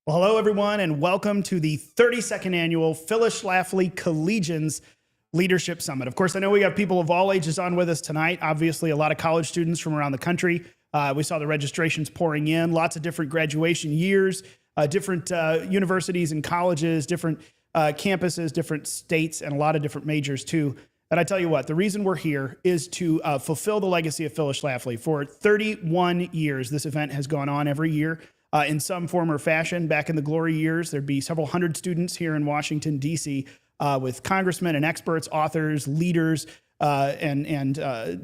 Well, hello, everyone, and welcome to the 32nd Annual Phyllis Schlafly Collegians Leadership Summit. Of course, I know we have people of all ages on with us tonight. Obviously, a lot of college students from around the country. We saw the registrations pouring in, lots of different graduation years, different universities and colleges, different campuses, different states, and a lot of different majors, too. And I tell you what, the reason we're here is to fulfill the legacy of Phyllis Schlafly. For 31 years, this event has gone on every year. In some form or fashion. Back in the glory years, there'd be several hundred students here in Washington, D.C., with congressmen and experts, authors, leaders, and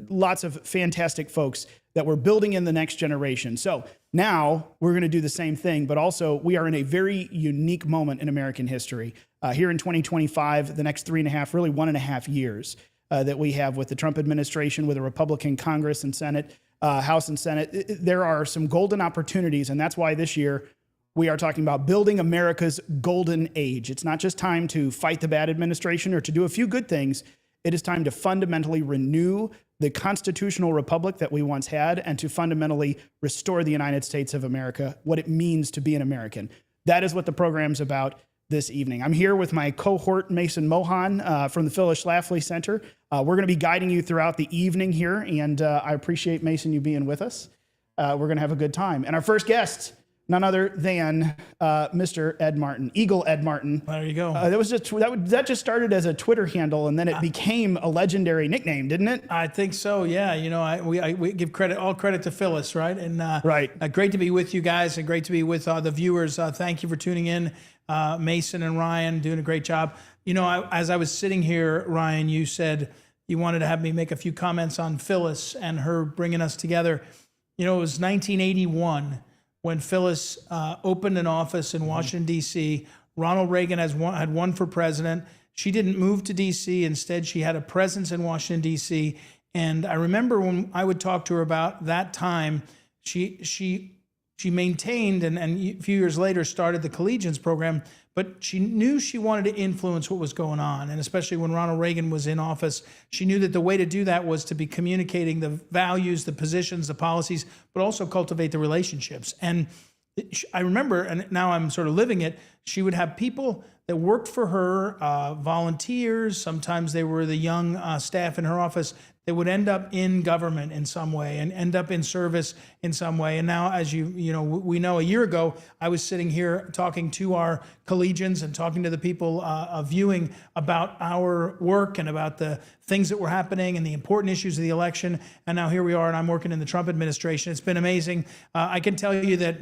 lots of fantastic folks that we're building in the next generation. So now we're going to do the same thing, but also we are in a very unique moment in American history. Here in 2025, the next 3.5, really 1.5 years that we have with the Trump administration, with a Republican Congress and Senate, House and Senate, there are some golden opportunities, and that's why this year we are talking about building America's golden age. It's not just time to fight the bad administration or to do a few good things. It is time to fundamentally renew the constitutional republic that we once had and to fundamentally restore the United States of America, what it means to be an American. That is what the program's about this evening. I'm here with my cohort, Mason Mohan, from the Phyllis Schlafly Center. We're going to be guiding you throughout the evening here, and I appreciate, Mason, you being with us. We're going to have a good time. And our first guest, none other than Mr. Ed Martin, Eagle Ed Martin. There you go. That just started as a Twitter handle, and then it became a legendary nickname, didn't it? I think so. Yeah. You know, we give all credit to Phyllis, right? And right. Great to be with you guys, and great to be with the viewers. Thank you for tuning in. Mason and Ryan doing a great job. You know, as I was sitting here, Ryan, you said you wanted to have me make a few comments on Phyllis and her bringing us together. You know, it was 1981 when Phyllis opened an office in Washington, D.C. Ronald Reagan had won for president. She didn't move to D.C. Instead, she had a presence in Washington, D.C. And I remember when I would talk to her about that time, she maintained and a few years later started the Collegians program, but she knew she wanted to influence what was going on. And especially when Ronald Reagan was in office, she knew that the way to do that was to be communicating the values, the positions, the policies, but also cultivate the relationships. And I remember, and now I'm sort of living it, she would have people that worked for her, volunteers, sometimes they were the young staff in her office, that would end up in government in some way and end up in service in some way. And now, as we know, a year ago, I was sitting here talking to our collegians and talking to the people viewing about our work and about the things that were happening and the important issues of the election. And now here we are, and I'm working in the Trump administration. It's been amazing. I can tell you that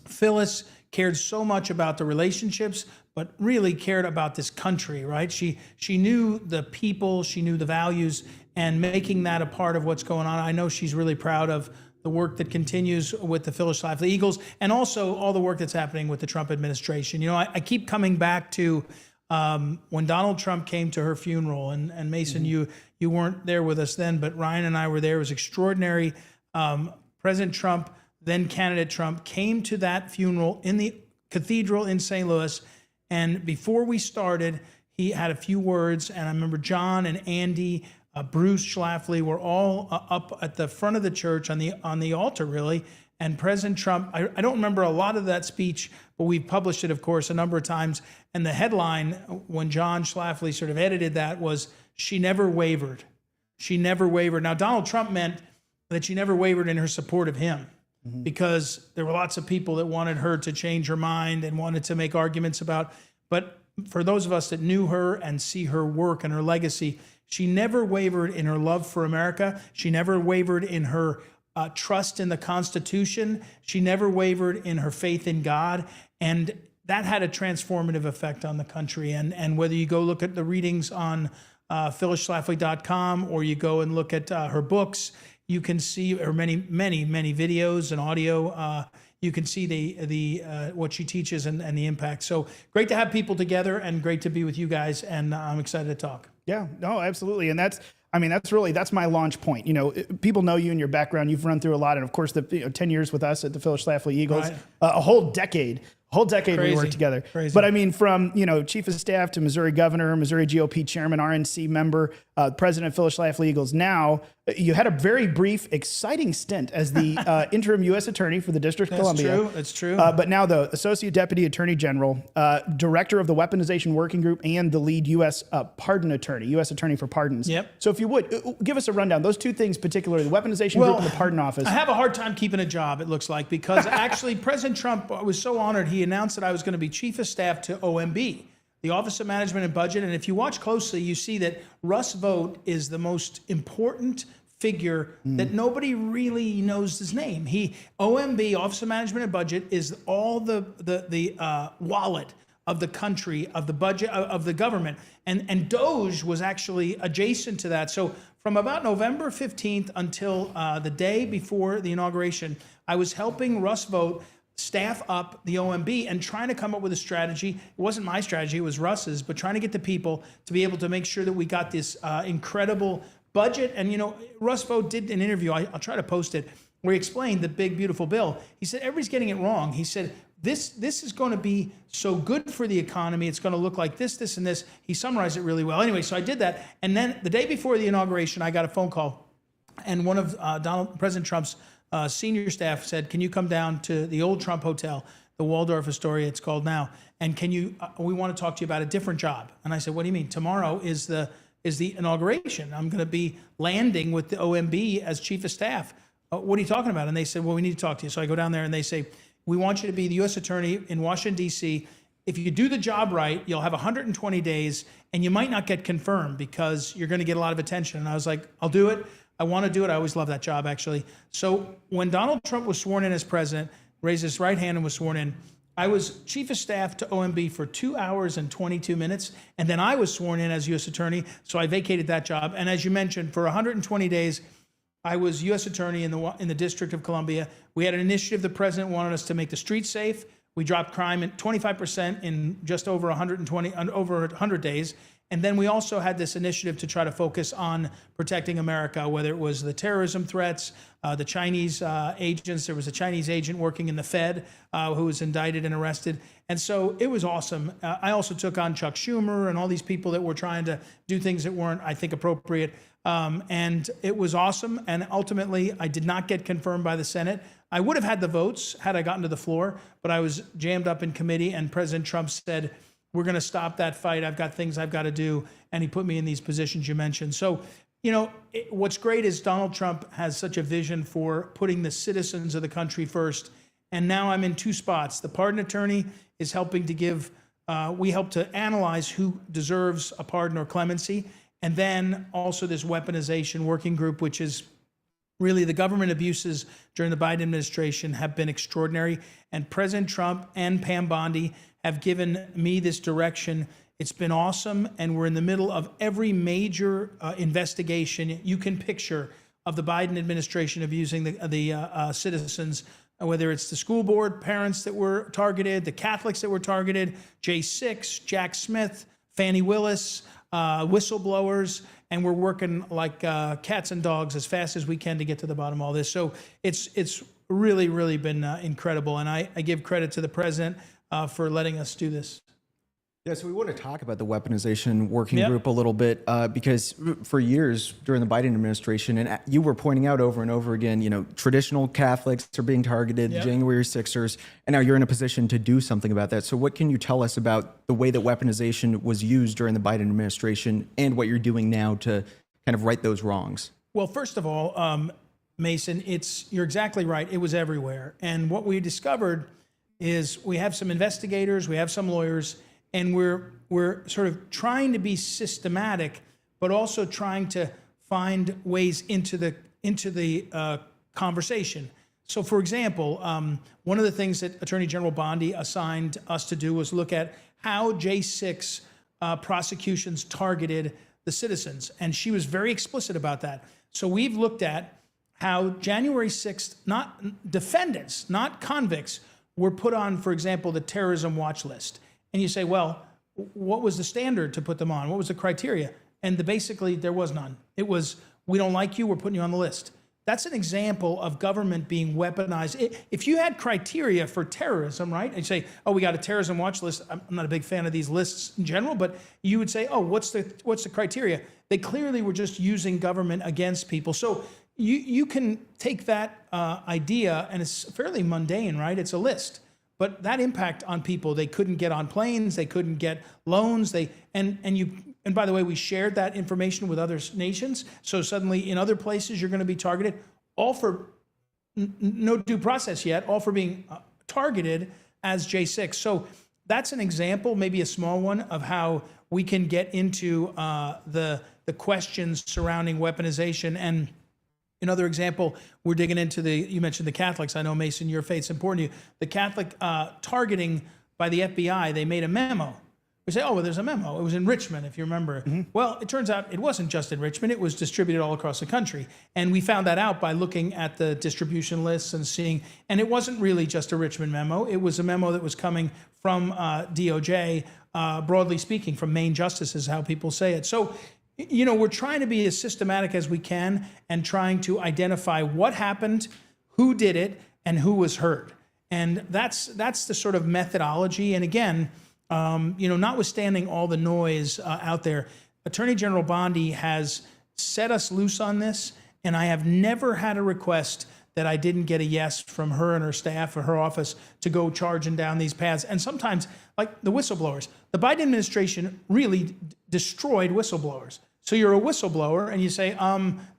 Phyllis cared so much about the relationships, but really cared about this country, right? She knew the people, she knew the values, and making that a part of what's going on. I know she's really proud of the work that continues with the Phyllis Schlafly Eagles, and also all the work that's happening with the Trump administration. You know, I keep coming back to when Donald Trump came to her funeral, and Mason, you weren't there with us then, but Ryan and I were there. It was extraordinary. President Trump, then candidate Trump, came to that funeral in the cathedral in St. Louis, and before we started, he had a few words, and I remember John and Andy, Bruce Schlafly were all up at the front of the church on the altar, really. And President Trump, I don't remember a lot of that speech, but we've published it, of course, a number of times. And the headline, when John Schlafly sort of edited that, was, "She never wavered. She never wavered." Now, Donald Trump meant that she never wavered in her support of him, because there were lots of people that wanted her to change her mind and wanted to make arguments about. But for those of us that knew her and see her work and her legacy, she never wavered in her love for America. She never wavered in her trust in the Constitution. She never wavered in her faith in God. And that had a transformative effect on the country. And whether you go look at the readings on phyllisschlafly.com or you go and look at her books, you can see, or many videos and audio, you can see the what she teaches and the impact. So great to have people together and great to be with you guys. And I'm excited to talk. Yeah, no, absolutely. And that's my launch point. You know, people know you and your background. You've run through a lot. And of course, 10 years with us at the Phyllis Schlafly Eagles, right. A whole decade we worked together. Crazy. But I mean, from, chief of staff to Missouri governor, Missouri GOP chairman, RNC member, president of Phyllis Schlafly Eagles. Now, You had a very brief, exciting stint as the interim U.S. Attorney for the District of Columbia. That's true. But now the Associate Deputy Attorney General, Director of the Weaponization Working Group, and the lead U.S. Pardon Attorney, U.S. Attorney for Pardons. Yep. So if you would, give us a rundown. Those two things particularly, the Weaponization Group and the Pardon Office. I have a hard time keeping a job, it looks like, because actually President Trump was so honored. He announced that I was going to be Chief of Staff to OMB, the Office of Management and Budget. And if you watch closely, you see that Russ Vought is the most important figure that nobody really knows his name. OMB, Office of Management and Budget, is all the wallet of the country, of the budget, of the government. And DOGE was actually adjacent to that. So from about November 15th until the day before the inauguration, I was helping Russ Vought staff up the OMB and trying to come up with a strategy. It wasn't my strategy, it was Russ's, but trying to get the people to be able to make sure that we got this incredible budget. And, Russ Vought did an interview, I'll try to post it, where he explained the big, beautiful bill. He said, everybody's getting it wrong. He said, this is going to be so good for the economy. It's going to look like this, this, and this. He summarized it really well. Anyway, so I did that. And then the day before the inauguration, I got a phone call. And one of President Trump's senior staff said, can you come down to the old Trump Hotel, the Waldorf Astoria, it's called now, and we want to talk to you about a different job. And I said, what do you mean? Tomorrow is the inauguration. I'm going to be landing with the OMB as Chief of Staff. What are you talking about? And they said, well, we need to talk to you. So I go down there and they say, we want you to be the U.S. Attorney in Washington, D.C. If you do the job right, you'll have 120 days and you might not get confirmed because you're going to get a lot of attention. And I was like, I'll do it. I want to do it. I always love that job, actually. So when Donald Trump was sworn in as president, raised his right hand and was sworn in, I was Chief of Staff to OMB for 2 hours and 22 minutes. And then I was sworn in as U.S. Attorney. So I vacated that job. And as you mentioned, for 120 days, I was U.S. Attorney in the District of Columbia. We had an initiative. The president wanted us to make the streets safe. We dropped crime at 25% in just over 100 days. And then we also had this initiative to try to focus on protecting America, whether it was the terrorism threats, the Chinese agents. There was a Chinese agent working in the Fed who was indicted and arrested. And so it was awesome. I also took on Chuck Schumer and all these people that were trying to do things that weren't, I think, appropriate. And it was awesome. And ultimately, I did not get confirmed by the Senate. I would have had the votes had I gotten to the floor, but I was jammed up in committee, and President Trump said, we're going to stop that fight. I've got things I've got to do. And he put me in these positions you mentioned. So, what's great is Donald Trump has such a vision for putting the citizens of the country first. And now I'm in two spots. The pardon attorney is helping to give, we help to analyze who deserves a pardon or clemency. And then also this weaponization working group, which is really the government abuses during the Biden administration have been extraordinary. And President Trump and Pam Bondi have given me this direction. It's been awesome. And we're in the middle of every major investigation you can picture of the Biden administration of using the citizens, whether it's the school board parents that were targeted, the Catholics that were targeted, J6, Jack Smith, Fani Willis, whistleblowers, and we're working like cats and dogs as fast as we can to get to the bottom of all this. So it's really, really been incredible. And I give credit to the president for letting us do this. Yeah, so we want to talk about the weaponization working group a little bit because for years during the Biden administration, and you were pointing out over and over again, traditional Catholics are being targeted, January 6ers, and now you're in a position to do something about that. So what can you tell us about the way that weaponization was used during the Biden administration and what you're doing now to kind of right those wrongs? Well, first of all, Mason, you're exactly right. It was everywhere. And what we discovered is we have some investigators, we have some lawyers, and we're sort of trying to be systematic, but also trying to find ways into the conversation. So, for example, one of the things that Attorney General Bondi assigned us to do was look at how J6 prosecutions targeted the citizens, and she was very explicit about that. So we've looked at how January 6th, not defendants, not convicts, were put on, for example, the terrorism watch list. And you say, well, what was the standard to put them on? What was the criteria? And basically, there was none. It was, we don't like you, we're putting you on the list. that's an example of government being weaponized. If you had criteria for terrorism, right, and you say, oh, we got a terrorism watch list. I'm not a big fan of these lists in general, but you would say, oh, what's the criteria? They clearly were just using government against people. So you can take that idea, and it's fairly mundane, right? It's a list. But that impact on people, they couldn't get on planes, they couldn't get loans, and by the way, we shared that information with other nations. So suddenly in other places, you're going to be targeted, all for no due process yet, all for being targeted as J6. So that's an example, maybe a small one, of how we can get into the questions surrounding weaponization. And another example, we're digging into you mentioned the Catholics. I know, Mason, your faith's important to you. The Catholic targeting by the FBI, they made a memo. We say, oh, well, there's a memo. It was in Richmond, if you remember. Mm-hmm. Well, it turns out it wasn't just in Richmond. It was distributed all across the country. And we found that out by looking at the distribution lists and seeing, and it wasn't really just a Richmond memo. It was a memo that was coming from DOJ, broadly speaking, from Main justices, how people say it. So, we're trying to be as systematic as we can and trying to identify what happened, who did it, and who was hurt. And that's the sort of methodology. And again, notwithstanding all the noise out there, Attorney General Bondi has set us loose on this, and I have never had a request that I didn't get a yes from her and her staff or her office to go charging down these paths. And sometimes, like the whistleblowers, the Biden administration really destroyed whistleblowers. So you're a whistleblower and you say,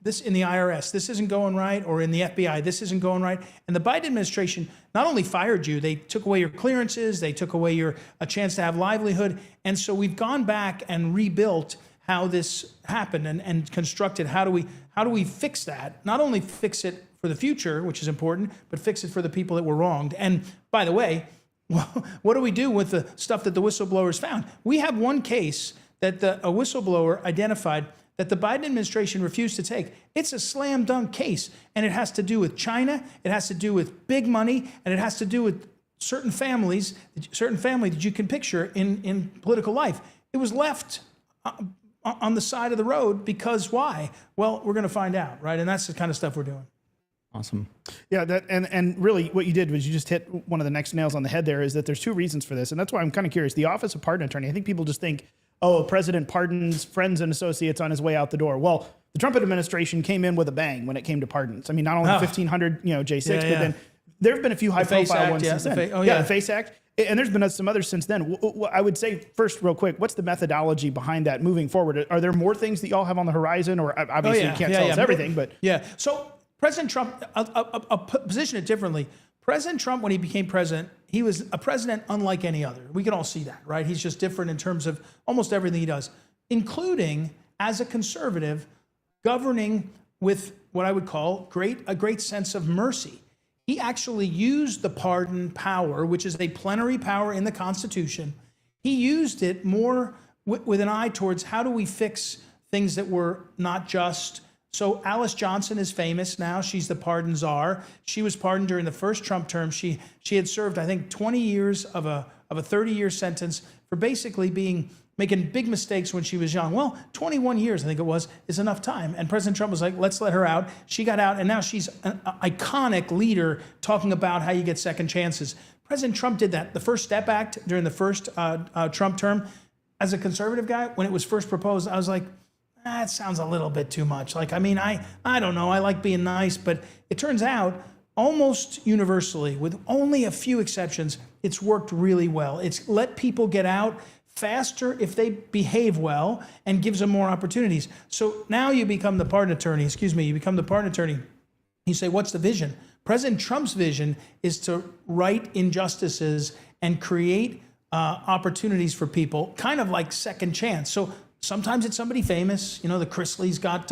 this in the IRS, this isn't going right, or in the FBI, this isn't going right. And the Biden administration not only fired you, they took away your clearances, they took away a chance to have livelihood. And so we've gone back and rebuilt how this happened and constructed how do we fix that? Not only fix it for the future, which is important, but fix it for the people that were wronged. And by the way, what do we do with the stuff that the whistleblowers found? We have one case that a whistleblower identified that the Biden administration refused to take. It's a slam dunk case, and it has to do with China, it has to do with big money, and it has to do with certain family that you can picture in political life. It was left on the side of the road because why? Well, we're going to find out, right? And that's the kind of stuff we're doing. Awesome. Yeah, and really what you did was you just hit one of the next nails on the head there, is that there's two reasons for this. And that's why I'm kind of curious. The Office of Pardon Attorney, I think people just think, oh, a president pardons friends and associates on his way out the door. Well, the Trump administration came in with a bang when it came to pardons. I mean, not only 1,500, J6, but then there have been a few high-profile ones since then. The FACE Act. And there's been some others since then. I would say first, real quick, what's the methodology behind that moving forward? Are there more things that y'all have on the horizon? Or obviously you can't tell us everything, but... Yeah, so President Trump, I'll position it differently. President Trump, when he became president, he was a president unlike any other. We can all see that, right? He's just different in terms of almost everything he does, including, as a conservative, governing with what I would call a great sense of mercy. He actually used the pardon power, which is a plenary power in the Constitution. He used it more with an eye towards how do we fix things that were not just. So Alice Johnson is famous now. She's the pardon czar. She was pardoned during the first Trump term. She had served, I think, 20 years of a 30-year sentence for basically making big mistakes when she was young. Well, 21 years, I think it was, is enough time. And President Trump was like, let's let her out. She got out, and now she's an iconic leader talking about how you get second chances. President Trump did that. The First Step Act during the first Trump term, as a conservative guy, when it was first proposed, I was like, that sounds a little bit too much. Like, I mean, I don't know. I like being nice, but it turns out almost universally, with only a few exceptions, it's worked really well. It's let people get out faster if they behave well and gives them more opportunities. So now you become the pardon attorney. You become the pardon attorney. You say, what's the vision? President Trump's vision is to right injustices and create opportunities for people, kind of like second chance. So sometimes it's somebody famous, the Chrisleys got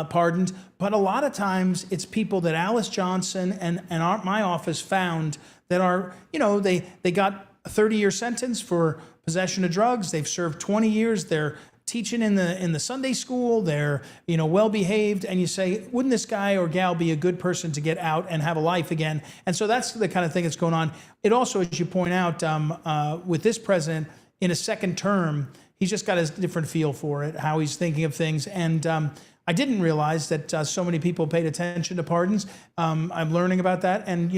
pardoned, but a lot of times it's people that Alice Johnson and my office found that are, they got a 30-year sentence for possession of drugs. They've served 20 years. They're teaching in the Sunday school. They're, well-behaved. And you say, wouldn't this guy or gal be a good person to get out and have a life again? And so that's the kind of thing that's going on. It also, as you point out, with this president in a second term, he's just got a different feel for it, how he's thinking of things. And I didn't realize that so many people paid attention to pardons. I'm learning about that. And,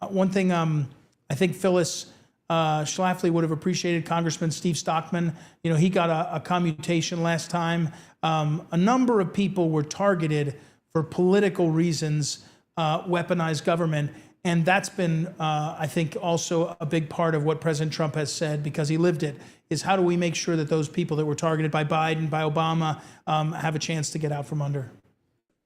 one thing I think Phyllis Schlafly would have appreciated, Congressman Steve Stockman, he got a commutation last time. A number of people were targeted for political reasons, weaponized government. And that's been, I think, also a big part of what President Trump has said, because he lived it, is how do we make sure that those people that were targeted by Biden, by Obama, have a chance to get out from under.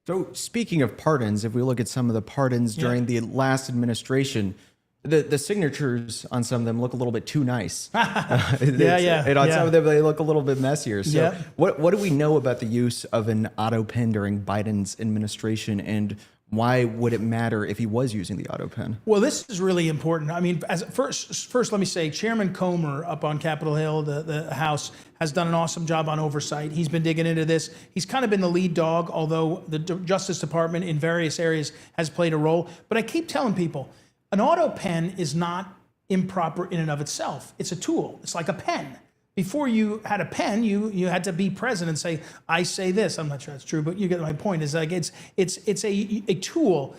So speaking of pardons, if we look at some of the pardons during the last administration, the signatures on some of them look a little bit too nice. And on some of them, they look a little bit messier. So what do we know about the use of an auto pen during Biden's administration, and why would it matter if he was using the auto pen? Well, this is really important. I mean, first, let me say, Chairman Comer up on Capitol Hill, the House, has done an awesome job on oversight. He's been digging into this. He's kind of been the lead dog, although the Justice Department in various areas has played a role. But I keep telling people, an auto pen is not improper in and of itself. It's a tool. It's like a pen. Before you had a pen, you had to be present and say, I say this. I'm not sure that's true, but you get my point. Is like it's a tool.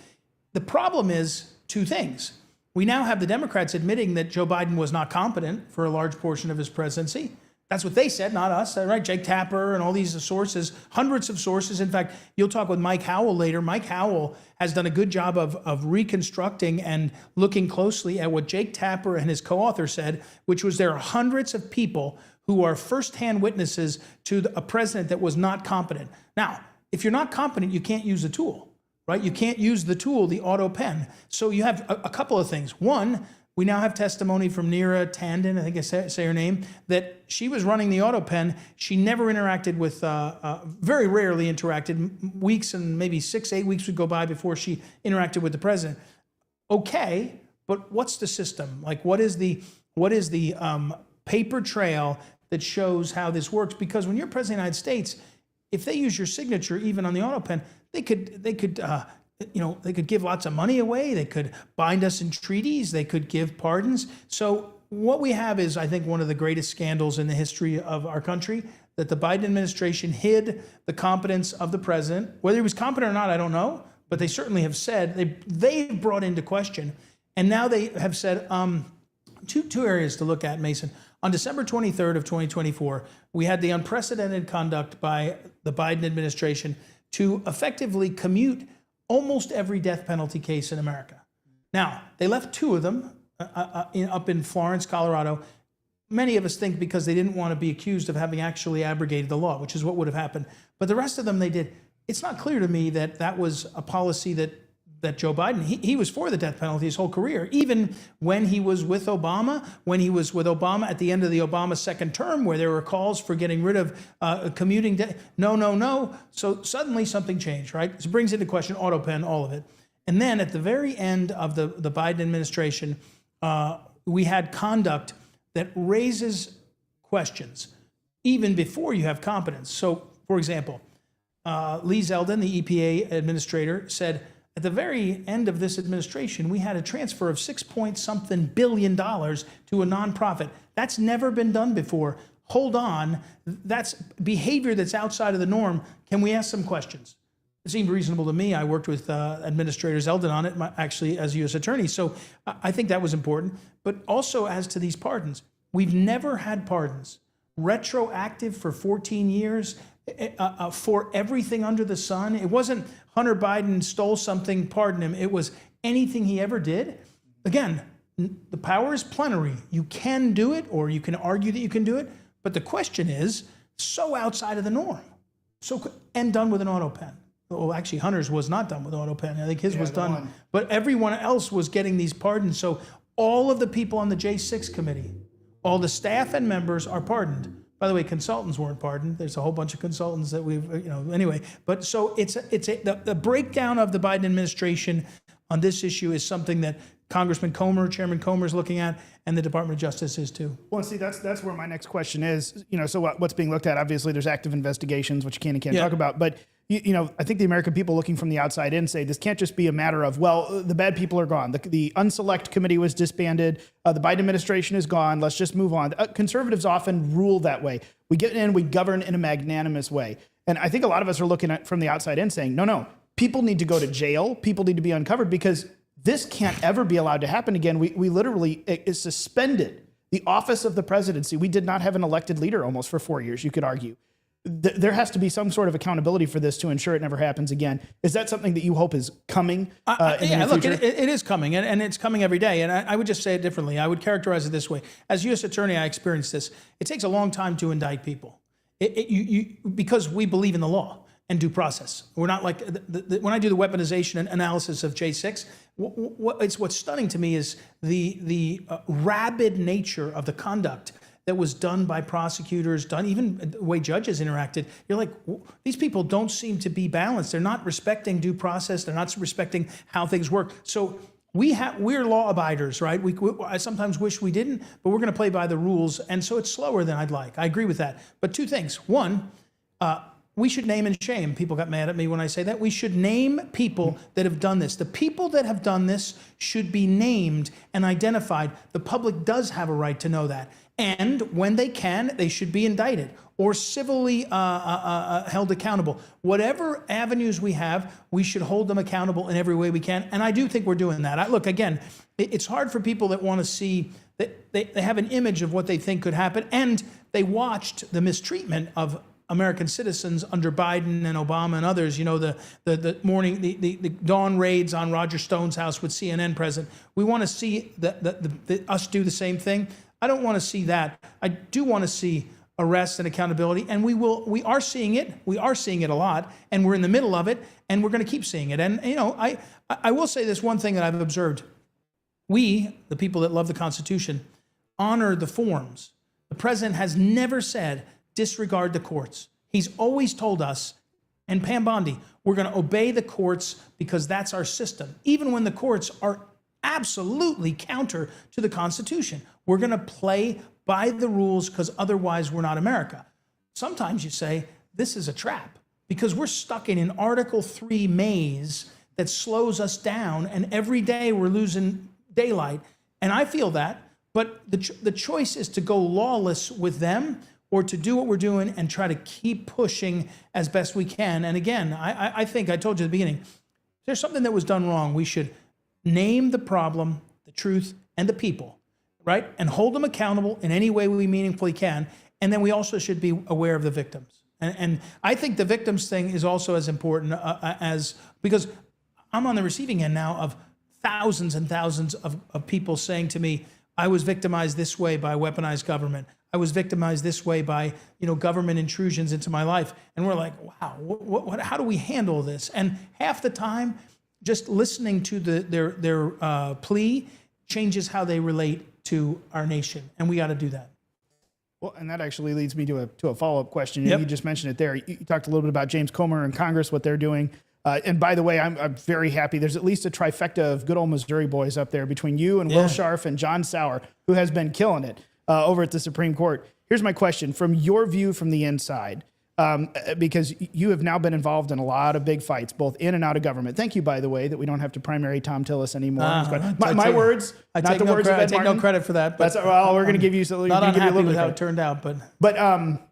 The problem is two things. We now have the Democrats admitting that Joe Biden was not competent for a large portion of his presidency. That's what they said, not us, right? Jake Tapper and all these sources, hundreds of sources. In fact, you'll talk with Mike Howell later. Mike Howell has done a good job of reconstructing and looking closely at what Jake Tapper and his co-author said, which was there are hundreds of people who are firsthand witnesses to a president that was not competent. Now, if you're not competent, you can't use the tool, right? You can't use the tool, the auto pen. So you have a couple of things. One, we now have testimony from Neera Tanden, I think I say her name, that she was running the auto pen. She never interacted with, very rarely interacted. Weeks and maybe 6-8 weeks would go by before she interacted with the president. Okay, but what's the system? Like, what is the paper trail that shows how this works? Because when you're president of the United States, if they use your signature, even on the auto pen, they could give lots of money away. They could bind us in treaties. They could give pardons. So what we have is, I think, one of the greatest scandals in the history of our country, that the Biden administration hid the competence of the president. Whether he was competent or not, I don't know, but they certainly have said, they've brought into question. And now they have said, two areas to look at, Mason. On December 23rd of 2024, we had the unprecedented conduct by the Biden administration to effectively commute almost every death penalty case in America. Now, they left two of them up in Florence, Colorado. Many of us think because they didn't want to be accused of having actually abrogated the law, which is what would have happened. But the rest of them they did. It's not clear to me that that was a policy that Joe Biden, he was for the death penalty his whole career, even when he was with Obama, at the end of the Obama second term, where there were calls for getting rid of commuting death. No. So suddenly something changed, right? So it brings into question auto pen, all of it. And then at the very end of the Biden administration, we had conduct that raises questions, even before you have competence. So, for example, Lee Zeldin, the EPA administrator, said, at the very end of this administration, we had a transfer of $6-point-something billion to a nonprofit. That's never been done before. Hold on. That's behavior that's outside of the norm. Can we ask some questions? It seemed reasonable to me. I worked with Administrator Zeldin on it, actually, as U.S. attorney. So I think that was important. But also as to these pardons, we've never had pardons retroactive for 14 years. For everything under the sun. It wasn't Hunter Biden stole something, pardon him. It was anything he ever did. Again, the power is plenary. You can do it, or you can argue that you can do it. But the question is, so outside of the norm. And done with an auto pen. Well, actually, Hunter's was not done with an auto pen. I think his was done. But everyone else was getting these pardons. So all of the people on the J6 committee, all the staff and members are pardoned. By the way, consultants weren't pardoned. There's a whole bunch of consultants that anyway. But so the breakdown of the Biden administration on this issue is something that Congressman Comer, Chairman Comer is looking at, and the Department of Justice is too. Well, see, that's where my next question is. So what's being looked at? Obviously, there's active investigations, which you can and can't talk about. But I think the American people looking from the outside in say this can't just be a matter of, well, the bad people are gone. The unselect committee was disbanded. The Biden administration is gone. Let's just move on. Conservatives often rule that way. We get in, we govern in a magnanimous way. And I think a lot of us are looking at from the outside in saying, no, people need to go to jail. People need to be uncovered because this can't ever be allowed to happen again. We literally is suspended the office of the presidency. We did not have an elected leader almost for 4 years, you could argue. There has to be some sort of accountability for this to ensure it never happens again. Is that something that you hope is coming in the near future? Look, it is coming, and it's coming every day. And I would just say it differently. I would characterize it this way. As U.S. Attorney, I experienced this. It takes a long time to indict people because we believe in the law and due process. We're not like, when I do the weaponization analysis of J6, what's stunning to me is the rabid nature of the conduct that was done by prosecutors, done even the way judges interacted. You're like, these people don't seem to be balanced. They're not respecting due process. They're not respecting how things work. So we're law abiders, right? I sometimes wish we didn't, but we're going to play by the rules. And so it's slower than I'd like. I agree with that. But two things. One, we should name and shame. People got mad at me when I say that. We should name people that have done this. The people that have done this should be named and identified. The public does have a right to know that. And when they can, they should be indicted or civilly held accountable. Whatever avenues we have, we should hold them accountable in every way we can. And I do think we're doing that. Look, again, it's hard for people that want to see that they have an image of what they think could happen. And they watched the mistreatment of American citizens under Biden and Obama and others. You know, the dawn raids on Roger Stone's house with CNN present. We want to see us do the same thing. I don't want to see that. I do want to see arrest and accountability, and we are seeing it. We are seeing it a lot, and we're in the middle of it, and we're going to keep seeing it. And I will say this one thing that I've observed: we, the people that love the Constitution, honor the forms. The president has never said disregard the courts. He's always told us, and Pam Bondi, we're going to obey the courts because that's our system, even when the courts are absolutely counter to the Constitution. We're going to play by the rules because otherwise we're not America. Sometimes you say, this is a trap because we're stuck in an Article 3 maze that slows us down, and every day we're losing daylight. And I feel that, but the choice is to go lawless with them or to do what we're doing and try to keep pushing as best we can. And again, I think I told you at the beginning, if there's something that was done wrong, we should name the problem, the truth, and the people, right? And hold them accountable in any way we meaningfully can. And then we also should be aware of the victims. And I think the victims thing is also as important because I'm on the receiving end now of thousands and thousands of people saying to me, I was victimized this way by weaponized government. I was victimized this way by, government intrusions into my life. And we're like, wow, how do we handle this? And half the time, just listening to their plea changes how they relate to our nation, and we got to do that. Well, and that actually leads me to a follow-up question. Yep. You just mentioned it there. You talked a little bit about James Comer and Congress, what they're doing. And by the way, I'm very happy. There's at least a trifecta of good old Missouri boys up there between you and Will Scharf and John Sauer, who has been killing it over at the Supreme Court. Here's my question. From your view from the inside, because you have now been involved in a lot of big fights, both in and out of government. Thank you, by the way, that we don't have to primary Tom Tillis anymore. My words, not the words of Ed I take Martin. no credit for that. But Well, we're going to give you something. Not unhappy give you a little with bit how of it turned out, but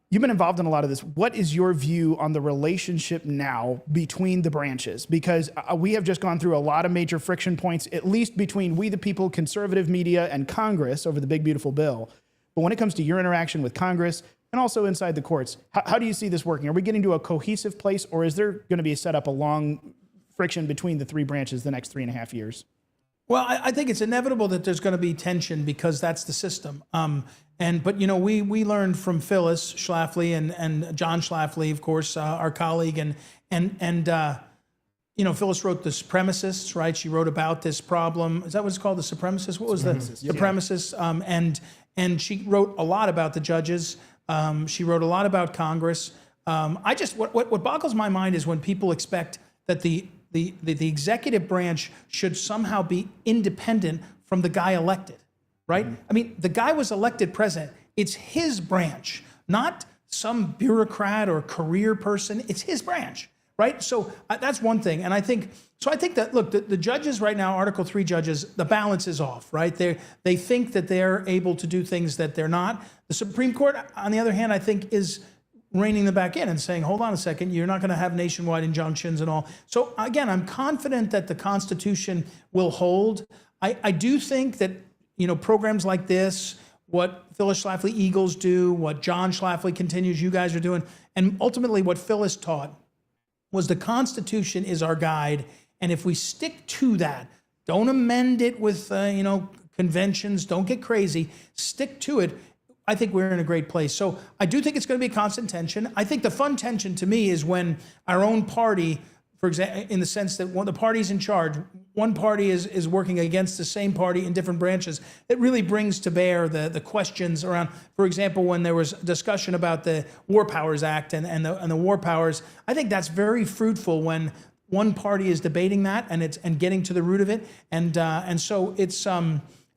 you've been involved in a lot of this. What is your view on the relationship now between the branches? Because we have just gone through a lot of major friction points, at least between we the people, conservative media, and Congress over the big, beautiful bill. But when it comes to your interaction with Congress and also inside the courts, how do you see this working? Are we getting to a cohesive place, or is there going to be set up a long friction between the three branches the next 3.5 years? Well, I think it's inevitable that there's going to be tension because that's the system. But we learned from Phyllis Schlafly and John Schlafly, of course, our colleague, and Phyllis wrote The Supremacists, right? She wrote about this problem. Is that what it's called, The Supremacists? What was the Supremacists? And she wrote a lot about the judges. She wrote a lot about Congress. What boggles my mind is when people expect that the executive branch should somehow be independent from the guy elected, right? I mean, the guy was elected president. It's his branch, not some bureaucrat or career person. It's his branch, right? So that's one thing. And I think that, look, the judges right now, Article 3 judges, the balance is off, right? They think that they're able to do things that they're not. The Supreme Court, on the other hand, I think is reining them back in and saying, hold on a second, you're not going to have nationwide injunctions and all. So again, I'm confident that the Constitution will hold. I do think that, programs like this, what Phyllis Schlafly Eagles do, what John Schlafly continues, you guys are doing, and ultimately what Phyllis taught was the Constitution is our guide. And if we stick to that, don't amend it with, conventions, don't get crazy, stick to it, I think we're in a great place. So I do think it's going to be a constant tension. I think the fun tension to me is when our own party, for example, in the sense that one of the parties in charge, one party is working against the same party in different branches. It really brings to bear the questions around, for example, when there was discussion about the War Powers Act and the war powers. I think that's very fruitful when one party is debating that and getting to the root of it. And so it's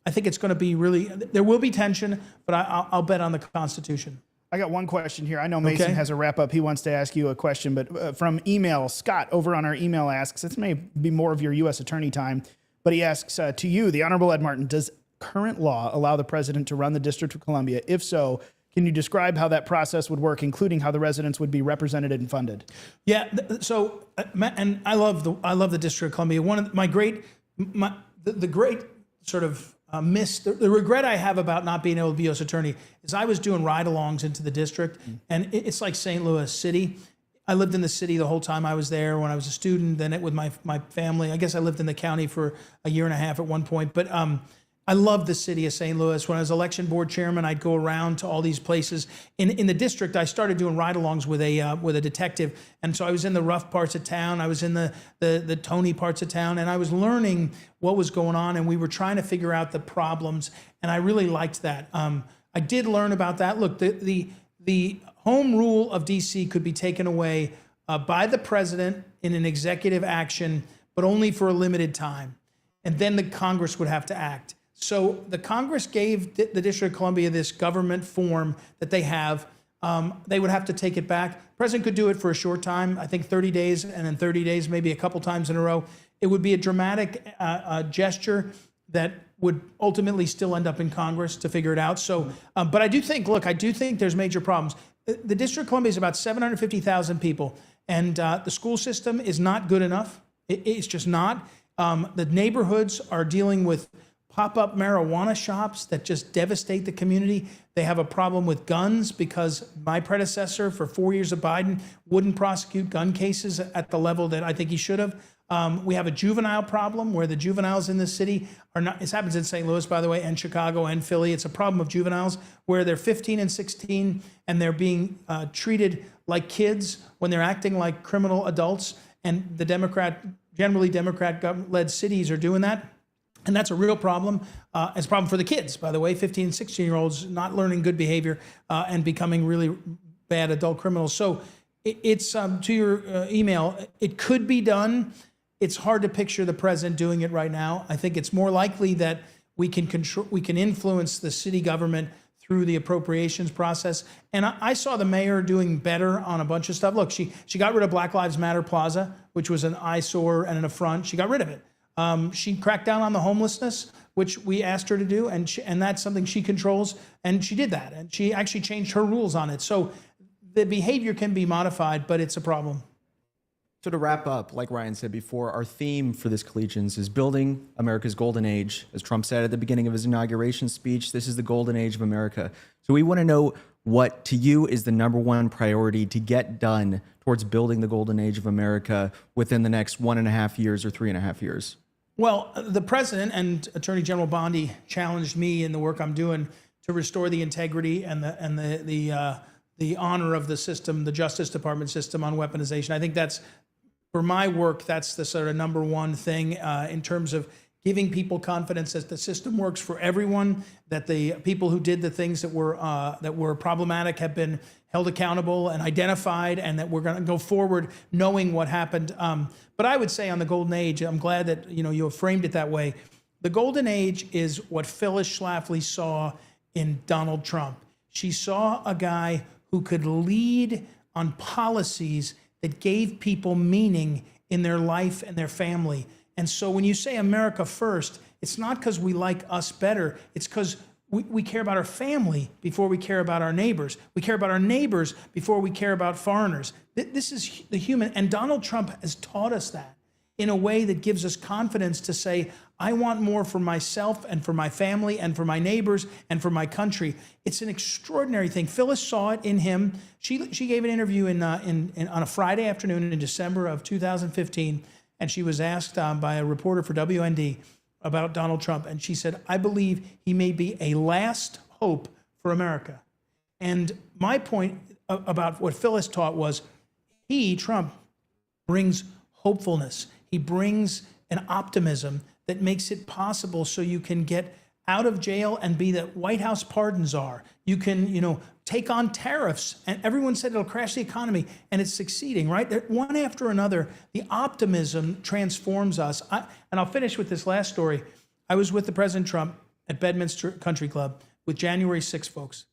I think it's going to be really, there will be tension, but I'll bet on the Constitution. I got one question here. I know Mason has a wrap up. He wants to ask you a question, but from email, Scott over on our email asks, this may be more of your U.S. attorney time, but he asks to you, the Honorable Ed Martin, does current law allow the president to run the District of Columbia? If so, can you describe how that process would work, including how the residents would be represented and funded? Yeah. So, and I love the District of Columbia. One of the great sort of the regret I have about not being able to be U.S. attorney is I was doing ride-alongs into the district, and it's like St. Louis City. I lived in the city the whole time I was there when I was a student, then with my family. I guess I lived in the county for a year and a half at one point, but I love the city of St. Louis. When I was election board chairman, I'd go around to all these places. In the district, I started doing ride-alongs with a detective, and so I was in the rough parts of town. I was in the Tony parts of town, and I was learning what was going on, and we were trying to figure out the problems, and I really liked that. I did learn about that. Look, the home rule of D.C. could be taken away by the president in an executive action, but only for a limited time, and then the Congress would have to act. So the Congress gave the District of Columbia this government form that they have. They would have to take it back. The president could do it for a short time, I think 30 days, and then 30 days, maybe a couple times in a row. It would be a dramatic gesture that would ultimately still end up in Congress to figure it out. So, but I do think there's major problems. The District of Columbia is about 750,000 people, and the school system is not good enough. It's just not. The neighborhoods are dealing with pop-up marijuana shops that just devastate the community. They have a problem with guns because my predecessor for 4 years of Biden wouldn't prosecute gun cases at the level that I think he should have. We have a juvenile problem where the juveniles in this city are not, this happens in St. Louis, by the way, and Chicago and Philly. It's a problem of juveniles where they're 15 and 16 and they're being treated like kids when they're acting like criminal adults. And the generally Democrat-led cities are doing that. And that's a real problem. It's a problem for the kids, by the way, 15 and 16-year-olds not learning good behavior and becoming really bad adult criminals. So it's to your email, it could be done. It's hard to picture the president doing it right now. I think it's more likely that we can influence the city government through the appropriations process. And I saw the mayor doing better on a bunch of stuff. Look, she got rid of Black Lives Matter Plaza, which was an eyesore and an affront. She got rid of it. She cracked down on the homelessness, which we asked her to do, and that's something she controls, and she did that. And she actually changed her rules on it. So the behavior can be modified, but it's a problem. So to wrap up, like Ryan said before, our theme for this Collegians is building America's golden age. As Trump said at the beginning of his inauguration speech, this is the golden age of America. So we want to know what to you is the number one priority to get done towards building the golden age of America within the next 1.5 years or 3.5 years. Well, the president and Attorney General Bondi challenged me in the work I'm doing to restore the integrity and the honor of the system, the Justice Department system on weaponization. I think that's, for my work, that's the sort of number one thing in terms of giving people confidence that the system works for everyone, that the people who did the things that were problematic have been held accountable and identified, and that we're going to go forward knowing what happened. But I would say on the golden age, I'm glad that you have framed it that way. The golden age is what Phyllis Schlafly saw in Donald Trump. She saw a guy who could lead on policies that gave people meaning in their life and their family. And so when you say America first, it's not because we like us better. It's because We care about our family before we care about our neighbors. We care about our neighbors before we care about foreigners. This is the human, and Donald Trump has taught us that in a way that gives us confidence to say, I want more for myself and for my family and for my neighbors and for my country. It's an extraordinary thing. Phyllis saw it in him. She gave an interview on a Friday afternoon in December of 2015, and she was asked by a reporter for WND about Donald Trump, and she said, I believe he may be a last hope for America. And my point about what Phyllis taught was Trump, brings hopefulness. He brings an optimism that makes it possible so you can get out of jail and be the White House pardon czar. You can, take on tariffs, and everyone said it'll crash the economy, and it's succeeding, right? One after another, the optimism transforms us. And I'll finish with this last story. I was with the President Trump at Bedminster Country Club with January 6 folks,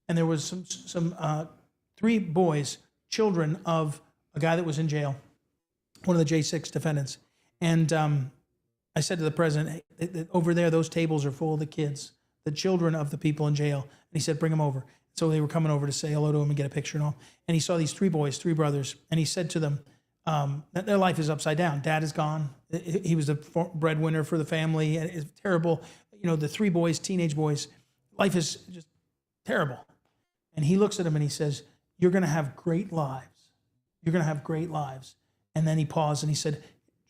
and there was some 3 boys, children of a guy that was in jail, one of the J6 defendants. And I said to the president, hey, over there, those tables are full of the kids, the children of the people in jail. And he said, bring them over. So they were coming over to say hello to him and get a picture and all. And he saw these 3 boys, 3 brothers. And he said to them that their life is upside down. Dad is gone. He was the breadwinner for the family. And it's terrible. The 3 boys, teenage boys, life is just terrible. And he looks at them and he says, you're going to have great lives. You're going to have great lives. And then he paused and he said,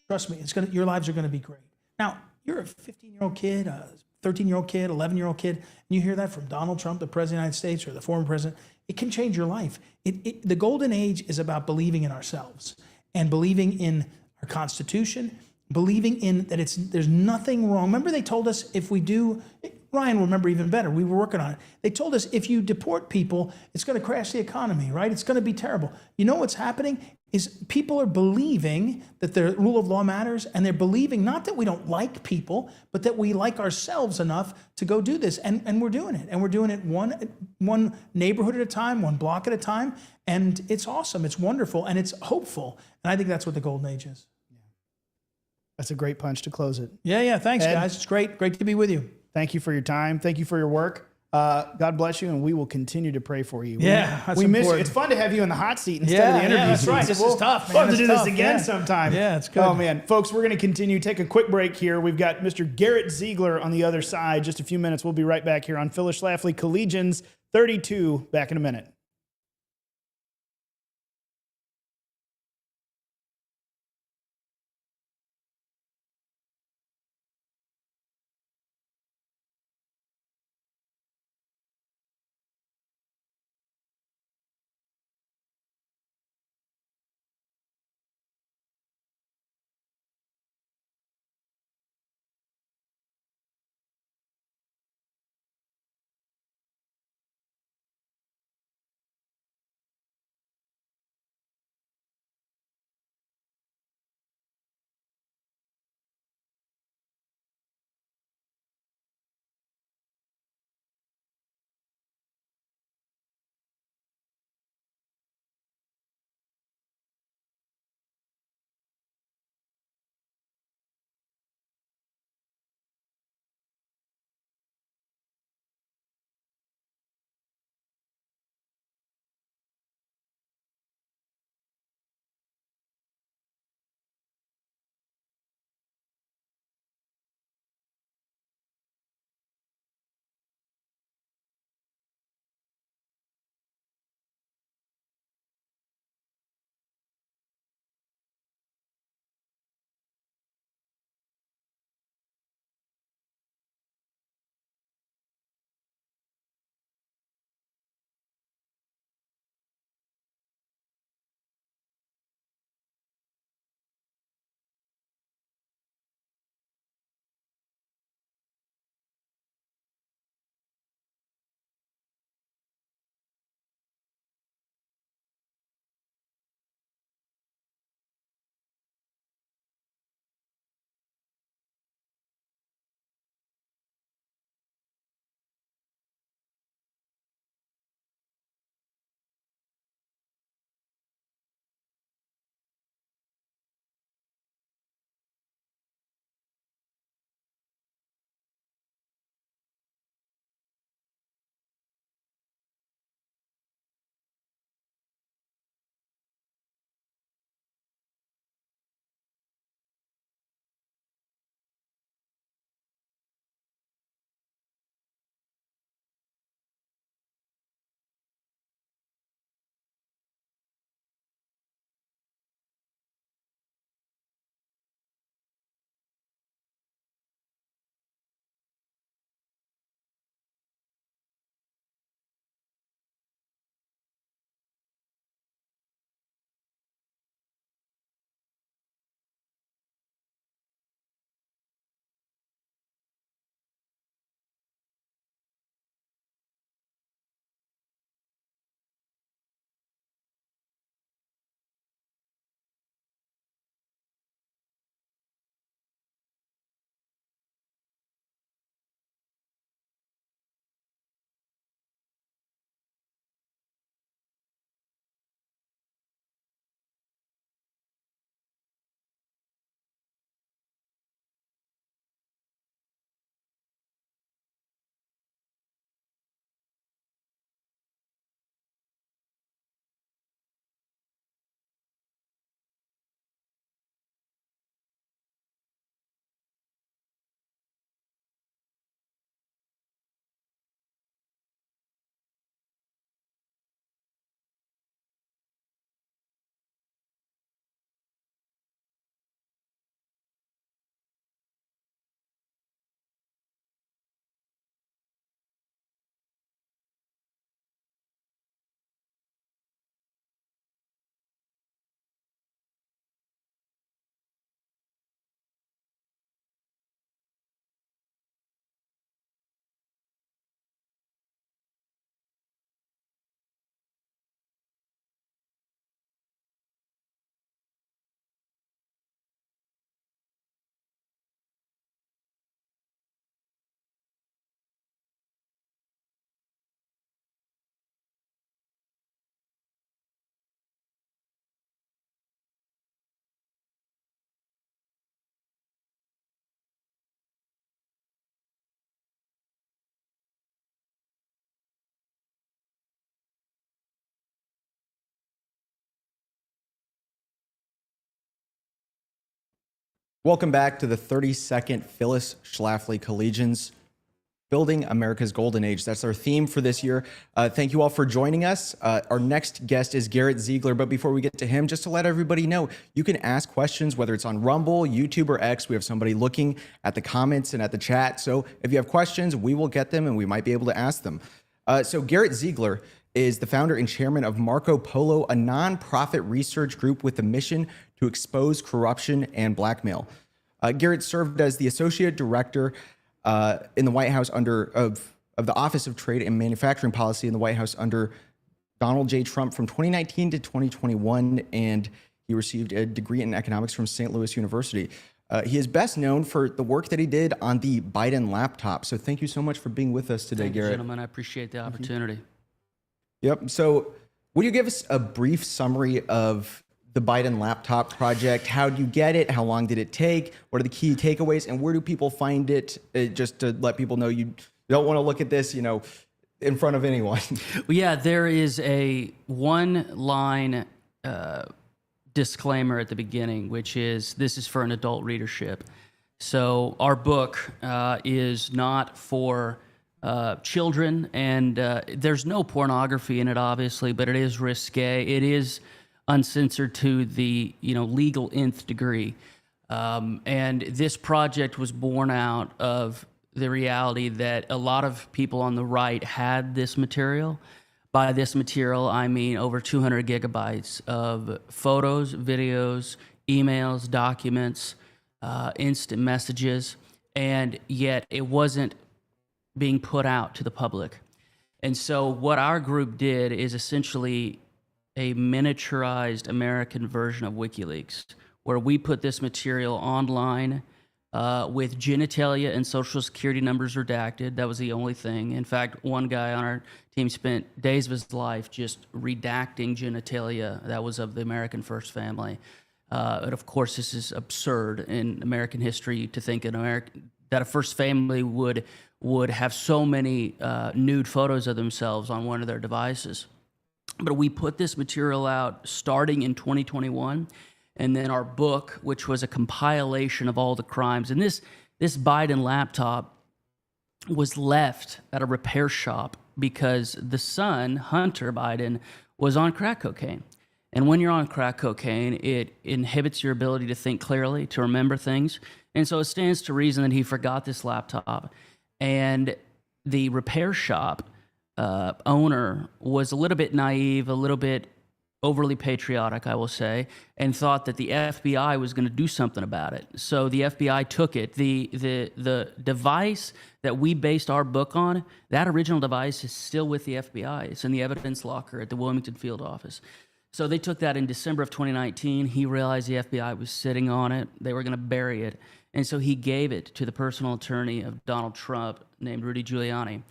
trust me, your lives are going to be great. Now, you're a 15-year-old kid, a 13-year-old kid, 11-year-old kid, and you hear that from Donald Trump, the president of the United States, or the former president. It can change your life. The golden age is about believing in ourselves and believing in our Constitution, believing in that there's nothing wrong. Remember they told us if we do, Ryan will remember even better, we were working on it. They told us if you deport people, it's going to crash the economy, right? It's going to be terrible. You know what's happening is people are believing that the rule of law matters, and they're believing not that we don't like people, but that we like ourselves enough to go do this. And we're doing it. And we're doing it one neighborhood at a time, one block at a time. And it's awesome. It's wonderful. And it's hopeful. And I think that's what the golden age is. That's a great punch to close it. Yeah. Thanks, Ed, guys. It's great to be with you. Thank you for your time. Thank you for your work. God bless you, and we will continue to pray for you. That's we miss you. important. It's fun to have you in the hot seat instead of the interview. That's seat. right. This is tough, man. We'll have to It's do tough. this again sometime. Yeah, it's good. Oh, man. Folks, we're going to continue. Take a quick break here. We've got Mr. Garrett Ziegler on the other side. Just a few minutes. We'll be right back here on Phyllis Schlafly Collegians 32. Back in a minute. Welcome back to the 32nd Phyllis Schlafly Collegians, Building America's Golden Age. That's our theme for this year. Thank you all for joining us. Our next guest is Garrett Ziegler, but before we get to him, just to let everybody know, you can ask questions, whether it's on Rumble, YouTube, or X. We have somebody looking at the comments and at the chat. So if you have questions, we will get them and we might be able to ask them. So Garrett Ziegler is the founder and chairman of Marco Polo, a nonprofit research group with a mission to expose corruption and blackmail. Garrett served as the associate director in the White House of the Office of Trade and Manufacturing Policy in the White House under Donald J. Trump from 2019 to 2021, and he received a degree in economics from St. Louis University. He is best known for the work that he did on the Biden laptop. So thank you so much for being with us today, Garrett. Gentlemen, I appreciate the opportunity. Yep. So would you give us a brief summary of the Biden laptop project? How did you get it? How long did it take? What are the key takeaways? And where do people find it? Just to let people know you don't want to look at this, in front of anyone. Well, yeah, there is a one-line disclaimer at the beginning, which is this is for an adult readership. So our book is not for children, and there's no pornography in it, obviously, but it is risque. It is uncensored to the legal nth degree, and this project was born out of the reality that a lot of people on the right had this material. By this material, I mean over 200 gigabytes of photos, videos, emails, documents, instant messages, and yet it wasn't being put out to the public. And so what our group did is essentially a miniaturized American version of WikiLeaks, where we put this material online with genitalia and social security numbers redacted. That was the only thing. In fact, one guy on our team spent days of his life just redacting genitalia that was of the American first family. And of course, this is absurd in American history to think that a first family would have so many nude photos of themselves on one of their devices. But we put this material out starting in 2021, and then our book, which was a compilation of all the crimes. And this Biden laptop was left at a repair shop because the son, Hunter Biden, was on crack cocaine. And when you're on crack cocaine, it inhibits your ability to think clearly, to remember things. And so it stands to reason that he forgot this laptop. And the repair shop owner was a little bit naive, a little bit overly patriotic, I will say, and thought that the FBI was going to do something about it. So the FBI took it. The device that we based our book on, that original device is still with the FBI. It's in the evidence locker at the Wilmington field office. So they took that in December of 2019. He realized the FBI was sitting on it. They were going to bury it. And so he gave it to the personal attorney of Donald Trump named Rudy Giuliani.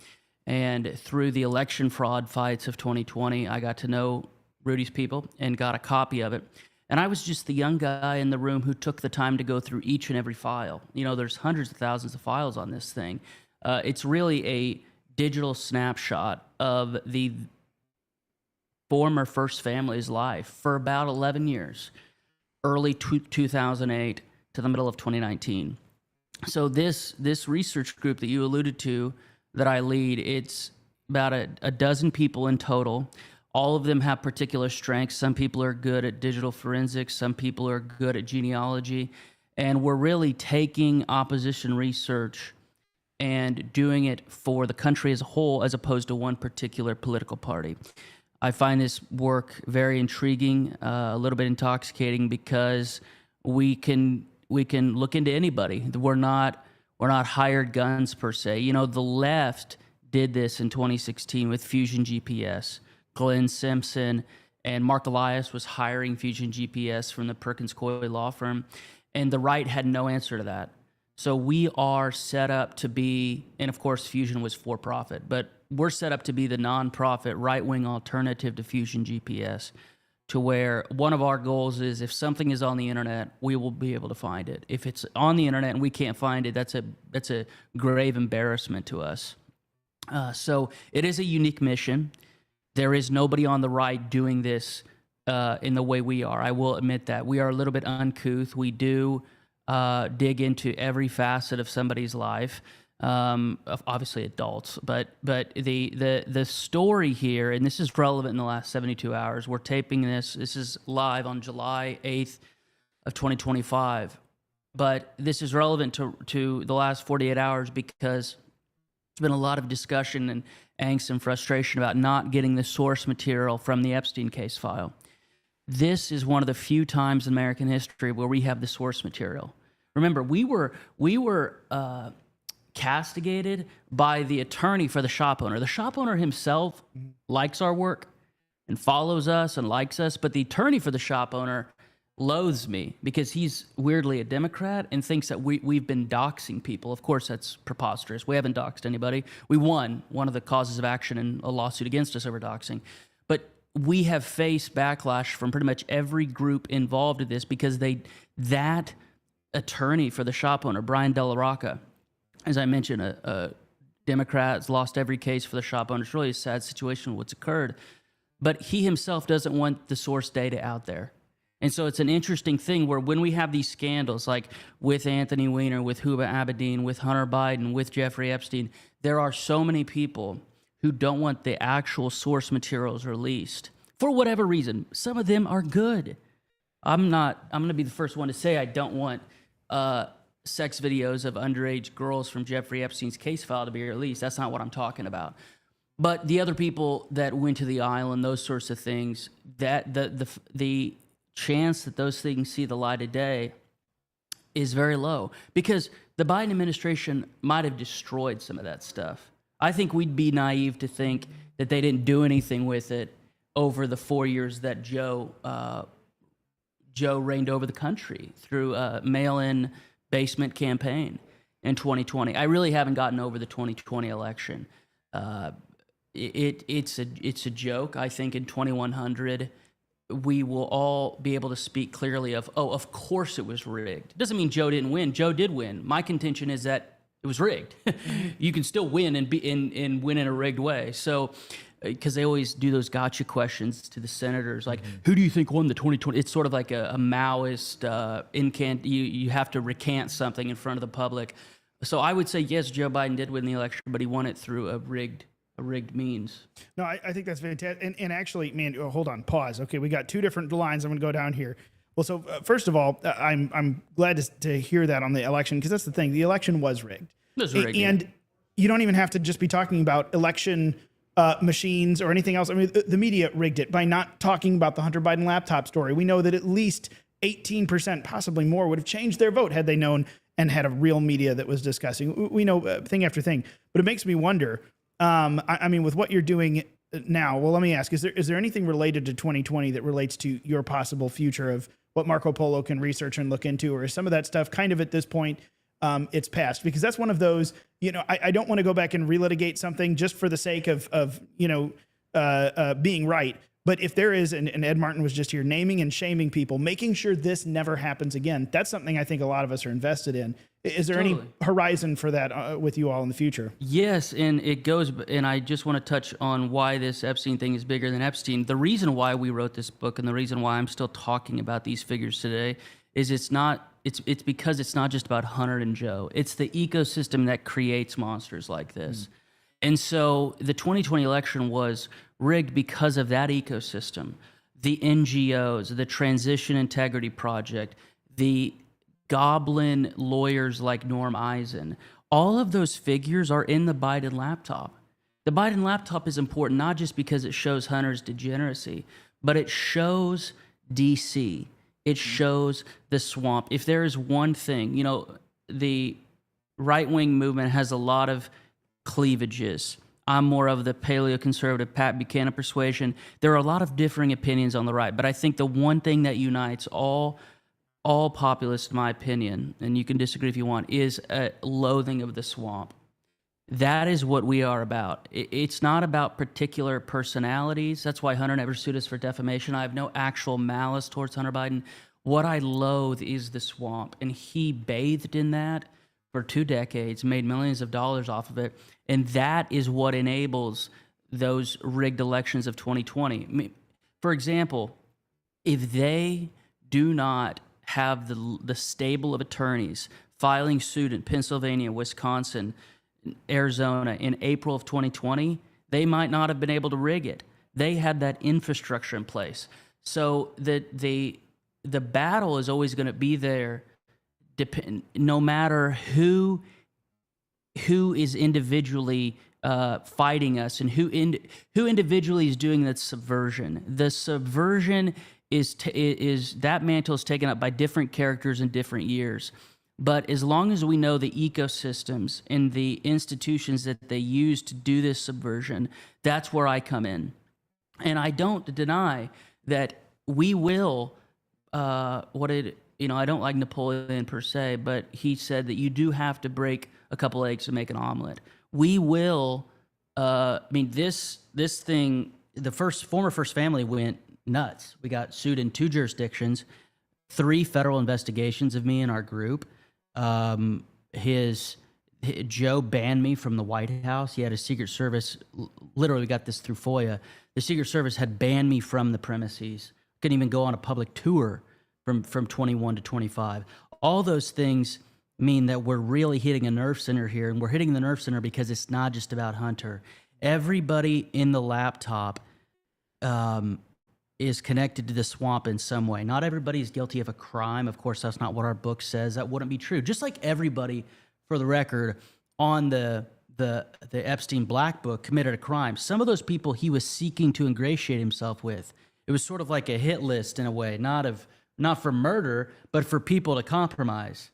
And through the election fraud fights of 2020, I got to know Rudy's people and got a copy of it. And I was just the young guy in the room who took the time to go through each and every file. There's hundreds of thousands of files on this thing. It's really a digital snapshot of the former first family's life for about 11 years, early 2008 to the middle of 2019. So this research group that you alluded to that I lead, it's about a dozen people in total. All of them have particular strengths. Some people are good at digital forensics. Some people are good at genealogy. And we're really taking opposition research and doing it for the country as a whole as opposed to one particular political party. I find this work very intriguing, a little bit intoxicating, because we can look into anybody. We're not hired guns per se. The left did this in 2016 with Fusion GPS. Glenn Simpson and Mark Elias was hiring Fusion GPS from the Perkins Coie law firm, and the right had no answer to that. So we are set up to be, and of course Fusion was for profit, but we're set up to be the nonprofit right-wing alternative to Fusion GPS, to where one of our goals is if something is on the internet, we will be able to find it. If it's on the internet and we can't find it, that's a grave embarrassment to us. So it is a unique mission. There is nobody on the right doing this in the way we are. I will admit that. We are a little bit uncouth. We do dig into every facet of somebody's life. Obviously adults, but the story here, and this is relevant in the last 72 hours. We're taping this. This is live on July 8th of 2025, but this is relevant to the last 48 hours because there's been a lot of discussion and angst and frustration about not getting the source material from the Epstein case file. This is one of the few times in American history where we have the source material. Remember, we were castigated by the attorney for the shop owner. The shop owner himself likes our work and follows us and likes us, but the attorney for the shop owner loathes me because he's weirdly a Democrat and thinks that we've been doxing people. Of course, that's preposterous. We haven't doxed anybody. We won one of the causes of action in a lawsuit against us over doxing. But we have faced backlash from pretty much every group involved in this because that attorney for the shop owner, Brian Della Rocca, as I mentioned, a Democrat has lost every case for the shop owner. It's really a sad situation what's occurred. But he himself doesn't want the source data out there. And so it's an interesting thing where when we have these scandals, like with Anthony Weiner, with Huba Abedin, with Hunter Biden, with Jeffrey Epstein, there are so many people who don't want the actual source materials released for whatever reason. Some of them are good. I'm going to be the first one to say I don't want sex videos of underage girls from Jeffrey Epstein's case file to be released. That's not what I'm talking about. But the other people that went to the island, those sorts of things, that the chance that those things see the light of day is very low because the Biden administration might have destroyed some of that stuff. I think we'd be naive to think that they didn't do anything with it over the 4 years that Joe reigned over the country through a mail-in basement campaign in 2020. I really haven't gotten over the 2020 election. It's a joke. I think in 2100 we will all be able to speak clearly of course it was rigged. It doesn't mean Joe didn't win. Joe did win. My contention is that it was rigged. You can still win and win in a rigged way. So, because they always do those gotcha questions to the senators, like, who do you think won the 2020? It's sort of like a Maoist you have to recant something in front of the public. So I would say, yes, Joe Biden did win the election, but he won it through a rigged means. No, I think that's fantastic. And actually, man, hold on, pause. Okay, we got two different lines. I'm going to go down here. Well, so first of all, I'm glad to hear that on the election, because that's the thing. The election was rigged. It was rigged. And you don't even have to just be talking about election machines or anything else. I mean, the media rigged it by not talking about the Hunter Biden laptop story. We know that at least 18%, possibly more, would have changed their vote had they known and had a real media that was discussing. We know thing after thing. But it makes me wonder, I mean, with what you're doing now, well, let me ask, is there anything related to 2020 that relates to your possible future of what Marco Polo can research and look into, or is some of that stuff kind of at this point, it's past? Because that's one of those, I don't want to go back and relitigate something just for the sake of being right. But if there is, and Ed Martin was just here, naming and shaming people, making sure this never happens again, that's something I think a lot of us are invested in. Is there any horizon for that with you all in the future? Yes, and it goes, and I just want to touch on why this Epstein thing is bigger than Epstein. The reason why we wrote this book and the reason why I'm still talking about these figures today is it's because it's not just about Hunter and Joe. It's the ecosystem that creates monsters like this. And so the 2020 election was rigged because of that ecosystem, the NGOs, the Transition Integrity Project, the goblin lawyers like Norm Eisen. All of those figures are in the Biden laptop. The Biden laptop is important not just because it shows Hunter's degeneracy, but it shows DC. It shows the swamp. If there is one thing, the right-wing movement has a lot of cleavages. I'm more of the paleoconservative Pat Buchanan persuasion. There are a lot of differing opinions on the right, but I think the one thing that unites all populists, in my opinion, and you can disagree if you want, is a loathing of the swamp. That is what we are about. It's not about particular personalities. That's why Hunter never sued us for defamation. I have no actual malice towards Hunter Biden. What I loathe is the swamp, and he bathed in that for 2 decades, made millions of dollars off of it, and that is what enables those rigged elections of 2020. I mean, for example, if they do not have the stable of attorneys filing suit in Pennsylvania, Wisconsin, Arizona in April of 2020, they might not have been able to rig it. They had that infrastructure in place. So the battle is always going to be there, no matter who is individually fighting us and who individually is doing that subversion. The subversion is that mantle is taken up by different characters in different years. But as long as we know the ecosystems and the institutions that they use to do this subversion, that's where I come in. And I don't deny that we will, I don't like Napoleon per se, but he said that you do have to break a couple eggs to make an omelet. We will, this thing, the former First Family went nuts. We got sued in 2 jurisdictions, 3 federal investigations of me and our group. Joe banned me from the White House. He had a Secret Service, literally got this through FOIA. The Secret Service had banned me from the premises. Couldn't even go on a public tour from 21 to 25. All those things mean that we're really hitting a nerve center here, and we're hitting the nerve center because it's not just about Hunter. Everybody in the laptop is connected to the swamp in some way. Not everybody is guilty of a crime. Of course, that's not what our book says. That wouldn't be true. Just like everybody, for the record, on the Epstein Black Book committed a crime. Some of those people he was seeking to ingratiate himself with. It was sort of like a hit list in a way, not for murder, but for people to compromise.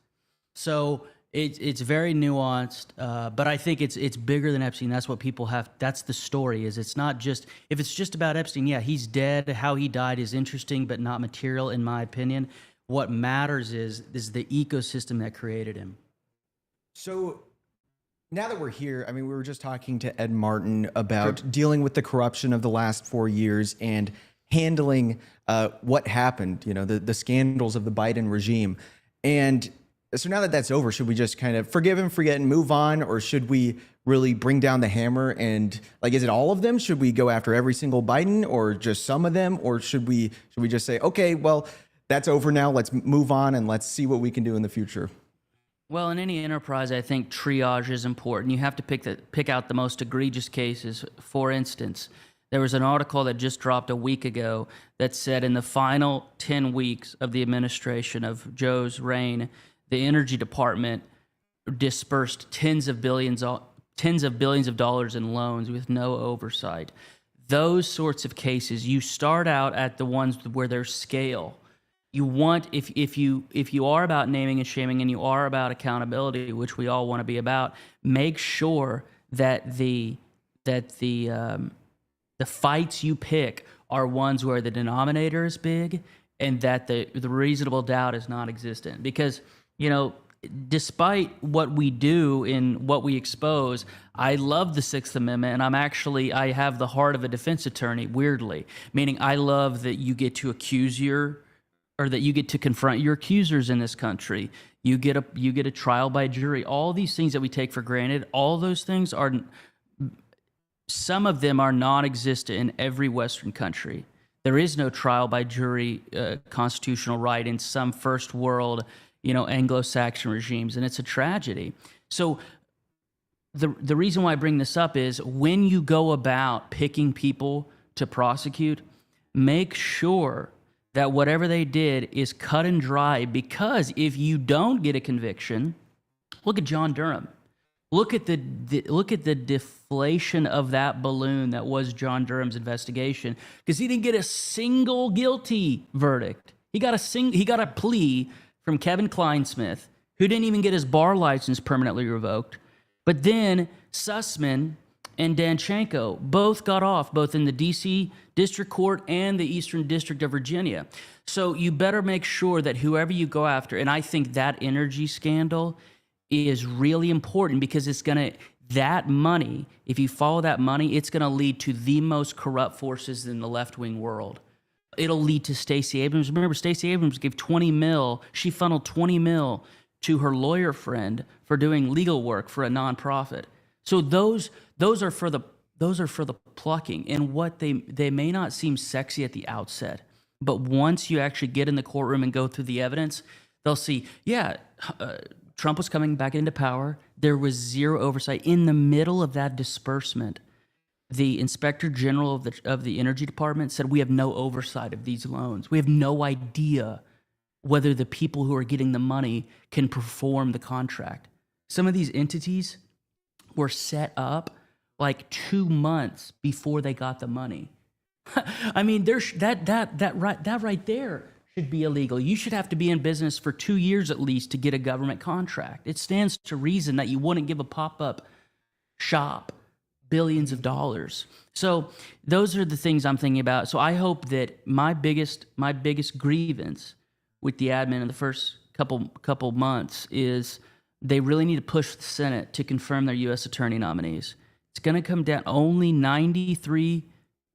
So it's very nuanced, but I think it's bigger than Epstein. That's what people have. That's the story. It's not just, if it's just about Epstein, yeah, he's dead. How he died is interesting, but not material, in my opinion. What matters is the ecosystem that created him. So now that we're here, we were just talking to Ed Martin about dealing with the corruption of the last 4 years and handling what happened, the scandals of the Biden regime. And so now that that's over, should we just kind of forgive and forget and move on? Or should we really bring down the hammer and is it all of them? Should we go after every single Biden or just some of them? Or should we just say, okay, well, that's over now. Let's move on and let's see what we can do in the future. Well, in any enterprise, I think triage is important. You have to pick out the most egregious cases. For instance, there was an article that just dropped a week ago that said in the final 10 weeks of the administration of Joe's reign, the Energy Department dispersed tens of billions of dollars in loans with no oversight. Those sorts of cases, you start out at the ones where there's scale. You want, if you are about naming and shaming and you are about accountability, which we all want to be about, make sure that the fights you pick are ones where the denominator is big and that the reasonable doubt is non-existent. Because despite what we do and what we expose, I love the Sixth Amendment, and I have the heart of a defense attorney, weirdly, meaning I love that you get to that you get to confront your accusers in this country. You get a trial by jury. All these things that we take for granted, all those things some of them are non-existent in every Western country. There is no trial by jury constitutional right in some first world Anglo-Saxon regimes, and it's a tragedy. So the reason why I bring this up is when you go about picking people to prosecute, make sure that whatever they did is cut and dry, because if you don't get a conviction, look at John Durham. Look at the deflation of that balloon that was John Durham's investigation, because he didn't get a single guilty verdict. He got a plea from Kevin Kleinsmith, who didn't even get his bar license permanently revoked. But then Sussman and Danchenko both got off, both in the D.C. District Court and the Eastern District of Virginia. So you better make sure that whoever you go after, and I think that energy scandal is really important, because that money, if you follow that money, it's going to lead to the most corrupt forces in the left-wing world. It'll lead to Stacey Abrams. Remember, Stacey Abrams gave $20 million. She funneled $20 million to her lawyer friend for doing legal work for a nonprofit. So those are for the plucking, and what they may not seem sexy at the outset. But once you actually get in the courtroom and go through the evidence, they'll see, Trump was coming back into power. There was zero oversight. In the middle of that disbursement, the inspector general of the energy department said, we have no oversight of these loans. We have no idea whether the people who are getting the money can perform the contract. Some of these entities were set up like 2 months before they got the money. I mean, there's that right there should be illegal. You should have to be in business for 2 years at least to get a government contract. It stands to reason that you wouldn't give a pop-up shop billions of dollars. So those are the things I'm thinking about. So I hope that my biggest grievance with the admin in the first couple months is they really need to push the Senate to confirm their U.S. attorney nominees. It's going to come down. Only 93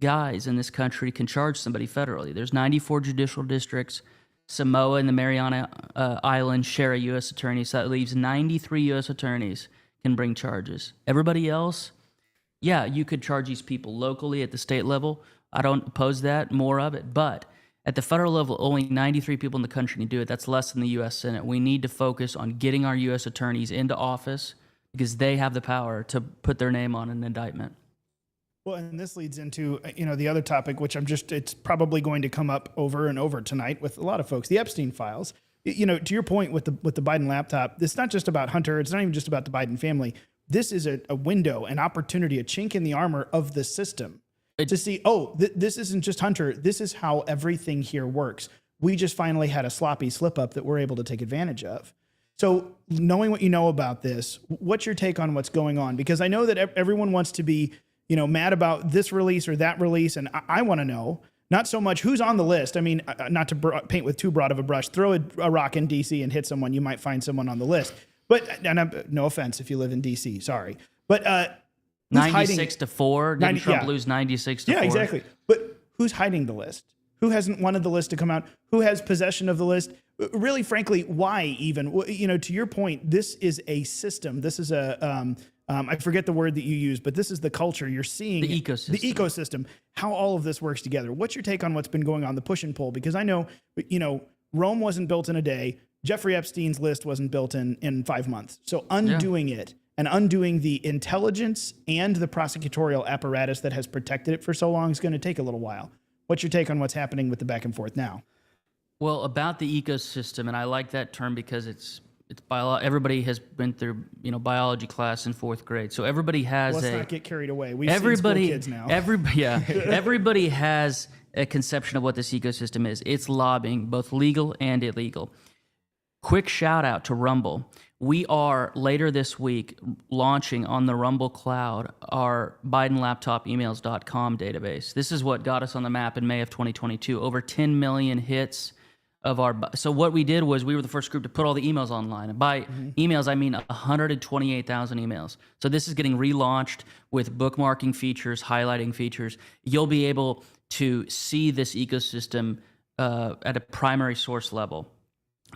guys in this country can charge somebody federally. There's 94 judicial districts. Samoa and the Mariana Islands share a U.S. attorney, so that leaves 93 U.S. attorneys can bring charges. Everybody else, you could charge these people locally at the state level. I don't oppose that, more of it. But at the federal level, only 93 people in the country can do it. That's less than the U.S. Senate. We need to focus on getting our U.S. attorneys into office because they have the power to put their name on an indictment. Well, and this leads into, the other topic, which it's probably going to come up over and over tonight with a lot of folks, the Epstein files. To your point with the Biden laptop, it's not just about Hunter. It's not even just about the Biden family. This is a window, an opportunity, a chink in the armor of the system to see, this isn't just Hunter. This is how everything here works. We just finally had a sloppy slip up that we're able to take advantage of. So knowing what you know about this, what's your take on what's going on? Because I know that everyone wants to be, mad about this release or that release. And I want to know not so much who's on the list. I mean, not to paint with too broad of a brush, throw a rock in DC and hit someone. You might find someone on the list, but no offense if you live in DC, sorry. But 96-4. Didn't Trump lose 96-4? Yeah, exactly. But who's hiding the list? Who hasn't wanted the list to come out? Who has possession of the list? Really, frankly, why even? To your point, this is a system. This is I forget the word that you use, but this is the culture you're seeing. The ecosystem. The ecosystem, how all of this works together. What's your take on what's been going on, the push and pull? Because I know, Rome wasn't built in a day. Jeffrey Epstein's list wasn't built in 5 months. So undoing it and undoing the intelligence and the prosecutorial apparatus that has protected it for so long is going to take a little while. What's your take on what's happening with the back and forth now? Well, about the ecosystem, and I like that term because it's everybody has been through biology class in 4th grade, so everybody has. Let's not get carried away. We've seen school kids now. Everybody has a conception of what this ecosystem is. It's lobbying, both legal and illegal. Quick shout out to Rumble. We are later this week launching on the Rumble cloud our BidenLaptopEmails.com database. This is what got us on the map in May of 2022. Over 10 million hits of our. So what we did was we were the first group to put all the emails online. And by emails, I mean 128,000 emails. So this is getting relaunched with bookmarking features, highlighting features. You'll be able to see this ecosystem at a primary source level.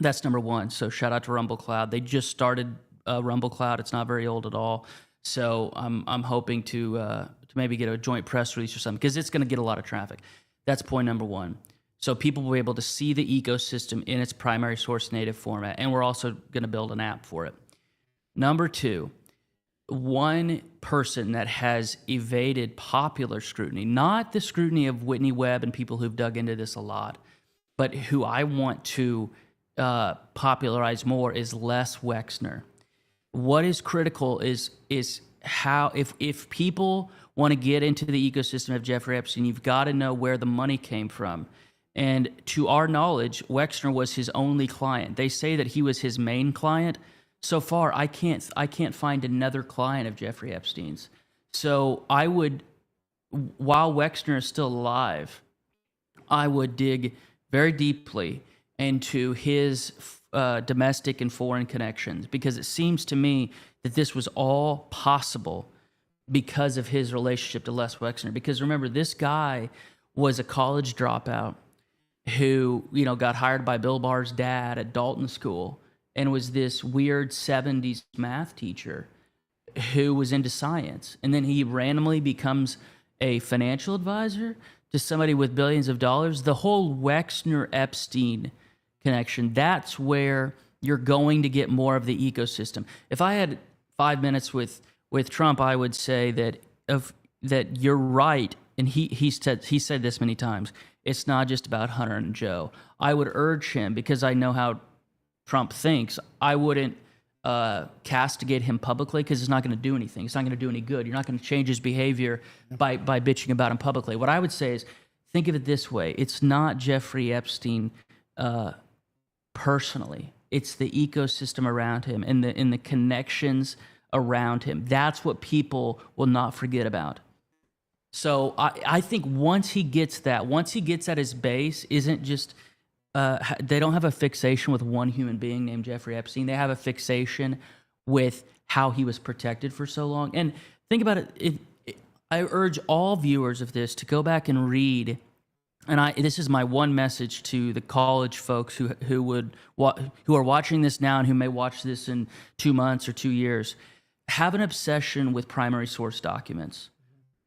That's number one. So shout out to Rumble Cloud. They just started Rumble Cloud. It's not very old at all. So I'm hoping to maybe get a joint press release or something because it's going to get a lot of traffic. That's point number one. So people will be able to see the ecosystem in its primary source native format, and we're also going to build an app for it. Number two, one person that has evaded popular scrutiny, not the scrutiny of Whitney Webb and people who've dug into this a lot, but who I want to popularize more is Les Wexner. What is critical is how if people want to get into the ecosystem of Jeffrey Epstein, you've got to know where the money came from. And to our knowledge, Wexner was his only client. They say that he was his main client. So far, I can't find another client of Jeffrey Epstein's. So I would, while Wexner is still alive, I would dig very deeply into his domestic and foreign connections, because it seems to me that this was all possible because of his relationship to Les Wexner. Because remember, this guy was a college dropout who, got hired by Bill Barr's dad at Dalton School and was this weird 70s math teacher who was into science. And then he randomly becomes a financial advisor to somebody with billions of dollars, the whole Wexner-Epstein connection, that's where you're going to get more of the ecosystem. If I had 5 minutes with Trump, I would say that you're right. And he said this many times. It's not just about Hunter and Joe. I would urge him, because I know how Trump thinks, I wouldn't castigate him publicly, because it's not going to do anything. It's not going to do any good. You're not going to change his behavior by bitching about him publicly. What I would say is, think of it this way. It's not Jeffrey Epstein personally. It's the ecosystem around him and the connections around him. That's what people will not forget about. So I think once he gets at his base, isn't just, they don't have a fixation with one human being named Jeffrey Epstein. They have a fixation with how he was protected for so long. And think about it. I urge all viewers of this to go back and read. And this is my one message to the college folks who are watching this now and who may watch this in 2 months or 2 years. Have an obsession with primary source documents.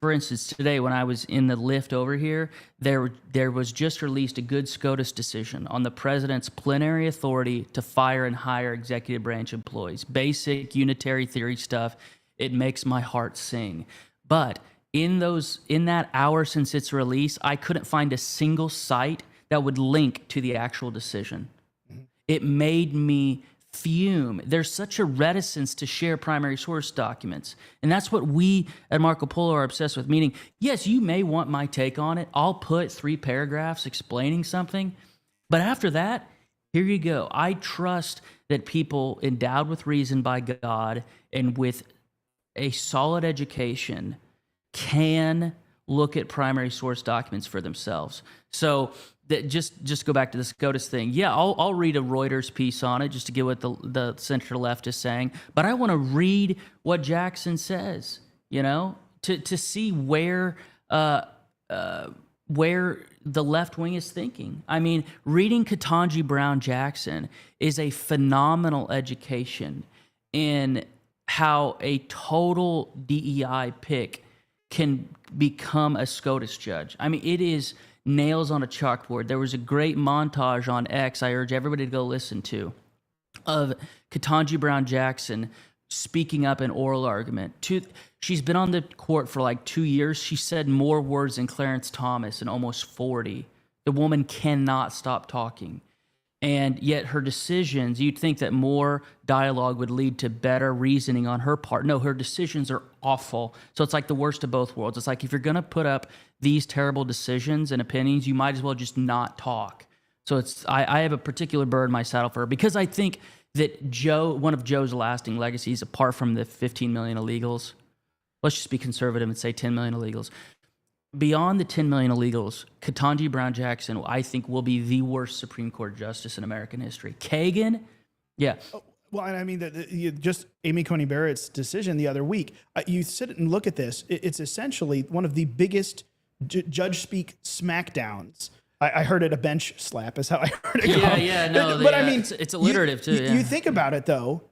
For instance, today when I was in the lift over here, there was just released a good SCOTUS decision on the president's plenary authority to fire and hire executive branch employees. Basic unitary theory stuff. It makes my heart sing. But in that hour since its release, I couldn't find a single site that would link to the actual decision. It made me fume. There's such a reticence to share primary source documents. And that's what we at Marco Polo are obsessed with, meaning, yes, you may want my take on it. I'll put 3 paragraphs explaining something. But after that, here you go. I trust that people endowed with reason by God and with a solid education can look at primary source documents for themselves. So that just go back to the SCOTUS thing. Yeah, I'll read a Reuters piece on it just to get what the center left is saying. But I want to read what Jackson says, to see where the left wing is thinking. I mean, reading Ketanji Brown Jackson is a phenomenal education in how a total DEI pick can become a SCOTUS judge. I mean, it is nails on a chalkboard. There was a great montage on X I urge everybody to go listen to of Ketanji Brown Jackson speaking up in oral argument. She's been on the court for like 2 years. She said more words than Clarence Thomas in almost 40. The woman cannot stop talking. And yet her decisions, you'd think that more dialogue would lead to better reasoning on her part. No, her decisions are awful. So it's like the worst of both worlds. It's like if you're going to put up these terrible decisions and opinions, you might as well just not talk. So I have a particular bird in my saddle for her, because I think that one of Joe's lasting legacies, apart from the 15 million illegals, let's just be conservative and say 10 million illegals. Beyond the 10 million illegals, Ketanji Brown Jackson, I think, will be the worst Supreme Court justice in American history. Kagan, yeah. Well, and I mean, just Amy Coney Barrett's decision the other week, you sit and look at this, it's essentially one of the biggest judge speak smackdowns. I heard it a bench slap is how I heard it. But I mean, it's alliterative too. You think about it though,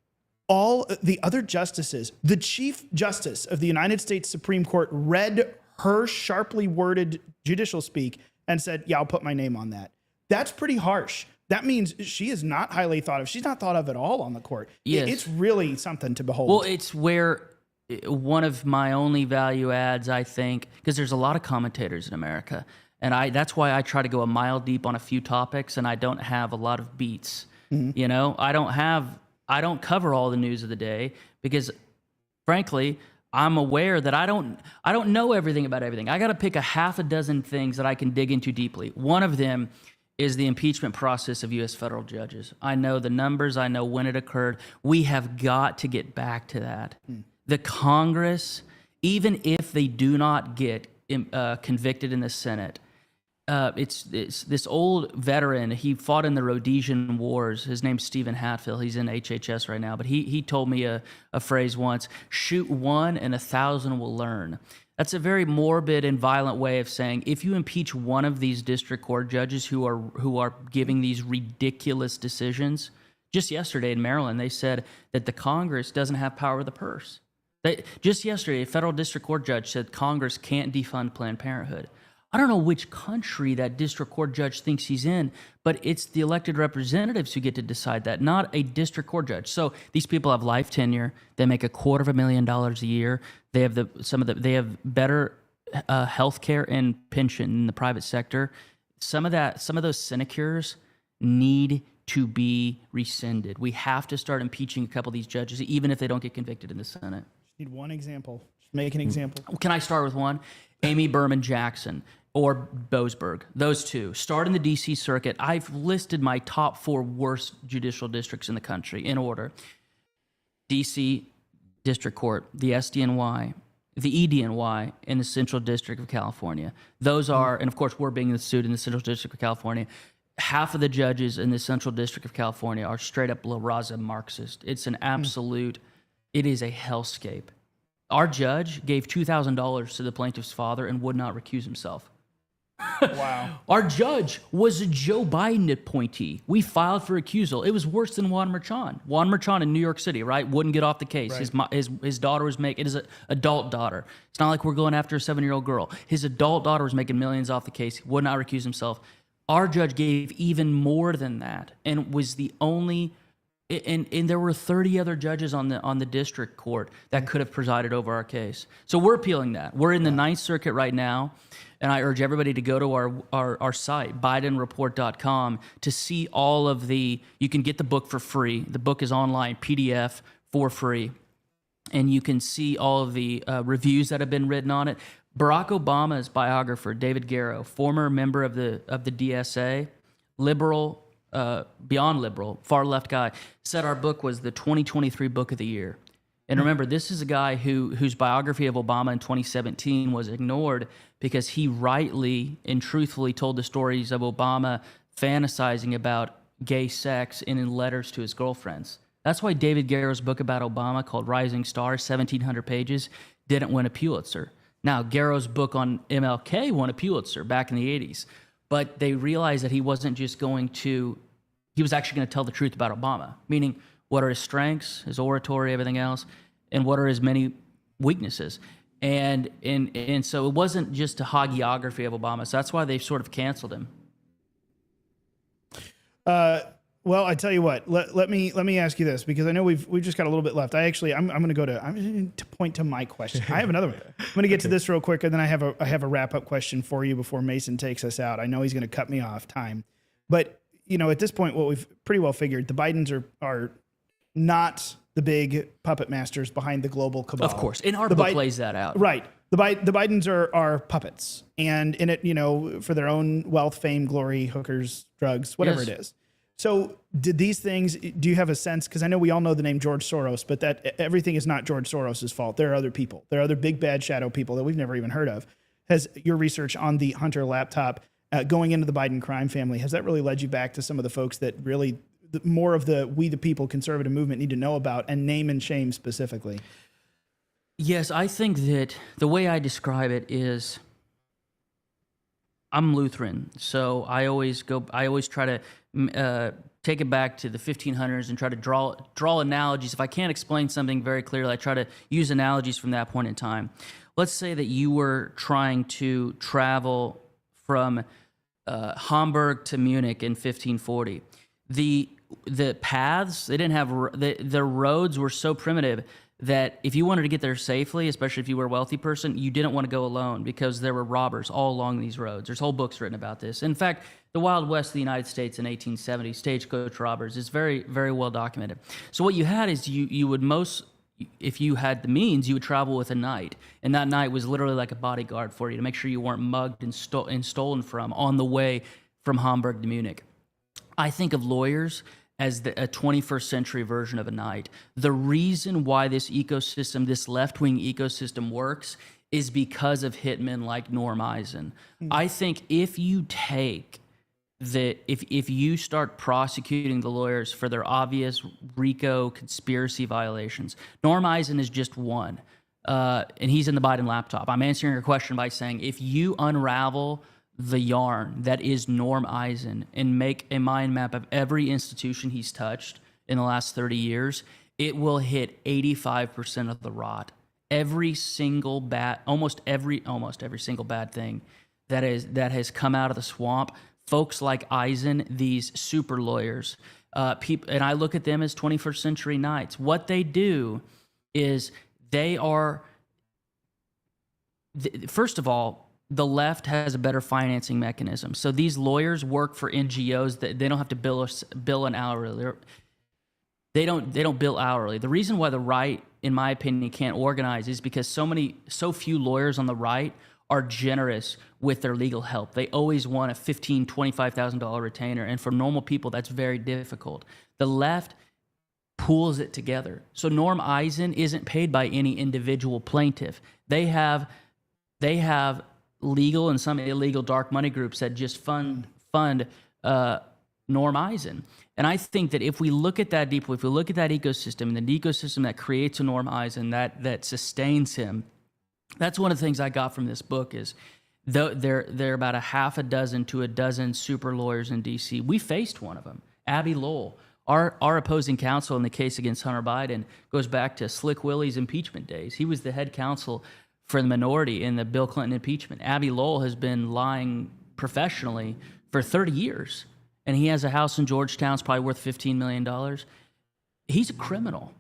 all the other justices, the Chief Justice of the United States Supreme Court read her sharply worded judicial speak and said, yeah, I'll put my name on that. That's pretty harsh. That means she is not highly thought of. She's not thought of at all on the court. Yes. It's really something to behold. Well, it's where one of my only value adds, I think, because there's a lot of commentators in America. And that's why I try to go a mile deep on a few topics, and I don't have a lot of beats. Mm-hmm. I don't cover all the news of the day because, frankly, I'm aware that I don't know everything about everything. I got to pick a half a dozen things that I can dig into deeply. One of them is the impeachment process of U.S. federal judges. I know the numbers. I know when it occurred. We have got to get back to that. The Congress, even if they do not get convicted in the Senate, it's this old veteran. He fought in the Rhodesian Wars. His name's Stephen Hatfield. He's in HHS right now. But he told me a phrase once: "Shoot one and 1,000 will learn." That's a very morbid and violent way of saying if you impeach one of these district court judges who are giving these ridiculous decisions. Just yesterday in Maryland, they said that the Congress doesn't have power of the purse. Just yesterday, a federal district court judge said Congress can't defund Planned Parenthood. I don't know which country that district court judge thinks he's in, but it's the elected representatives who get to decide that, not a district court judge. So these people have life tenure. They make $250,000 a year. They have they have better health care and pension in the private sector. Some of those sinecures need to be rescinded. We have to start impeaching a couple of these judges, even if they don't get convicted in the Senate. Just need one example. Just make an example. Can I start with one? Amy Berman Jackson or Boasberg. Those two. Start in the D.C. Circuit. I've listed my top 4 worst judicial districts in the country in order. D.C. District Court, the SDNY, the EDNY, and the Central District of California. Those are, and of course we're being sued in the Central District of California. Half of the judges in the Central District of California are straight up La Raza Marxist. It's an absolute, it is a hellscape. Our judge gave $2,000 to the plaintiff's father and would not recuse himself. Wow. Our judge was a Joe Biden appointee. We filed for recusal. It was worse than Juan Merchan. Juan Merchan in New York City, right? Wouldn't get off the case. Right. His daughter was making, it is an adult daughter. It's not like we're going after a 7-year-old girl. His adult daughter was making millions off the case. He would not recuse himself. Our judge gave even more than that and was the only, and there were 30 other judges on the district court that could have presided over our case. So we're appealing that. We're in the Ninth Circuit right now, and I urge everybody to go to our site, bidenreport.com, to see all of you can get the book for free. The book is online, PDF, for free. And you can see all of the reviews that have been written on it. Barack Obama's biographer, David Garrett, former member of the DSA, liberal, beyond liberal, far left guy, said our book was the 2023 book of the year. And remember, this is a guy whose biography of Obama in 2017 was ignored because he rightly and truthfully told the stories of Obama fantasizing about gay sex and in letters to his girlfriends. That's why David Garrett's book about Obama, called Rising Star, 1,700 pages, didn't win a Pulitzer. Now, Garrett's book on MLK won a Pulitzer back in the 80s, but they realized that he wasn't just he was actually going to tell the truth about Obama, meaning what are his strengths, his oratory, everything else, and what are his many weaknesses. And so it wasn't just a hagiography of Obama, so that's why they sort of canceled him. Well, I tell you what. Let me ask you this, because I know we've just got a little bit left. I'm going to point to my question. I have another one. I'm going to get to this real quick, and then I have a wrap up question for you before Mason takes us out. I know he's going to cut me off time, but at this point, what we've pretty well figured, the Bidens are not the big puppet masters behind the global cabal. Of course, and our book lays that out. Right. The Bidens are puppets, and in it, for their own wealth, fame, glory, hookers, drugs, whatever it is. So did these things, do you have a sense, because I know we all know the name George Soros, but that everything is not George Soros's fault. There are other people. There are other big, bad shadow people that we've never even heard of. Has your research on the Hunter laptop going into the Biden crime family, has that really led you back to some of the folks that really, more of the We the People conservative movement need to know about, and name and shame specifically? Yes, I think that the way I describe it is, I'm Lutheran, so I always try to take it back to the 1500s and try to draw analogies. If I can't explain something very clearly, I try to use analogies from that point in time. Let's say that you were trying to travel from Hamburg to Munich in 1540. The paths, they didn't have, the roads were so primitive that if you wanted to get there safely, especially if you were a wealthy person, you didn't want to go alone because there were robbers all along these roads. There's whole books written about this. In fact, the Wild West of the United States in 1870, stagecoach robbers, is very, very well documented. So what you had is you would if you had the means, you would travel with a knight. And that knight was literally like a bodyguard for you to make sure you weren't mugged and stolen from on the way from Hamburg to Munich. I think of lawyers as a 21st century version of a knight. The reason why this ecosystem, this left-wing ecosystem works is because of hitmen like Norm Eisen. I think if you take if you start prosecuting the lawyers for their obvious RICO conspiracy violations, Norm Eisen is just one, and he's in the Biden laptop. I'm answering your question by saying if you unravel the yarn that is Norm Eisen and make a mind map of every institution he's touched in the last 30 years, it will hit 85% of the rot. Every single almost every single bad thing that has come out of the swamp. Folks like Eisen, these super lawyers, and I look at them as 21st century knights. What they do is they are, first of all, the left has a better financing mechanism. So these lawyers work for NGOs that they don't have to bill an hourly. They don't bill hourly. The reason why the right, in my opinion, can't organize is because so few lawyers on the right are generous with their legal help. They always want a $15,000, $25,000 retainer, and for normal people, that's very difficult. The left pools it together. So Norm Eisen isn't paid by any individual plaintiff. They have legal and some illegal dark money groups that just fund Norm Eisen. And I think that if we look at that deeply, if we look at that ecosystem, and the ecosystem that creates a Norm Eisen, that sustains him, that's one of the things I got from this book is there are about a half a dozen to a dozen super lawyers in D.C. We faced one of them, Abby Lowell. Our opposing counsel in the case against Hunter Biden goes back to Slick Willie's impeachment days. He was the head counsel for the minority in the Bill Clinton impeachment. Abby Lowell has been lying professionally for 30 years, and he has a house in Georgetown. It's probably worth $15 million. He's a criminal.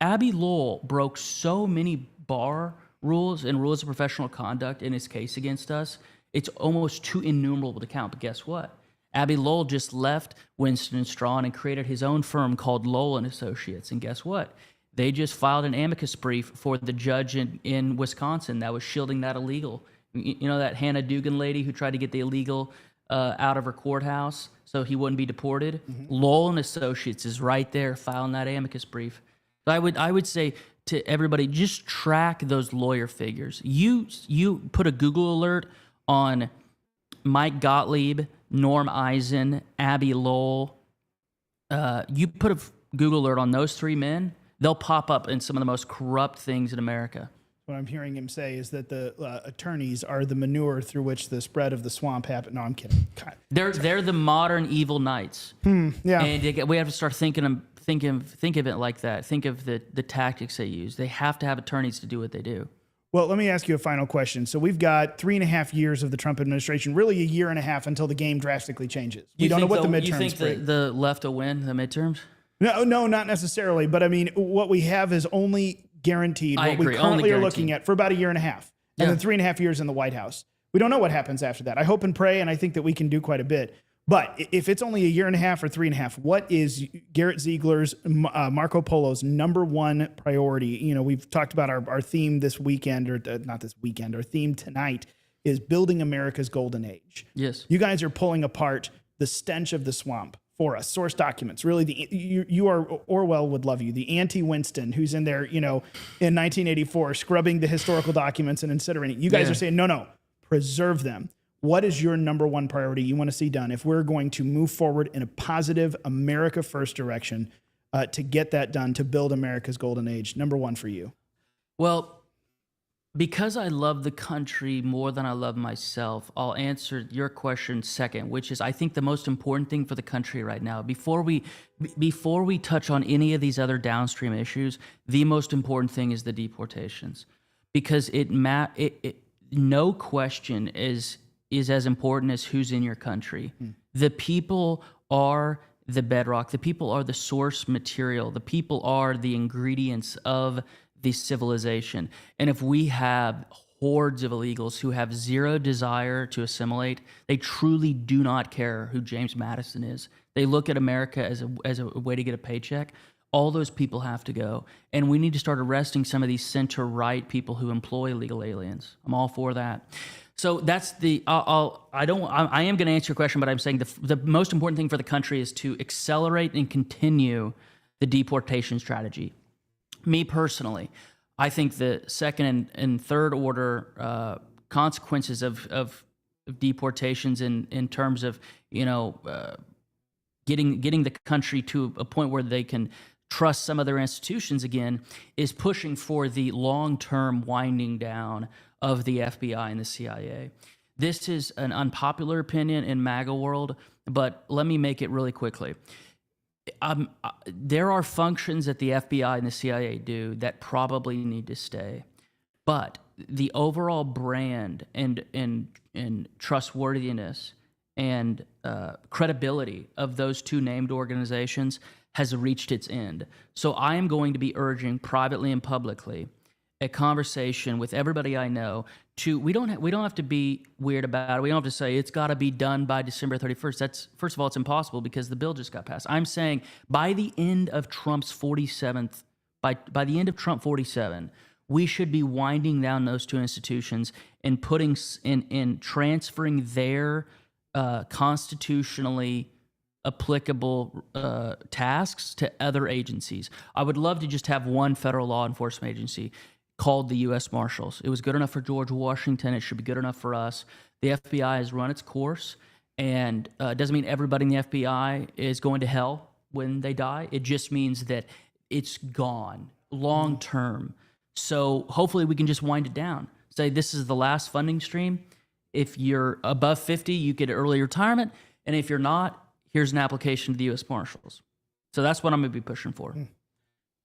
Abby Lowell broke so many bar rules and rules of professional conduct in his case against us. It's almost too innumerable to count. But guess what? Abby Lowell just left Winston & Strawn and created his own firm called Lowell and Associates. And guess what? They just filed an amicus brief for the judge in Wisconsin that was shielding that illegal. You know that Hannah Dugan lady who tried to get the illegal out of her courthouse so he wouldn't be deported? Mm-hmm. Lowell and Associates is right there filing that amicus brief. So I would say to everybody, just track those lawyer figures. You put a Google alert on Mike Gottlieb, Norm Eisen, Abby Lowell. You put a Google alert on those three men, they'll pop up in some of the most corrupt things in America. What I'm hearing him say is that the attorneys are the manure through which the spread of the swamp happened. No, I'm kidding. God. They're the modern evil knights. Yeah. And we have to start think of it like that. Think of the tactics they use. They have to have attorneys to do what they do. Well, let me ask you a final question. So we've got 3.5 years of the Trump administration, really a year and a half until the game drastically changes. We don't know what the midterms You think the left will win the midterms? No, not necessarily. But I mean, what we have is only guaranteed what we currently are looking at for about a year and a half. And then 3.5 years in the White House. We don't know what happens after that. I hope and pray, and I think that we can do quite a bit. But if it's only a year and a half or 3.5, what is Garrett Ziegler's, Marco Polo's number one priority? You know, we've talked about our theme this weekend, or not this weekend, our theme tonight is building America's golden age. Yes. You guys are pulling apart the stench of the swamp for us. Source documents. Really, you are, Orwell would love you. The anti-Winston who's in there, in 1984, scrubbing the historical documents and incinerating. You guys are saying, no, preserve them. What is your number one priority you want to see done if we're going to move forward in a positive America First direction to get that done, to build America's golden age? Number one for you. Well, because I love the country more than I love myself, I'll answer your question second, which is I think the most important thing for the country right now, before we touch on any of these other downstream issues, the most important thing is the deportations. Because no question is as important as who's in your country. The people are the bedrock. The people are the source material. The people are the ingredients of the civilization. And if we have hordes of illegals who have zero desire to assimilate, they truly do not care who James Madison is. They look at America as a way to get a paycheck. All those people have to go. And we need to start arresting some of these center-right people who employ illegal aliens. I'm all for that. So that's I am going to answer your question, but I'm saying the most important thing for the country is to accelerate and continue the deportation strategy. Me personally, I think the second and third order consequences of deportations in terms of getting the country to a point where they can trust some of their institutions again is pushing for the long-term winding down of the FBI and the CIA. This is an unpopular opinion in MAGA world, but let me make it really quickly. There are functions that the FBI and the CIA do that probably need to stay, but the overall brand and trustworthiness and credibility of those two named organizations has reached its end. So I am going to be urging privately and publicly a conversation with everybody I know to we don't have to be weird about it. We don't have to say it's got to be done by December 31st. That's, first of all, it's impossible because the bill just got passed. I'm saying by the end of Trump's 47th, by the end of Trump 47, we should be winding down those two institutions and putting in transferring their constitutionally applicable tasks to other agencies. I would love to just have one federal law enforcement agency called the U.S. Marshals. It was good enough for George Washington. It should be good enough for us. The FBI has run its course, and it doesn't mean everybody in the FBI is going to hell when they die. It just means that it's gone long term. So hopefully we can just wind it down. Say this is the last funding stream. If you're above 50, you get early retirement. And if you're not, here's an application to the U.S. Marshals. So that's what I'm going to be pushing for.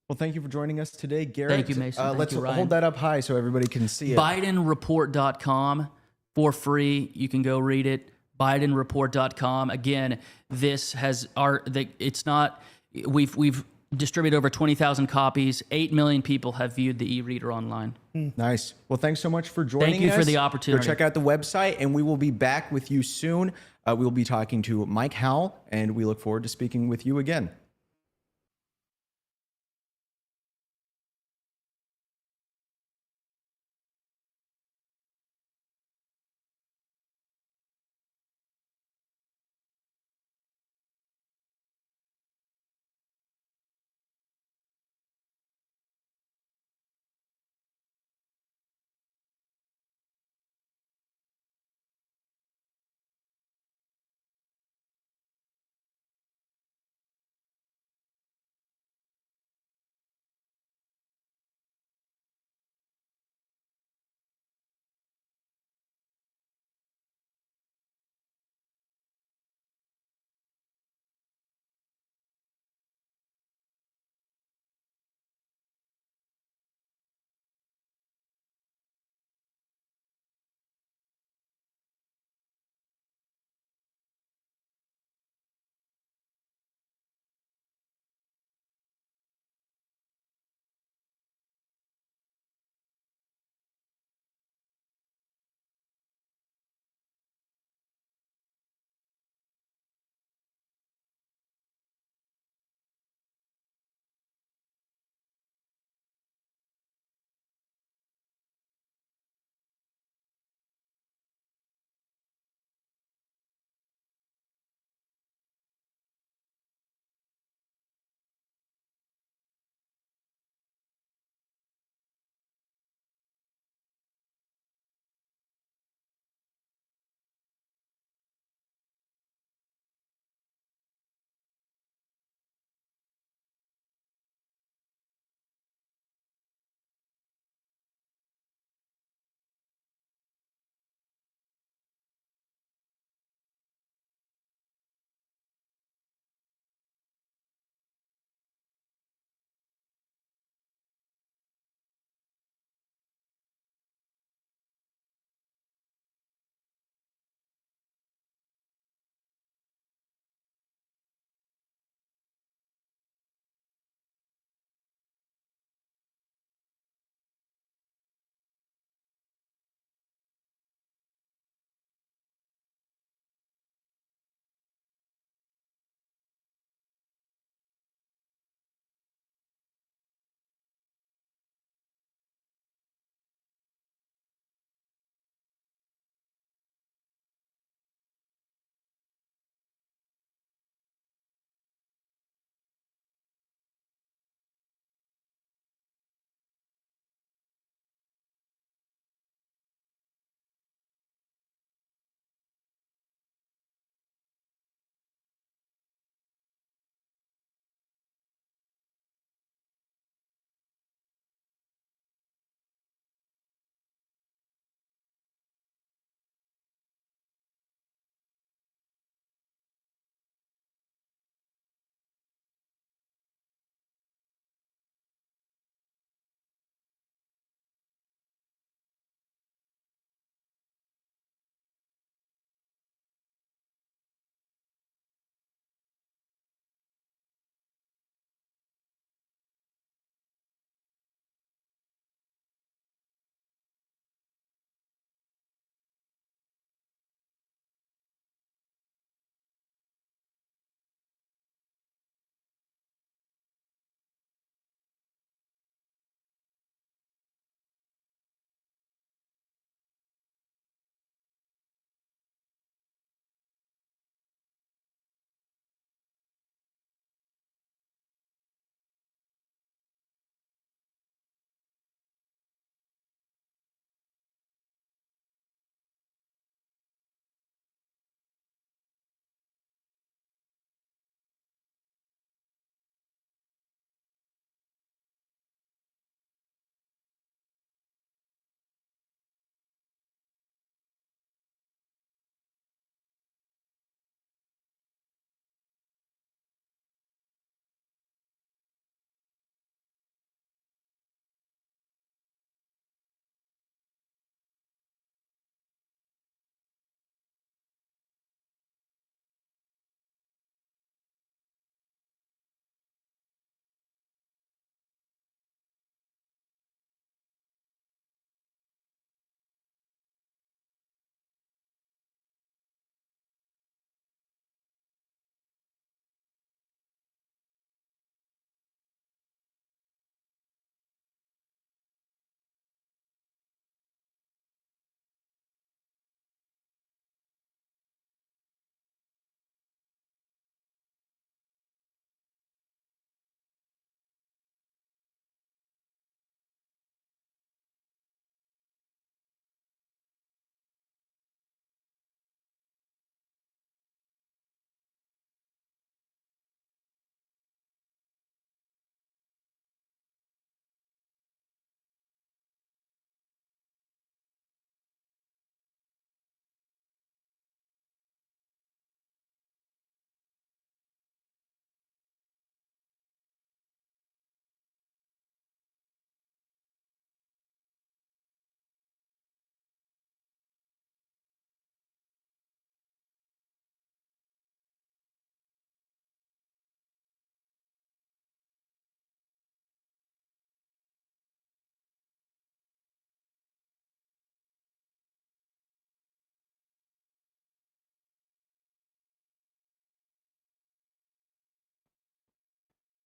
Well, thank you for joining us today, Garrett. Thank you, Mason. Thank Let's you, Ryan. hold that up high so everybody can see it. BidenReport.com for free. You can go read it. BidenReport.com. Again, this has it's not, we've distributed over 20,000 copies. 8 million people have viewed the e-reader online. Nice. Well, thanks so much for joining us. Thank you for the opportunity. Go check out the website, and we will be back with you soon. We'll be talking to Mike Howell, and we look forward to speaking with you again.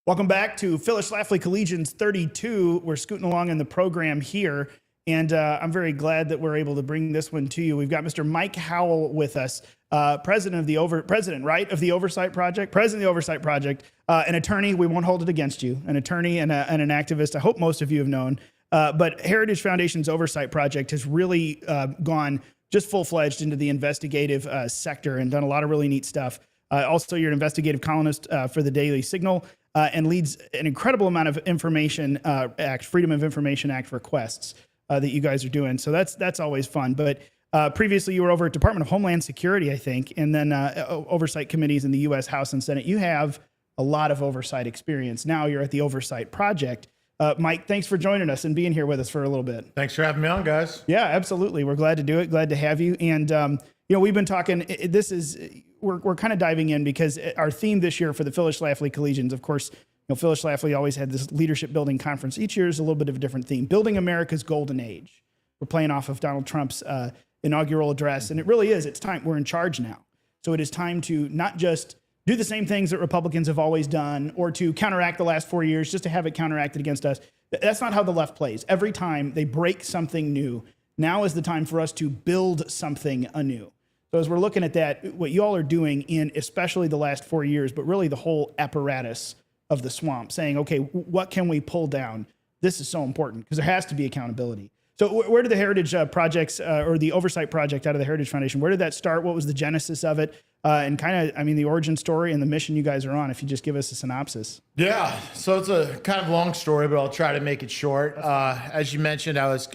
Welcome back to Phyllis Schlafly Collegians 32. We're scooting along in the program here, and I'm very glad that we're able to bring this one to you. We've got Mr. Mike Howell with us, president of the Oversight Project, an attorney. We won't hold it against you, an attorney and an activist. I hope most of you have known. But Heritage Foundation's Oversight Project has really gone just full-fledged into the investigative sector and done a lot of really neat stuff. Also, you're an investigative columnist for the Daily Signal and leads an incredible amount of Freedom of Information Act requests that you guys are doing. So that's always fun. But previously, you were over at Department of Homeland Security, I think, and then oversight committees in the U.S. House and Senate. You have a lot of oversight experience. Now you're at the Oversight Project. Mike, thanks for joining us and being here with us for a little bit. Thanks for having me on, guys. Yeah, absolutely. We're glad to do it. Glad to have you. And we've been talking. We're kind of diving in because our theme this year for the Phyllis Schlafly Collegians, of course, Phyllis Schlafly always had this leadership building conference. Each year is a little bit of a different theme. Building America's Golden Age. We're playing off of Donald Trump's inaugural address, and it really is. It's time. We're in charge now. So it is time to not just do the same things that Republicans have always done or to counteract the last 4 years, just to have it counteracted against us. That's not how the left plays. Every time they break something new, now is the time for us to build something anew. So as we're looking at that, what you all are doing in especially the last 4 years, but really the whole apparatus of the swamp, saying, okay, what can we pull down? This is so important because there has to be accountability. So where did the Heritage Projects or the Oversight Project out of the Heritage Foundation, where did that start? What was the genesis of it? And kind of, the origin story and the mission you guys are on, if you just give us a synopsis. Yeah, so it's a kind of long story, but I'll try to make it short. As you mentioned, I was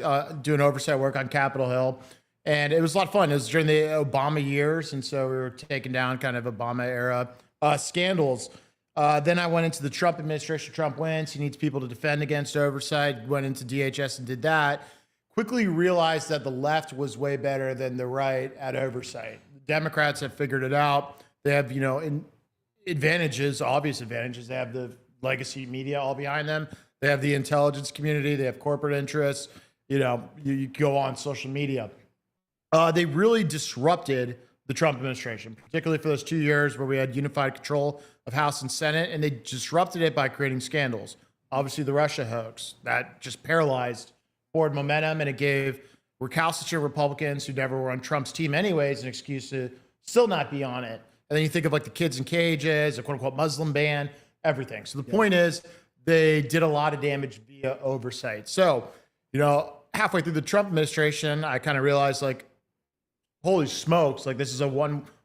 doing oversight work on Capitol Hill, and it was a lot of fun. It was during the Obama years, and so we were taking down kind of Obama-era scandals. Then I went into the Trump administration. Trump wins. He needs people to defend against oversight. Went into DHS and did that. Quickly realized that the left was way better than the right at oversight. The Democrats have figured it out. They have, advantages, obvious advantages. They have the legacy media all behind them. They have the intelligence community. They have corporate interests. You go on social media. They really disrupted the Trump administration, particularly for those 2 years where we had unified control of House and Senate, and they disrupted it by creating scandals. Obviously, the Russia hoax, that just paralyzed forward momentum, and it gave recalcitrant Republicans who never were on Trump's team anyways an excuse to still not be on it. And then you think of like the kids in cages, a quote-unquote Muslim ban, everything. So the point is they did a lot of damage via oversight. So, halfway through the Trump administration, I kind of realized holy smokes, this is a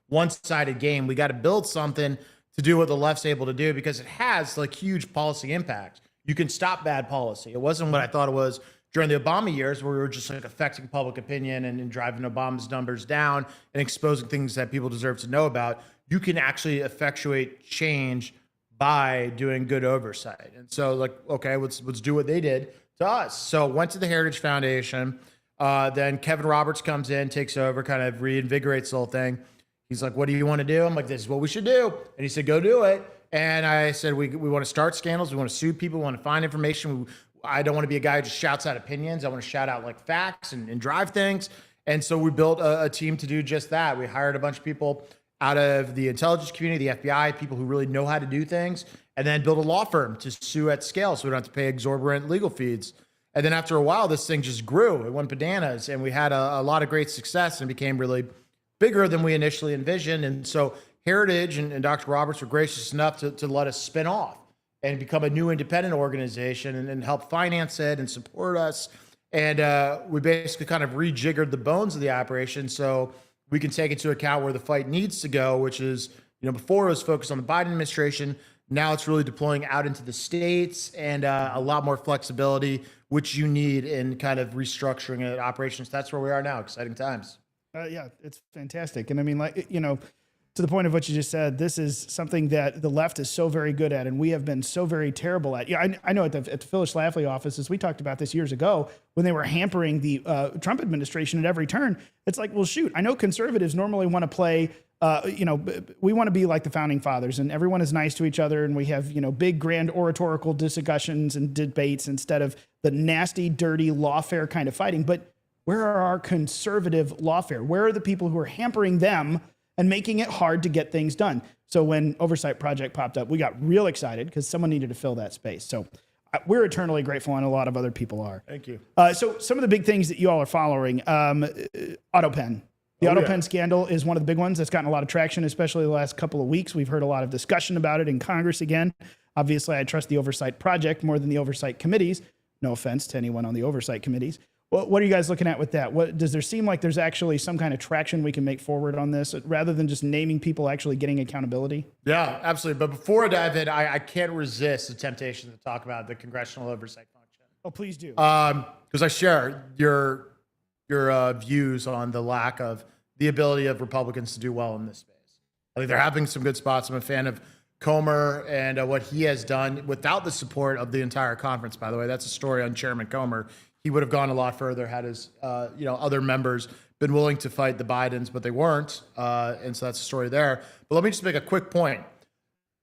one-sided game. We got to build something to do what the left's able to do because it has huge policy impact. You can stop bad policy. It wasn't what I thought it was during the Obama years where we were just affecting public opinion and driving Obama's numbers down and exposing things that people deserve to know about. You can actually effectuate change by doing good oversight. And so okay, let's do what they did to us. So went to the Heritage Foundation. Then Kevin Roberts comes in, takes over, kind of reinvigorates the whole thing. He's like, what do you want to do? I'm like, this is what we should do. And he said, go do it. And I said, we want to start scandals. We want to sue people. We want to find information. I don't want to be a guy who just shouts out opinions. I want to shout out facts and drive things. And so we built a team to do just that. We hired a bunch of people out of the intelligence community, the FBI, people who really know how to do things, and then built a law firm to sue at scale so we don't have to pay exorbitant legal fees. And then after a while, this thing just grew. It went bananas, and we had a lot of great success and became really bigger than we initially envisioned. And so Heritage and Dr. Roberts were gracious enough to let us spin off and become a new independent organization and help finance it and support us. And we basically kind of rejiggered the bones of the operation so we can take into account where the fight needs to go, which is, before it was focused on the Biden administration. Now it's really deploying out into the states and a lot more flexibility, which you need in kind of restructuring operations. That's where we are now. Exciting times. Yeah, it's fantastic. And to the point of what you just said, this is something that the left is so very good at, and we have been so very terrible at. Yeah, I know at the Phyllis Schlafly offices, we talked about this years ago when they were hampering the Trump administration at every turn. It's like, well, shoot, I know conservatives normally want to play, we want to be like the founding fathers, and everyone is nice to each other, and we have, big, grand oratorical discussions and debates instead of the nasty, dirty lawfare kind of fighting. But where are our conservative lawfare? Where are the people who are hampering them and making it hard to get things done? So when Oversight Project popped up, we got real excited because someone needed to fill that space. So we're eternally grateful, and a lot of other people are. Thank you. So some of the big things that you all are following, AutoPen. The AutoPen scandal is one of the big ones that's gotten a lot of traction, especially the last couple of weeks. We've heard a lot of discussion about it in Congress again. Obviously, I trust the Oversight Project more than the Oversight Committees. No offense to anyone on the Oversight Committees. What are you guys looking at with that? Does there seem like there's actually some kind of traction we can make forward on this rather than just naming people actually getting accountability? Yeah, absolutely. But before I dive in, I can't resist the temptation to talk about the congressional oversight function. Oh, please do. Because I share your views on the lack of the ability of Republicans to do well in this space. I think they're having some good spots. I'm a fan of Comer and what he has done without the support of the entire conference, by the way. That's a story on Chairman Comer. He would have gone a lot further had his, other members been willing to fight the Bidens, but they weren't. And so that's the story there. But let me just make a quick point.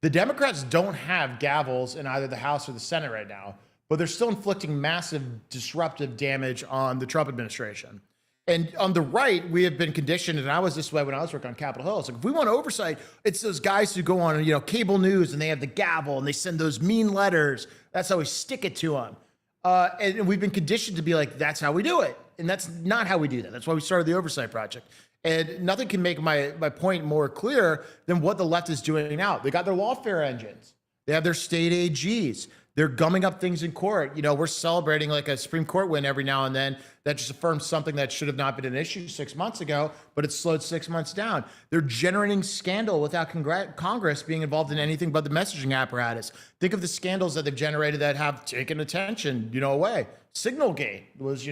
The Democrats don't have gavels in either the House or the Senate right now, but they're still inflicting massive disruptive damage on the Trump administration. And on the right, we have been conditioned, and I was this way when I was working on Capitol Hill. It's like, if we want oversight, it's those guys who go on, cable news, and they have the gavel, and they send those mean letters. That's how we stick it to them. And we've been conditioned to be like, that's how we do it. And that's not how we do that. That's why we started the Oversight Project. And nothing can make my point more clear than what the left is doing now. They got their lawfare engines. They have their state AGs. They're gumming up things in court. We're celebrating like a Supreme Court win every now and then that just affirms something that should have not been an issue 6 months ago, but it's slowed 6 months down. They're generating scandal without Congress being involved in anything but the messaging apparatus. Think of the scandals that they've generated that have taken attention, away. Signalgate was,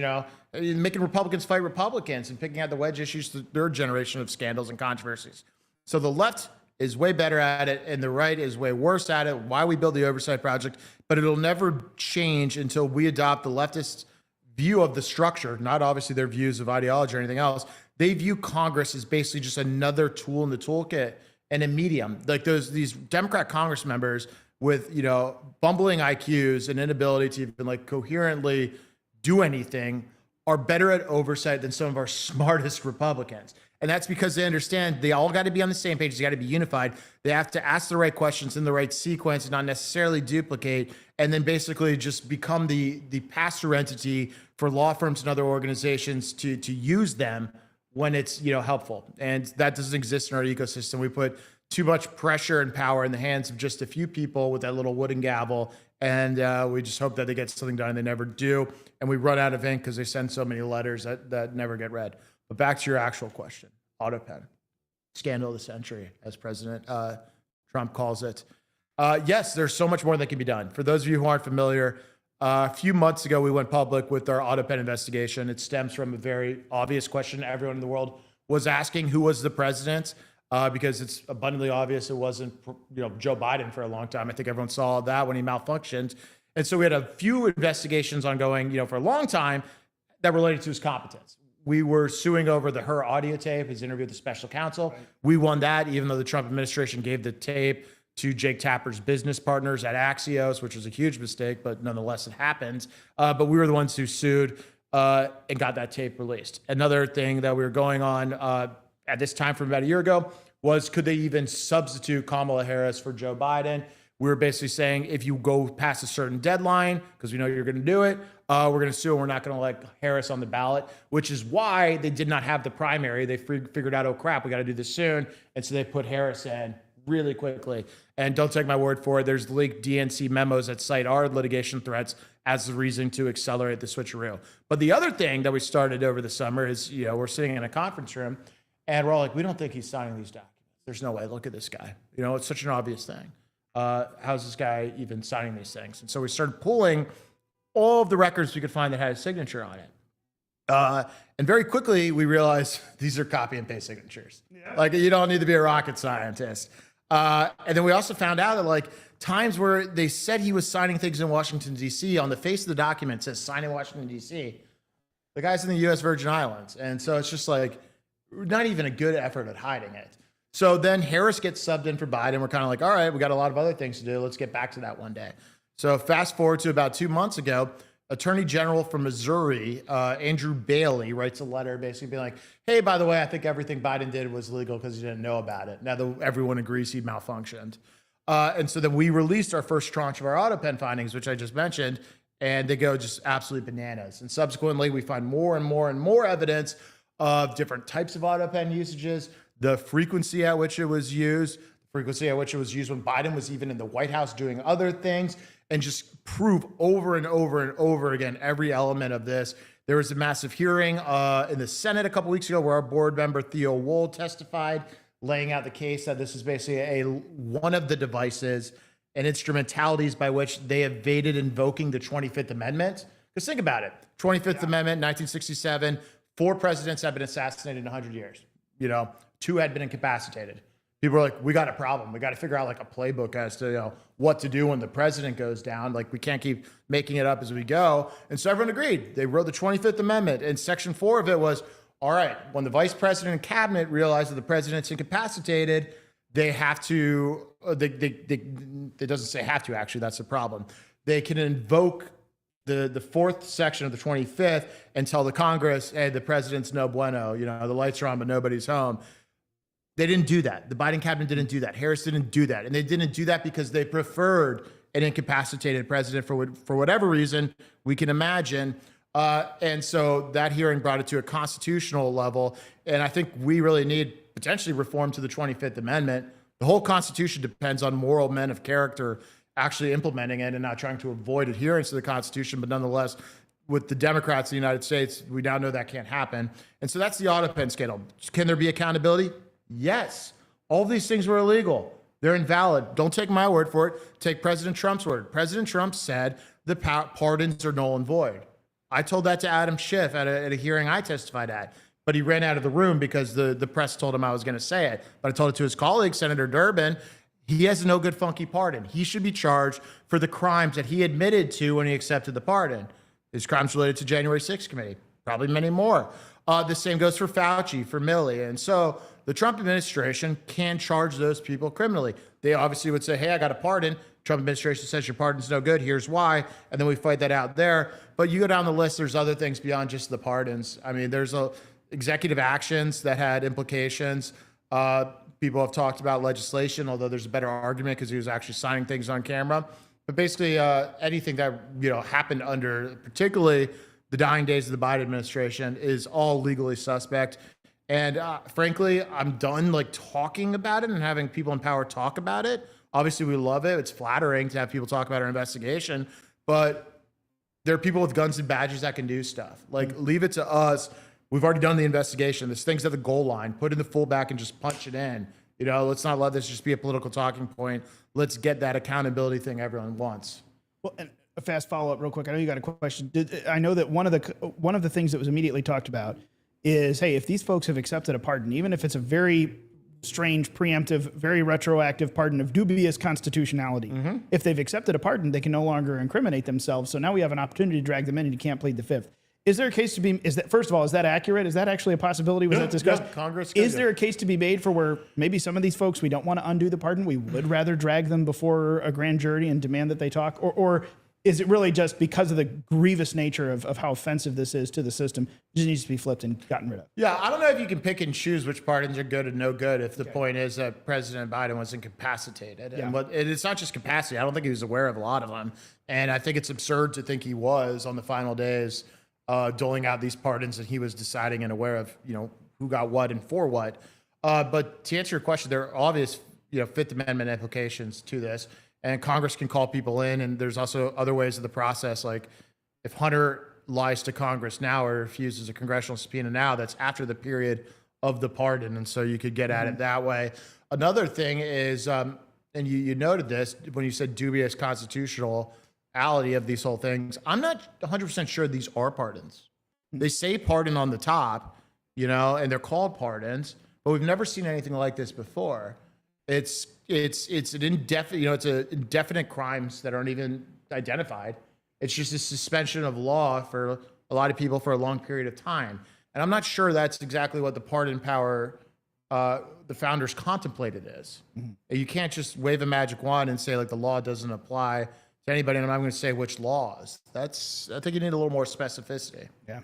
making Republicans fight Republicans and picking out the wedge issues to their generation of scandals and controversies. So the left is way better at it, and the right is way worse at it. Why we build the Oversight Project, but it'll never change until we adopt the leftist view of the structure, not obviously their views of ideology or anything else. They view Congress as basically just another tool in the toolkit and a medium. Like these Democrat Congress members with, bumbling IQs and inability to even coherently do anything are better at oversight than some of our smartest Republicans. And that's because they understand they all got to be on the same page. They got to be unified. They have to ask the right questions in the right sequence and not necessarily duplicate, and then basically just become the pass-through entity for law firms and other organizations to use them when it's helpful. And that doesn't exist in our ecosystem. We put too much pressure and power in the hands of just a few people with that little wooden gavel, and we just hope that they get something done, and they never do. And we run out of ink because they send so many letters that never get read. But back to your actual question, AutoPen, scandal of the century, as President Trump calls it. Yes, there's so much more that can be done. For those of you who aren't familiar, a few months ago, we went public with our AutoPen investigation. It stems from a very obvious question everyone in the world was asking: who was the president? Because it's abundantly obvious it wasn't Joe Biden for a long time. I think everyone saw that when he malfunctioned. And so we had a few investigations ongoing, for a long time that related to his competence. We were suing over the Her audio tape, his interview with the special counsel. Right. We won that, even though the Trump administration gave the tape to Jake Tapper's business partners at Axios, which was a huge mistake, but nonetheless it happened. But we were the ones who sued and got that tape released. Another thing that we were going on at this time from about a year ago was, could they even substitute Kamala Harris for Joe Biden? We were basically saying, if you go past a certain deadline, because we know you're going to do it, we're going to sue and we're not going to let Harris on the ballot, which is why they did not have the primary. They figured out, oh crap, we got to do this soon. And so they put Harris in really quickly. And don't take my word for it. There's leaked DNC memos that cite our litigation threats as the reason to accelerate the switcheroo. But the other thing that we started over the summer is, we're sitting in a conference room and we're all like, we don't think he's signing these documents. There's no way. Look at this guy. It's such an obvious thing. How's this guy even signing these things? And so we started pulling all of the records we could find that had his signature on it. And very quickly, we realized these are copy and paste signatures. Yeah. You don't need to be a rocket scientist. And then we also found out that times where they said he was signing things in Washington, D.C., on the face of the document says sign in Washington, D.C. The guy's in the U.S. Virgin Islands. And so it's just not even a good effort at hiding it. So then Harris gets subbed in for Biden. We're kind of all right, we got a lot of other things to do. Let's get back to that one day. So fast forward to about 2 months ago, Attorney General from Missouri, Andrew Bailey, writes a letter basically being like, hey, by the way, I think everything Biden did was legal because he didn't know about it. Now that everyone agrees he malfunctioned. And so then we released our first tranche of our AutoPen findings, which I just mentioned, and they go just absolutely bananas. And subsequently, we find more and more and more evidence of different types of AutoPen usages, the frequency at which it was used, when Biden was even in the White House doing other things, and just prove over and over and over again every element of this. There was a massive hearing in the Senate a couple weeks ago where our board member Theo Wold testified, laying out the case that this is basically one of the devices and instrumentalities by which they evaded invoking the 25th Amendment. Because think about it, 25th Amendment, 1967, 4 presidents have been assassinated in 100 years. 2 had been incapacitated. People are like, we got a problem. We got to figure out like a playbook as to what to do when the president goes down. Like we can't keep making it up as we go. And so everyone agreed. They wrote the 25th Amendment, and Section 4 of it was, all right, when the vice president and cabinet realize that the president's incapacitated, they have to. It doesn't say have to, actually. That's the problem. They can invoke the 4th section of the 25th and tell the Congress, hey, the president's no bueno. The lights are on, but nobody's home. They didn't do that. The Biden cabinet didn't do that. Harris didn't do that. And they didn't do that because they preferred an incapacitated president for whatever reason we can imagine. And so that hearing brought it to a constitutional level. And I think we really need potentially reform to the 25th Amendment. The whole Constitution depends on moral men of character actually implementing it and not trying to avoid adherence to the Constitution. But nonetheless, with the Democrats in the United States, we now know that can't happen. And so that's the AutoPen scandal. Can there be accountability? Yes. All of these things were illegal. They're invalid. Don't take my word for it. Take President Trump's word. President Trump said the pardons are null and void. I told that to Adam Schiff at a hearing I testified at, but he ran out of the room because the press told him I was going to say it. But I told it to his colleague, Senator Durbin. He has no good funky pardon. He should be charged for the crimes that he admitted to when he accepted the pardon. His crimes related to January 6th committee, probably many more. The same goes for Fauci, for Milley. And so the Trump administration can charge those people criminally. They obviously would say, hey, I got a pardon. Trump administration says your pardon's no good. Here's why. And then we fight that out there. But you go down the list, there's other things beyond just the pardons. I mean, there's executive actions that had implications. People have talked about legislation, although there's a better argument because he was actually signing things on camera. But basically, anything that happened under, particularly the dying days of the Biden administration, is all legally suspect. And frankly, I'm done talking about it and having people in power talk about it. Obviously, we love it. It's flattering to have people talk about our investigation, but there are people with guns and badges that can do stuff. Leave it to us. We've already done the investigation. There's things at the goal line. Put in the fullback and just punch it in. Let's not let this just be a political talking point. Let's get that accountability thing everyone wants. Well, and a fast follow-up real quick. I know you got a question. I know that one of the things that was immediately talked about is, hey, if these folks have accepted a pardon, even if it's a very strange, preemptive, very retroactive pardon of dubious constitutionality, if they've accepted a pardon, they can no longer incriminate themselves. So now we have an opportunity to drag them in and you can't plead the fifth. Is there a case to be, first of all, is that accurate? Is that actually a possibility? Was that discussed? Yeah, Congress is there a case to be made for where maybe some of these folks, we don't want to undo the pardon, we would rather drag them before a grand jury and demand that they talk? Or is it really just because of the grievous nature of how offensive this is to the system, it just needs to be flipped and gotten rid of? Yeah, I don't know if you can pick and choose which pardons are good and no good if the point is that President Biden was incapacitated. And it's not just capacity. I don't think he was aware of a lot of them. And I think it's absurd to think he was on the final days doling out these pardons and he was deciding and aware of, who got what and for what. But to answer your question, there are obvious, Fifth Amendment implications to this. And Congress can call people in, and there's also other ways of the process. Like if Hunter lies to Congress now or refuses a congressional subpoena now, that's after the period of the pardon. And so you could get at it that way. Another thing is, and you noted this when you said dubious constitutionality of these whole things. I'm not 100% sure these are pardons. They say pardon on the top, and they're called pardons, but we've never seen anything like this before. It's an indefinite, it's a indefinite crimes that aren't even identified. It's just a suspension of law for a lot of people for a long period of time. And I'm not sure that's exactly what the pardon power the founders contemplated is. You can't just wave a magic wand and say the law doesn't apply to anybody, and I'm not going to say which laws. I think you need a little more specificity. Yeah.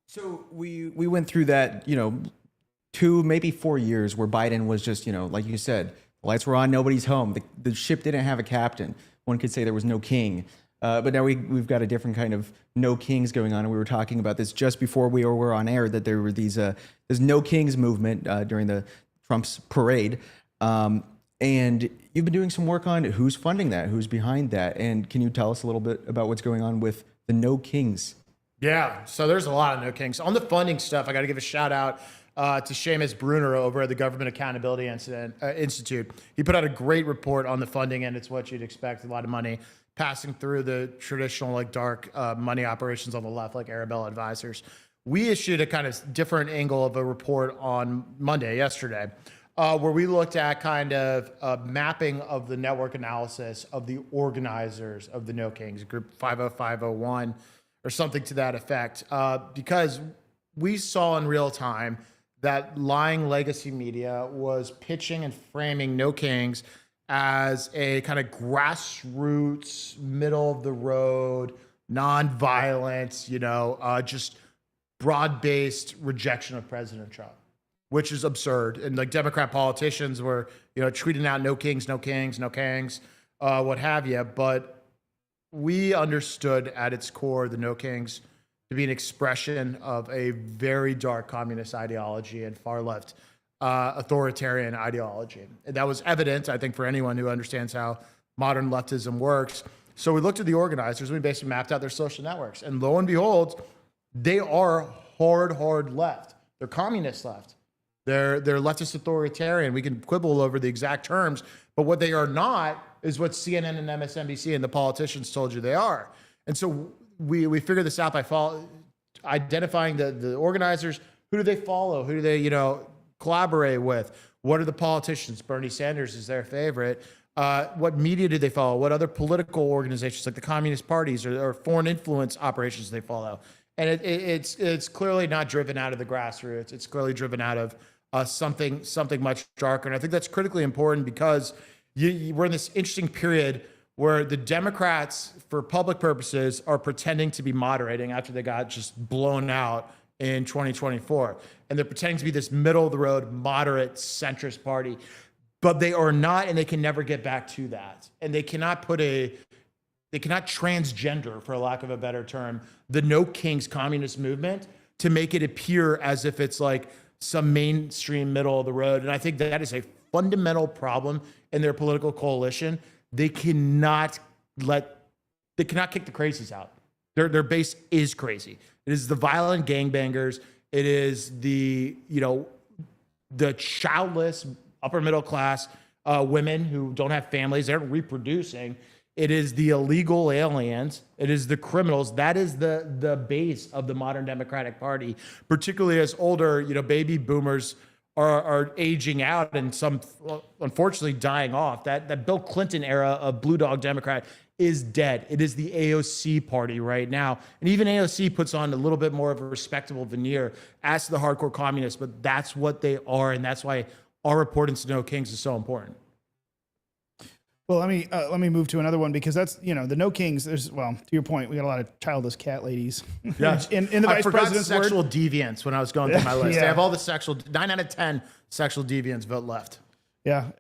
So we went through that, 2, maybe 4 years where Biden was just, like you said, the lights were on, nobody's home. The ship didn't have a captain. One could say there was no king. But now we've got a different kind of no kings going on. And we were talking about this just before we were on air, that there were these this no kings movement during the Trump's parade. And you've been doing some work on who's funding that, who's behind that. And can you tell us a little bit about what's going on with the no kings? Yeah, so there's a lot of no kings. On the funding stuff, I got to give a shout out to Seamus Bruner over at the Government Accountability Institute. He put out a great report on the funding, and it's what you'd expect, a lot of money passing through the traditional dark money operations on the left, like Arabella Advisors. We issued a kind of different angle of a report on Monday, yesterday, where we looked at kind of a mapping of the network analysis of the organizers of the No Kings, Group 50501, or something to that effect, because we saw in real time that lying legacy media was pitching and framing No Kings as a kind of grassroots, middle of the road, nonviolent, just broad-based rejection of President Trump, which is absurd. And Democrat politicians were, tweeting out no kings, no kings, no kangs, what have you. But we understood at its core the No Kings to be an expression of a very dark communist ideology and far left authoritarian ideology. And that was evident, I think, for anyone who understands how modern leftism works. So we looked at the organizers, and we basically mapped out their social networks. And lo and behold, they are hard left. They're communist left. They're leftist authoritarian. We can quibble over the exact terms, but what they are not is what CNN and MSNBC and the politicians told you they are. And so we figured this out by identifying the organizers. Who do they follow? Who do they, collaborate with? What are the politicians? Bernie Sanders is their favorite. What media do they follow? What other political organizations like the communist parties or foreign influence operations they follow? And it's clearly not driven out of the grassroots. It's clearly driven out of something much darker. And I think that's critically important because we're in this interesting period where the Democrats, for public purposes, are pretending to be moderating after they got just blown out in 2024. And they're pretending to be this middle-of-the-road, moderate, centrist party. But they are not, and they can never get back to that. And they cannot transgender, for lack of a better term, the No Kings communist movement to make it appear as if it's like some mainstream middle of the road. And I think that is a fundamental problem in their political coalition. They cannot kick the crazies out. Their base is crazy. It is the violent gangbangers. It is the childless upper middle class women who don't have families, they're reproducing. It is the illegal aliens. It is the criminals. That is the base of the modern Democratic Party, particularly as older, baby boomers are aging out and some, unfortunately, dying off. That Bill Clinton era of blue dog Democrat is dead. It is the AOC party right now. And even AOC puts on a little bit more of a respectable veneer as to the hardcore communists, but that's what they are. And that's why our reporting to No Kings is so important. Well, let me move to another one because that's, the No Kings. To your point, we got a lot of childless cat ladies. Yeah. in the vice president's sexual deviants when I was going through my list. Yeah. They have all the 9 out of 10 sexual deviants vote left. Yeah.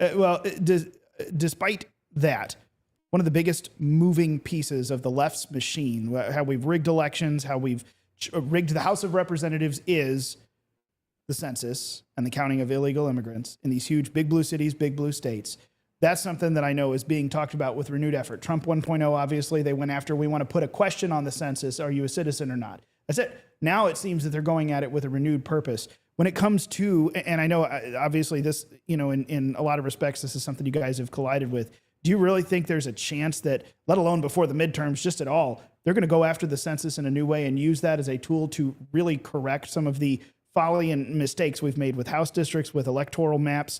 Despite that, one of the biggest moving pieces of the left's machine, how we've rigged elections, how we've rigged the House of Representatives, is the census and the counting of illegal immigrants in these huge big blue cities, big blue states. That's something that I know is being talked about with renewed effort. Trump 1.0, obviously, they went after, we want to put a question on the census. Are you a citizen or not? That's it. Now it seems that they're going at it with a renewed purpose. When it comes to, and I know obviously this, in a lot of respects, this is something you guys have collided with. Do you really think there's a chance that, let alone before the midterms, just at all, they're going to go after the census in a new way and use that as a tool to really correct some of the folly and mistakes we've made with House districts, with electoral maps,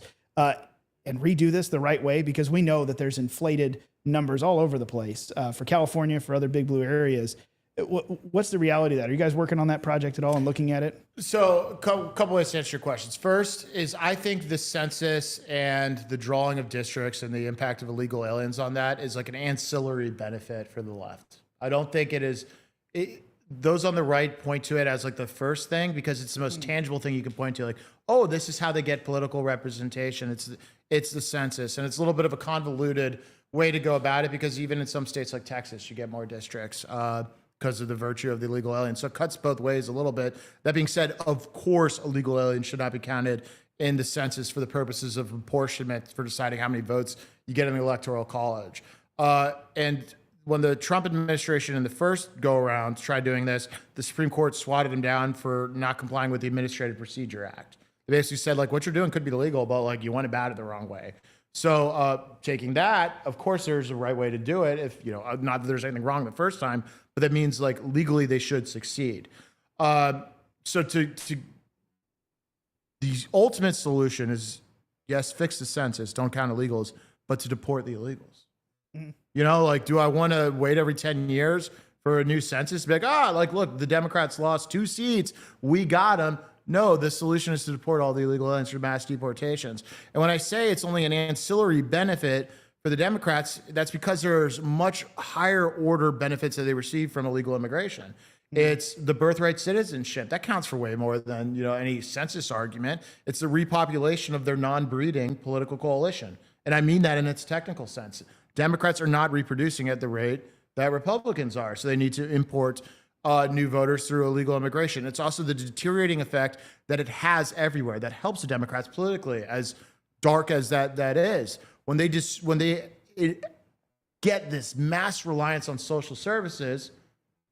and redo this the right way? Because we know that there's inflated numbers all over the place for California, for other big blue areas. What's the reality of that? Are you guys working on that project at all and looking at it? So a couple ways to answer your questions. First is I think the census and the drawing of districts and the impact of illegal aliens on that is like an ancillary benefit for the left. I don't think it is. Those on the right point to it as like the first thing because it's the most tangible thing you can point to. Like, oh, this is how they get political representation. It's the census, and it's a little bit of a convoluted way to go about it because even in some states like Texas, you get more districts. Because of the virtue of the illegal alien. So it cuts both ways a little bit. That being said, of course, illegal aliens should not be counted in the census for the purposes of apportionment for deciding how many votes you get in the electoral college. And when the Trump administration in the first go around tried doing this, the Supreme Court swatted him down for not complying with the Administrative Procedure Act. They basically said, like, what you're doing could be illegal, but like you went about it the wrong way. So taking that, of course, there's a right way to do it. If not that there's anything wrong the first time, but that means like legally they should succeed. So to the ultimate solution is yes, fix the census, don't count illegals, but to deport the illegals. Like, do I want to wait every 10 years for a new census? Be like, look, the Democrats lost 2 seats, we got them. No, the solution is to deport all the illegal aliens through mass deportations. And when I say it's only an ancillary benefit for the Democrats, that's because there's much higher order benefits that they receive from illegal immigration. It's the birthright citizenship. That counts for way more than any census argument. It's the repopulation of their non-breeding political coalition. And I mean that in its technical sense. Democrats are not reproducing at the rate that Republicans are. So they need to import new voters through illegal immigration. It's also the deteriorating effect that it has everywhere that helps the Democrats politically, as dark as that is. When they get this mass reliance on social services,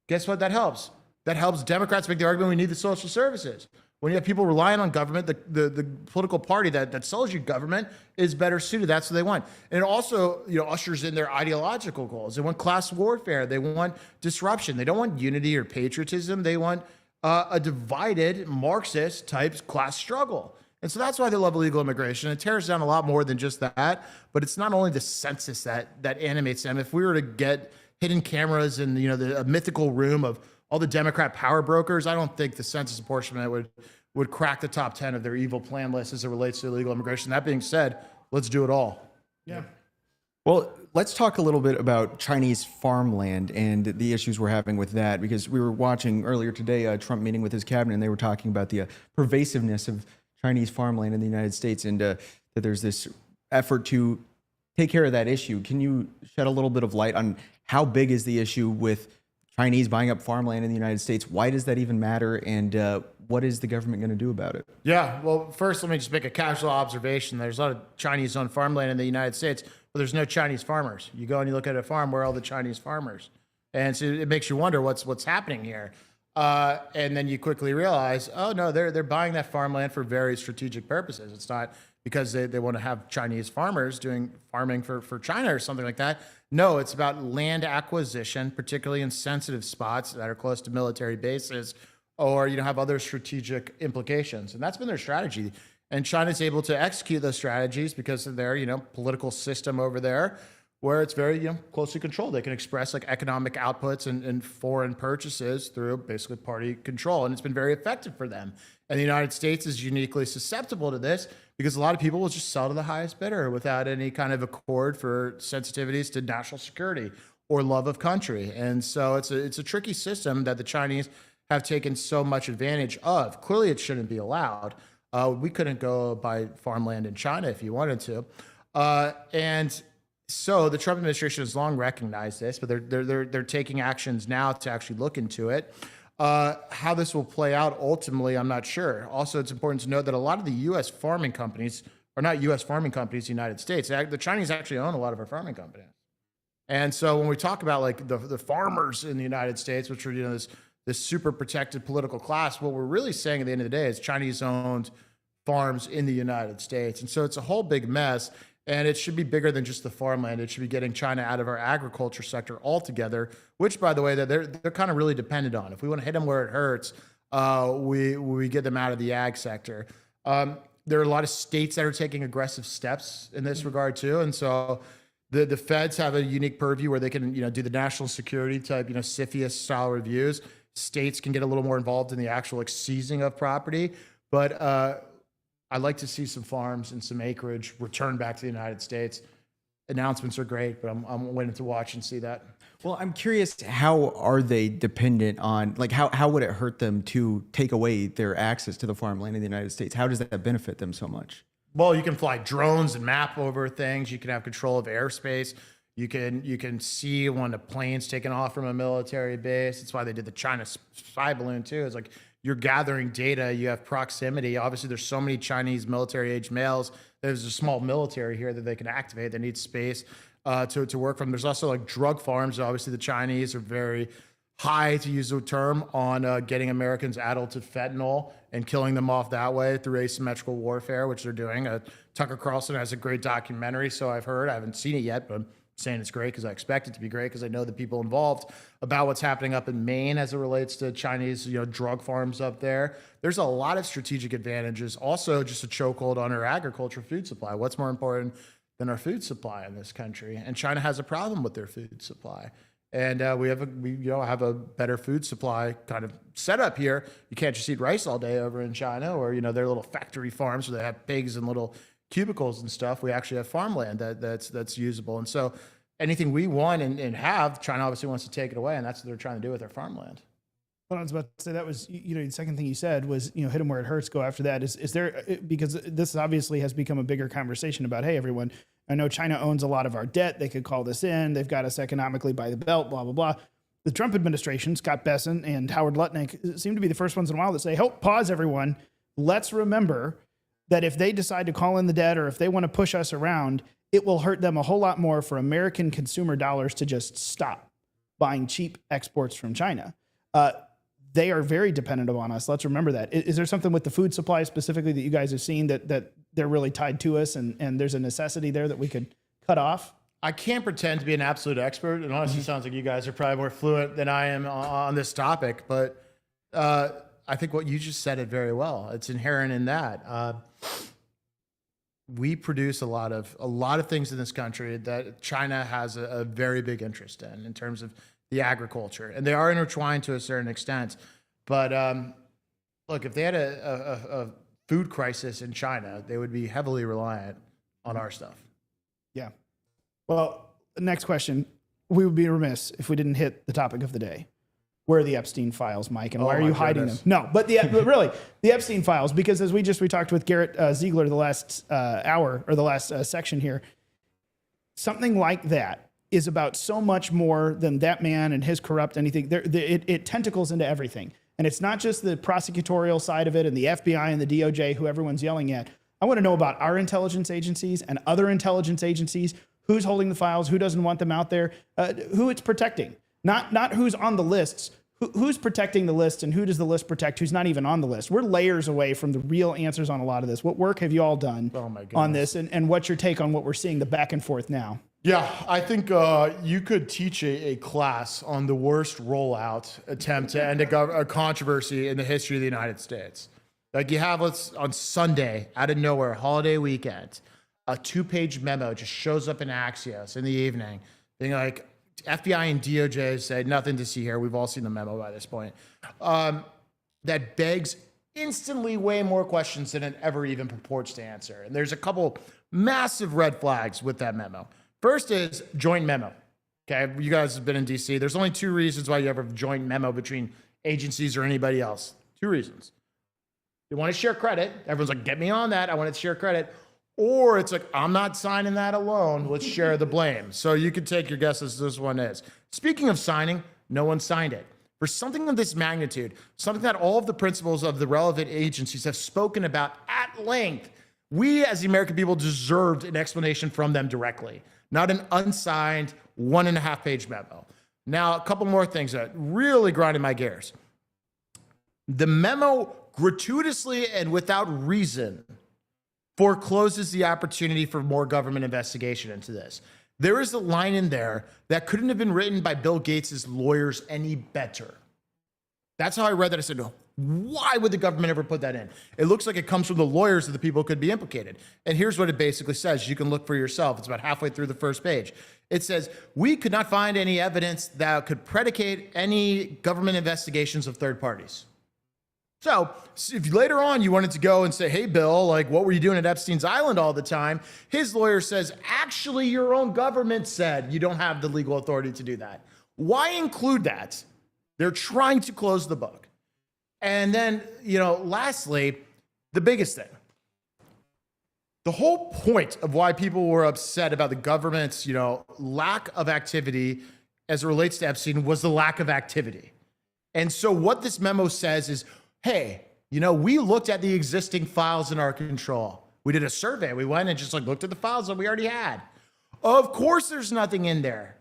guess what that helps? That helps Democrats make the argument we need the social services. When you have people relying on government, the political party that sells you government is better suited. That's what they want. And it also ushers in their ideological goals. They want class warfare. They want disruption. They don't want unity or patriotism. They want a divided Marxist type class struggle. And so that's why they love illegal immigration. It tears down a lot more than just that. But it's not only the census that animates them. If we were to get hidden cameras in the mythical room of all the Democrat power brokers, I don't think the census apportionment would crack the top 10 of their evil plan list as it relates to illegal immigration. That being said, let's do it all. Yeah. Well, let's talk a little bit about Chinese farmland and the issues we're having with that, because we were watching earlier today Trump meeting with his cabinet, and they were talking about the pervasiveness of Chinese farmland in the United States, and that there's this effort to take care of that issue. Can you shed a little bit of light on how big is the issue with Chinese buying up farmland in the United States? Why does that even matter? And what is the government going to do about it? Yeah, well, first, let me just make a casual observation. There's a lot of Chinese-owned farmland in the United States, but there's no Chinese farmers. You go and you look at a farm, where are all the Chinese farmers? And so it makes you wonder what's happening here. And then you quickly realize, oh, no, they're buying that farmland for very strategic purposes. It's not because they want to have Chinese farmers doing farming for China or something like that. No, it's about land acquisition, particularly in sensitive spots that are close to military bases, or have other strategic implications. And that's been their strategy. And China's able to execute those strategies because of their political system over there, where it's very closely controlled. They can express like economic outputs and foreign purchases through basically party control. And it's been very effective for them. And the United States is uniquely susceptible to this because a lot of people will just sell to the highest bidder without any kind of accord for sensitivities to national security or love of country. And so it's a tricky system that the Chinese have taken so much advantage of. Clearly, it shouldn't be allowed. We couldn't go buy farmland in China if you wanted to. And so the Trump administration has long recognized this, but they're taking actions now to actually look into it. How this will play out ultimately, I'm not sure. Also, it's important to note that a lot of the U.S. farming companies are not U.S. farming companies in the United States. The Chinese actually own a lot of our farming companies. And so when we talk about like the farmers in the United States, which are this super protected political class, what we're really saying at the end of the day is Chinese-owned farms in the United States. And so it's a whole big mess. And it should be bigger than just the farmland. It should be getting China out of our agriculture sector altogether, which, by the way, that they're kind of really dependent on. If we want to hit them where it hurts, we get them out of the ag sector. There are a lot of states that are taking aggressive steps in this regard too. And so The feds have a unique purview where they can, do the national security type, CFIUS style reviews. States can get a little more involved in the actual like seizing of property. But I'd like to see some farms and some acreage returned back to the United States. Announcements are great, but I'm waiting to watch and see that. Well, I'm curious, how are they dependent on, like, how would it hurt them to take away their access to the farmland in the United States? How does that benefit them so much? Well, you can fly drones and map over things. You can have control of airspace. You can see when a plane's taken off from a military base. That's why they did the China spy balloon too. It's like you're gathering data. You have proximity. Obviously, there's so many Chinese military-age males. There's a small military here that they can activate. They need space to work from. There's also like drug farms. Obviously, the Chinese are very high, to use the term, on getting Americans addled to fentanyl and killing them off that way through asymmetrical warfare, which they're doing. Tucker Carlson has a great documentary, so I've heard. I haven't seen it yet, but I'm saying it's great because I expect it to be great because I know the people involved about what's happening up in Maine as it relates to Chinese, drug farms up there. There's a lot of strategic advantages. Also, just a chokehold on our agriculture food supply. What's more important than our food supply in this country? And China has a problem with their food supply. And we have a better food supply kind of setup here. You can't just eat rice all day over in China, or their little factory farms where they have pigs and little cubicles and stuff. We actually have farmland that's usable. And so anything we want and have, China obviously wants to take it away, and that's what they're trying to do with their farmland. Well, I was about to say that was, the second thing you said was, hit them where it hurts, go after that. Is there, because this obviously has become a bigger conversation about, hey, everyone, I know China owns a lot of our debt. They could call this in. They've got us economically by the belt, blah, blah, blah. The Trump administration, Scott Bessent and Howard Lutnick seem to be the first ones in a while that say, pause everyone. Let's remember that if they decide to call in the debt or if they want to push us around, it will hurt them a whole lot more for American consumer dollars to just stop buying cheap exports from China. They are very dependent on us. Let's remember that. Is there something with the food supply specifically that you guys have seen that they're really tied to us and there's a necessity there that we could cut off? I can't pretend to be an absolute expert. It honestly sounds like you guys are probably more fluent than I am on this topic, but I think what you just said it very well. It's inherent in that. We produce a lot of things in this country that China has a very big interest in terms of the agriculture, and they are intertwined to a certain extent. But look, if they had a food crisis in China, they would be heavily reliant on our stuff. Yeah. Well, next question. We would be remiss if we didn't hit the topic of the day. Where are the Epstein files, Mike? And why are you hiding them? No, but really, the Epstein files, because as we talked with Garrett Ziegler the last hour or the last section here, something like that is about so much more than that man and his corrupt anything. It tentacles into everything. And it's not just the prosecutorial side of it and the FBI and the DOJ, who everyone's yelling at. I want to know about our intelligence agencies and other intelligence agencies, who's holding the files, who doesn't want them out there, who it's protecting. Not who's on the lists, who's protecting the list and who does the list protect, who's not even on the list. We're layers away from the real answers on a lot of this. What work have you all done on this, and what's your take on what we're seeing, the back and forth now? Yeah, I think you could teach a class on the worst rollout attempt to end a controversy in the history of the United States. Like you have on Sunday, out of nowhere, holiday weekend, a 2-page memo just shows up in Axios in the evening, being like, FBI and DOJ said nothing to see here. We've all seen the memo by this point. That begs instantly way more questions than it ever even purports to answer. And there's a couple massive red flags with that memo. First is joint memo. Okay, you guys have been in DC. There's only 2 reasons why you ever have a joint memo between agencies or anybody else. 2 reasons. You want to share credit. Everyone's like, get me on that. I want to share credit. Or it's like, I'm not signing that alone. Let's share the blame. So you can take your guesses. This one is. Speaking of signing, no one signed it. For something of this magnitude, something that all of the principals of the relevant agencies have spoken about at length, we as the American people deserved an explanation from them directly, not an unsigned 1.5-page memo. Now, a couple more things that really grinded my gears. The memo gratuitously and without reason forecloses the opportunity for more government investigation into this. There is a line in there that couldn't have been written by Bill Gates' lawyers any better. That's how I read that. I said, no, why would the government ever put that in? It looks like it comes from the lawyers of the people who could be implicated. And here's what it basically says. You can look for yourself. It's about halfway through the first page. It says, we could not find any evidence that could predicate any government investigations of third parties. So if later on you wanted to go and say, hey, Bill, like, what were you doing at Epstein's Island all the time? His lawyer says, actually, your own government said you don't have the legal authority to do that. Why include that? They're trying to close the book. And then, lastly, the biggest thing. The whole point of why people were upset about the government's, lack of activity as it relates to Epstein was the lack of activity. And so what this memo says is, hey, we looked at the existing files in our control. We did a survey. We went and just looked at the files that we already had. Of course, there's nothing in there.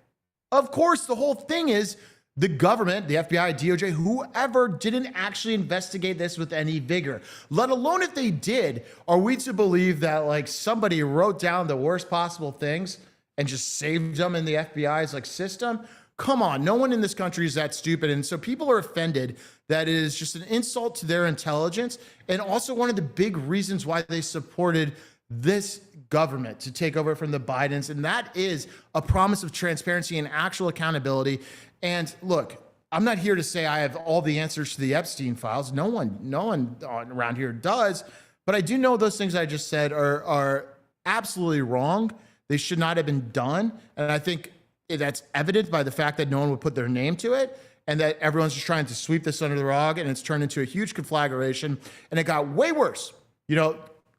Of course, the whole thing is the government, the FBI, DOJ, whoever didn't actually investigate this with any vigor, let alone if they did, are we to believe that somebody wrote down the worst possible things and just saved them in the FBI's system? Come on, no one in this country is that stupid. And so people are offended that it is just an insult to their intelligence. And also one of the big reasons why they supported this government to take over from the Bidens. And that is a promise of transparency and actual accountability. And look, I'm not here to say I have all the answers to the Epstein files. No one around here does. But I do know those things I just said are absolutely wrong. They should not have been done. And I think that's evident by the fact that no one would put their name to it and that everyone's just trying to sweep this under the rug, and it's turned into a huge conflagration. And it got way worse.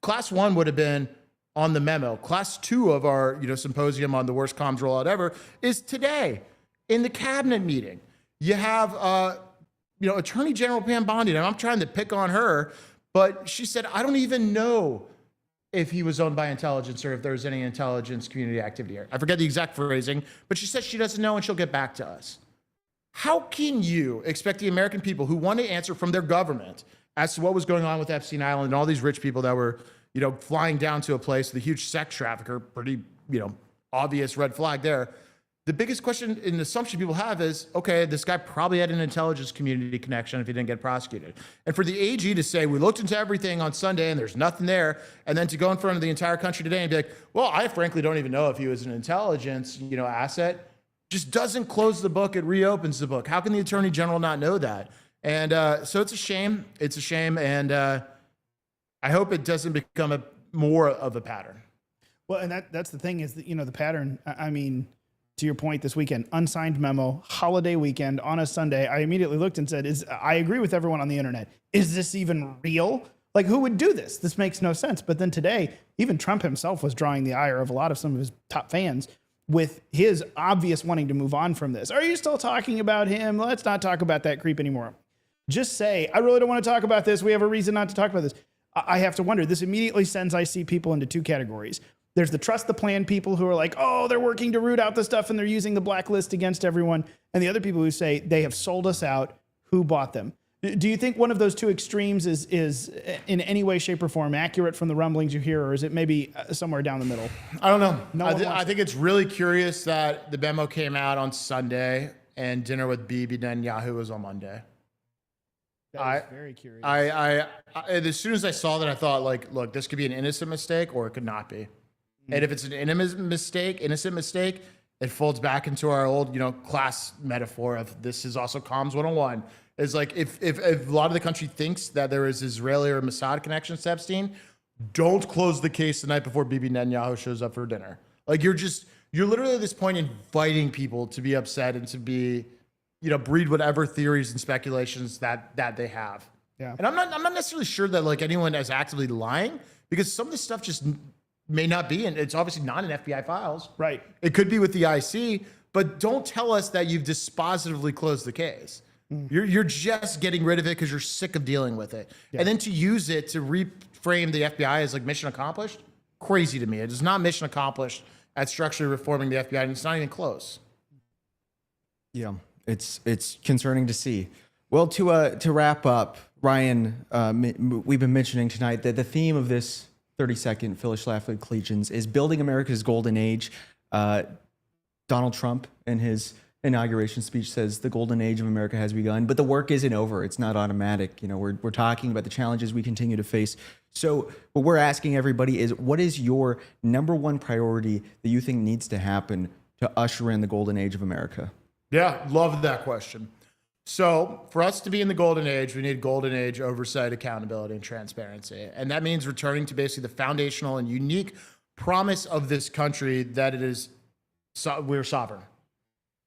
Class 1 would have been on the memo. Class 2 of our symposium on the worst comms rollout ever is today. In the cabinet meeting, you have, Attorney General Pam Bondi, and I'm trying to pick on her, but she said, I don't even know if he was owned by intelligence or if there was any intelligence community activity here. I forget the exact phrasing, but she said she doesn't know and she'll get back to us. How can you expect the American people who want to answer from their government as to what was going on with Epstein Island and all these rich people that were, flying down to a place with a huge sex trafficker, pretty, obvious red flag there. The biggest question and assumption people have is, okay, this guy probably had an intelligence community connection if he didn't get prosecuted. And for the AG to say, we looked into everything on Sunday and there's nothing there, and then to go in front of the entire country today and be like, well, I frankly don't even know if he was an intelligence, asset, just doesn't close the book. It reopens the book. How can the Attorney General not know that? And so it's a shame. It's a shame. And I hope it doesn't become more of a pattern. Well, and that's the thing is that, the pattern, to your point this weekend, unsigned memo, holiday weekend on a Sunday. I immediately looked and said, I agree with everyone on the internet. Is this even real? Who would do this? This makes no sense. But then today, even Trump himself was drawing the ire of a lot of some of his top fans with his obvious wanting to move on from this. Are you still talking about him? Let's not talk about that creep anymore. Just say, I really don't want to talk about this. We have a reason not to talk about this. I have to wonder, this immediately sends I see people into two categories. There's the trust the plan people who are like, oh, they're working to root out the stuff and they're using the blacklist against everyone. And the other people who say they have sold us out. Who bought them? Do you think one of those two extremes is in any way, shape, or form accurate from the rumblings you hear, or is it maybe somewhere down the middle? I don't know. I think it's really curious that the memo came out on Sunday and dinner with Bibi Netanyahu was on Monday. That was very curious. I as soon as I saw that, I thought, look, this could be an innocent mistake or it could not be. And if it's an innocent mistake, it folds back into our old, class metaphor of this is also comms 101. It's if a lot of the country thinks that there is Israeli or Mossad connections to Epstein, don't close the case the night before Bibi Netanyahu shows up for dinner. You're literally at this point inviting people to be upset and to be, breed whatever theories and speculations that they have. Yeah. And I'm not necessarily sure that anyone is actively lying, because some of this stuff just may not be, and it's obviously not in FBI files. Right. It could be with the IC, but don't tell us that you've dispositively closed the case. You're just getting rid of it because you're sick of dealing with it. Yeah. And then to use it to reframe the FBI as mission accomplished, crazy to me. It is not mission accomplished at structurally reforming the FBI, and it's not even close. Yeah, it's concerning to see. Well, to wrap up, Ryan, we've been mentioning tonight that the theme of this 32nd Phyllis Schlafly Collegians is building America's golden age. Donald Trump and his inauguration speech says the golden age of America has begun, but the work isn't over. It's not automatic. You know, we're talking about the challenges we continue to face. So what we're asking everybody is, what is your number one priority that you think needs to happen to usher in the golden age of America? Yeah, love that question. So for us to be in the golden age, we need golden age oversight, accountability, and transparency. And that means returning to basically the foundational and unique promise of this country that it is, we're sovereign.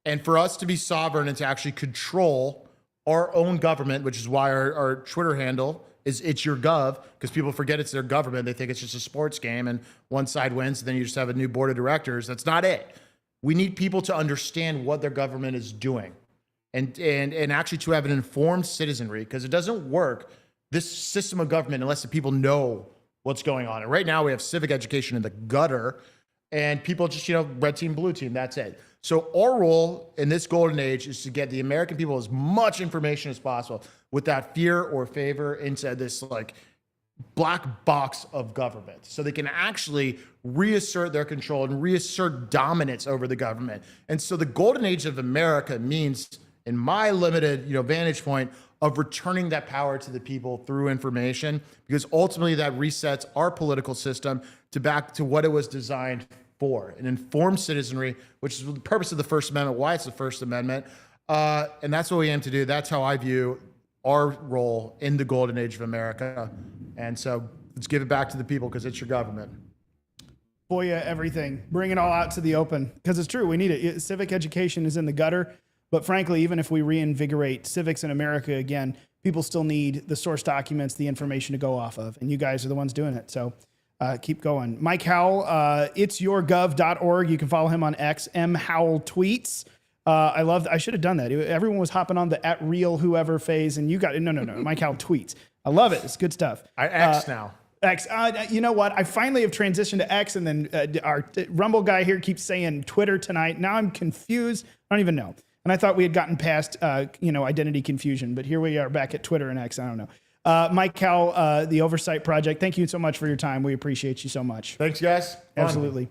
And for us to be sovereign and to actually control our own government, which is why our Twitter handle is It's Your Gov, because people forget it's their government. They think it's just a sports game and one side wins, and then you just have a new board of directors. That's not it. We need people to understand what their government is doing and actually to have an informed citizenry, because it doesn't work, this system of government, unless the people know what's going on. And right now we have civic education in the gutter, and people just, red team, blue team, that's it. So our role in this golden age is to get the American people as much information as possible without fear or favor into this like black box of government, so they can actually reassert their control and reassert dominance over the government. And so the golden age of America means, in my limited vantage point, of returning that power to the people through information, because ultimately that resets our political system to back to what it was designed for, an informed citizenry, which is the purpose of the First Amendment, why it's the First Amendment. And that's what we aim to do. That's how I view our role in the golden age of America. And so let's give it back to the people, because it's your government. Boy, everything. Bring it all out to the open, because it's true. We need it. Civic education is in the gutter. But frankly, even if we reinvigorate civics in America again, people still need the source documents, the information to go off of. And you guys are the ones doing it. So keep going. Mike Howell, itsyourgov.org. You can follow him on X, mhowelltweets. I should have done that. Everyone was hopping on the @realwhoever phase, and you got no. Mike Howell tweets. I love it. It's good stuff. I X now. X. You know what? I finally have transitioned to X, and then our Rumble guy here keeps saying Twitter tonight. Now I'm confused. I don't even know. And I thought we had gotten past, identity confusion, but here we are back at Twitter and X. I don't know. Mike Howell, the Oversight Project, thank you so much for your time. We appreciate you so much. Thanks, guys. Absolutely.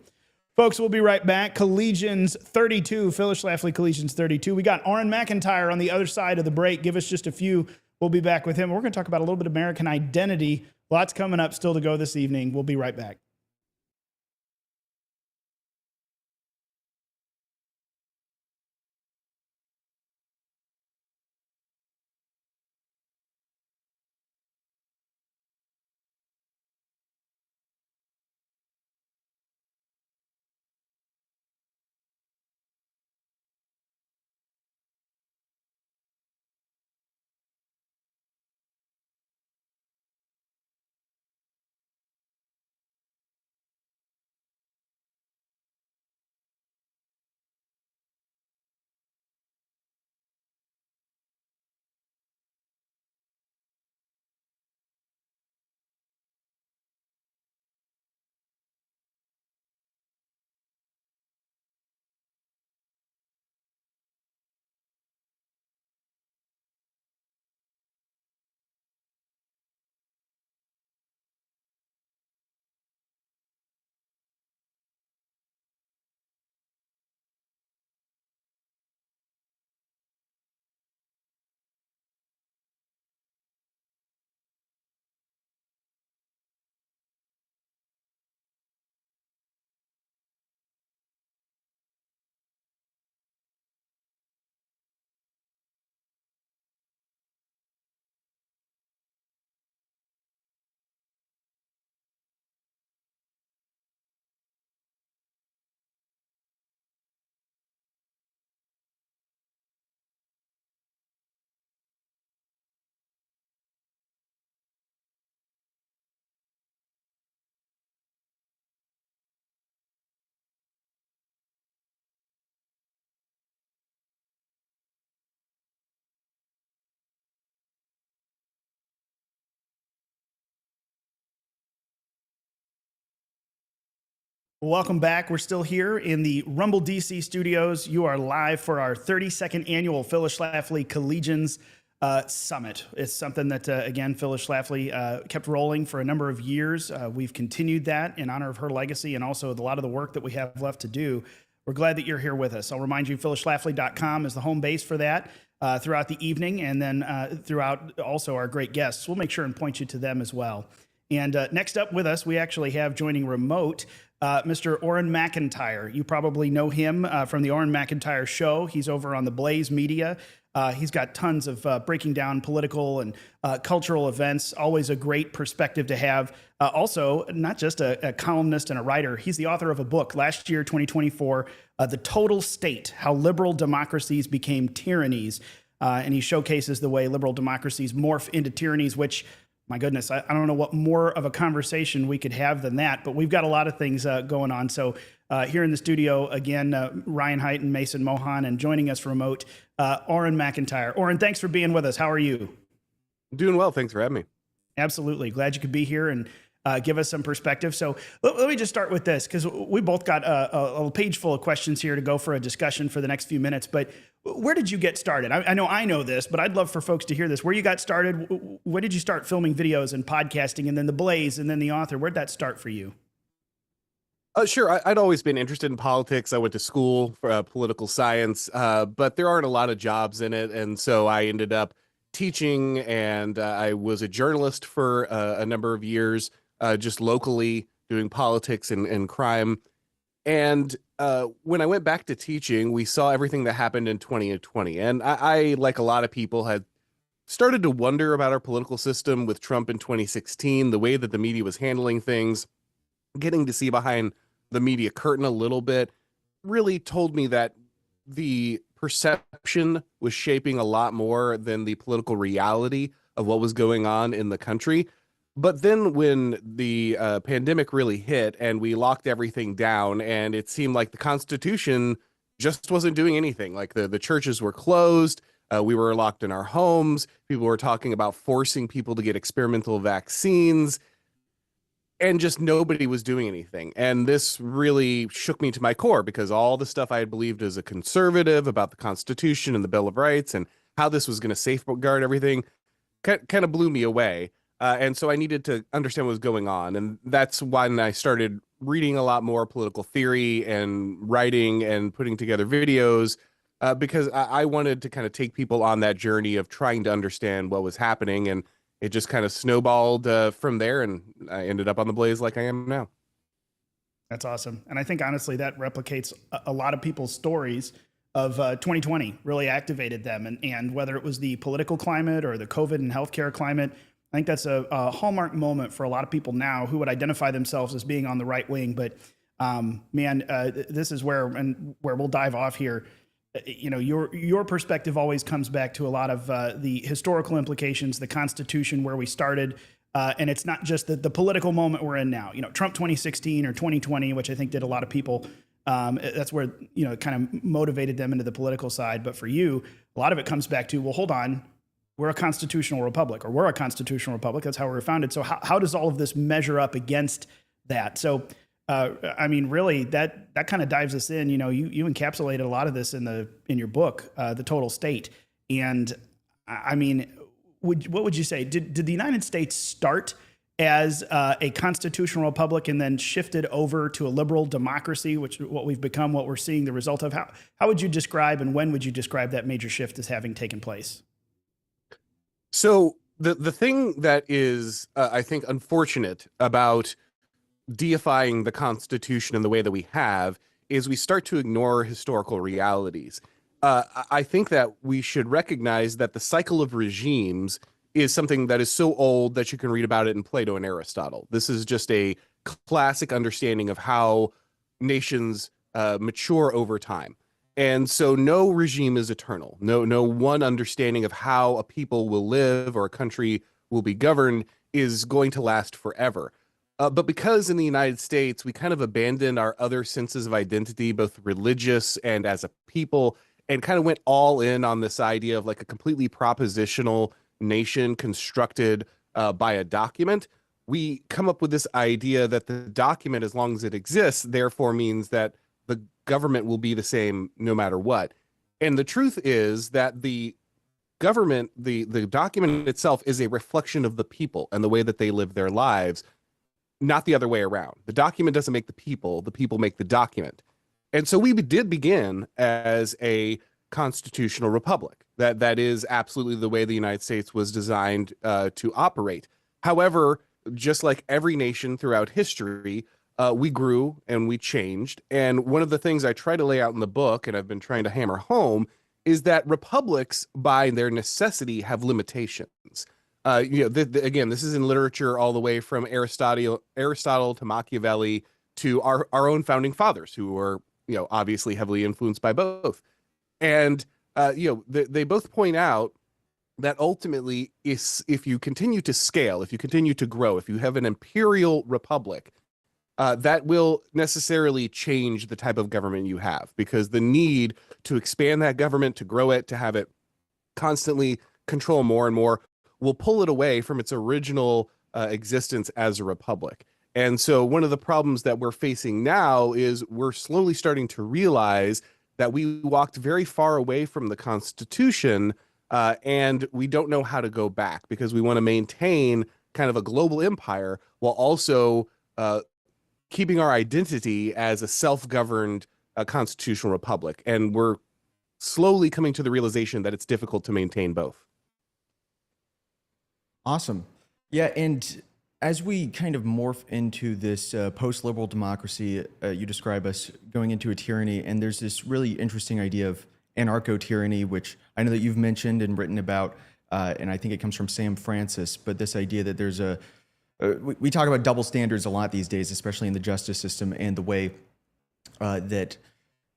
Folks, we'll be right back. Collegians 32, Phyllis Schlafly Collegians 32. We got Aaron McIntyre on the other side of the break. Give us just a few. We'll be back with him. We're going to talk about a little bit of American identity. Lots coming up still to go this evening. We'll be right back. Welcome back. We're still here in the Rumble DC studios. You are live for our 32nd annual Phyllis Schlafly Collegians Summit. It's something that, again, Phyllis Schlafly kept rolling for a number of years. We've continued that in honor of her legacy and also a lot of the work that we have left to do. we're glad that you're here with us. I'll remind you, phyllisschlafly.com is the home base for that throughout the evening, and then throughout also our great guests. We'll make sure and point you to them as well. And next up with us, we actually have joining remote Mr. Orrin McIntyre. You probably know him from the Orrin McIntyre Show. He's over on the Blaze Media. He's got tons of breaking down political and cultural events. Always a great perspective to have. Also, not just a columnist and a writer, he's the author of a book last year, 2024, The Total State, How Liberal Democracies Became Tyrannies. And he showcases the way liberal democracies morph into tyrannies, which, my goodness, I don't know what more of a conversation we could have than that, but we've got a lot of things going on. So here in the studio, again, Ryan Haidt and Mason Mohan, and joining us remote, Orrin McIntyre. Orrin, thanks for being with us. How are you? Doing well. Thanks for having me. Absolutely. Glad you could be here and give us some perspective. So let me just start with this, because we both got a page full of questions here to go for a discussion for the next few minutes. But where did you get started? I know this, but I'd love for folks to hear this. Where you got started? Where did you start filming videos and podcasting, and then the Blaze, and then the author? Where'd that start for you? Sure. I'd always been interested in politics. I went to school for political science, but there aren't a lot of jobs in it. And so I ended up teaching, and I was a journalist for a number of years, just locally doing politics and crime. And when I went back to teaching, we saw everything that happened in 2020. And I, like a lot of people, had started to wonder about our political system with Trump in 2016, the way that the media was handling things. Getting to see behind the media curtain a little bit really told me that the perception was shaping a lot more than the political reality of what was going on in the country. But then when the pandemic really hit and we locked everything down, and it seemed like the Constitution just wasn't doing anything, like the churches were closed, we were locked in our homes, people were talking about forcing people to get experimental vaccines, and just nobody was doing anything. And this really shook me to my core, because all the stuff I had believed as a conservative about the Constitution and the Bill of Rights and how this was going to safeguard everything kind of blew me away. And so I needed to understand what was going on. And that's when I started reading a lot more political theory and writing and putting together videos, because I wanted to kind of take people on that journey of trying to understand what was happening. And it just kind of snowballed from there, and I ended up on the Blaze like I am now. That's awesome. And I think, honestly, that replicates a lot of people's stories of 2020, really activated them. And whether it was the political climate or the COVID and healthcare climate, I think that's a hallmark moment for a lot of people now who would identify themselves as being on the right wing. But this is where we'll dive off here. You know, your perspective always comes back to a lot of the historical implications, the Constitution, where we started, and it's not just the political moment we're in now. You know, Trump 2016 or 2020, which I think did a lot of people. That's where, you know, it kind of motivated them into the political side. But for you, a lot of it comes back to, well, hold on, we're a constitutional republic, or we're a constitutional republic. That's how we were founded. So how does all of this measure up against that? So I mean, really, that kind of dives us in. You know, you encapsulated a lot of this in your book, The Total State. And I mean, what would you say? Did the United States start as a constitutional republic and then shifted over to a liberal democracy, which is what we've become, what we're seeing the result of? How would you describe, and when would you describe that major shift as having taken place? So the thing that is, I think, unfortunate about deifying the Constitution in the way that we have is we start to ignore historical realities. I think that we should recognize that the cycle of regimes is something that is so old that you can read about it in Plato and Aristotle. This is just a classic understanding of how nations mature over time. And so no regime is eternal. No one understanding of how a people will live or a country will be governed is going to last forever. But because in the United States, we kind of abandoned our other senses of identity, both religious and as a people, and kind of went all in on this idea of like a completely propositional nation constructed by a document, we come up with this idea that the document, as long as it exists, therefore means that the government will be the same no matter what. And the truth is that the government, the document itself, is a reflection of the people and the way that they live their lives, not the other way around. The document doesn't make the people make the document. And so we did begin as a constitutional republic. That is absolutely the way the United States was designed to operate. However, just like every nation throughout history, we grew and we changed. And one of the things I try to lay out in the book, and I've been trying to hammer home, is that republics, by their necessity, have limitations. Again, this is in literature all the way from Aristotle to Machiavelli to our own founding fathers, who were, obviously heavily influenced by both. And they both point out that ultimately, if you continue to scale, if you continue to grow, if you have an imperial republic, that will necessarily change the type of government you have, because the need to expand that government, to grow it, to have it constantly control more and more, will pull it away from its original existence as a republic. And so one of the problems that we're facing now is we're slowly starting to realize that we walked very far away from the Constitution, and we don't know how to go back, because we want to maintain kind of a global empire while also keeping our identity as a self-governed constitutional republic. And we're slowly coming to the realization that it's difficult to maintain both. Awesome. Yeah, and as we kind of morph into this post-liberal democracy, you describe us going into a tyranny, and there's this really interesting idea of anarcho-tyranny, which I know that you've mentioned and written about, and I think it comes from Sam Francis, but this idea that there's we talk about double standards a lot these days, especially in the justice system, and the way that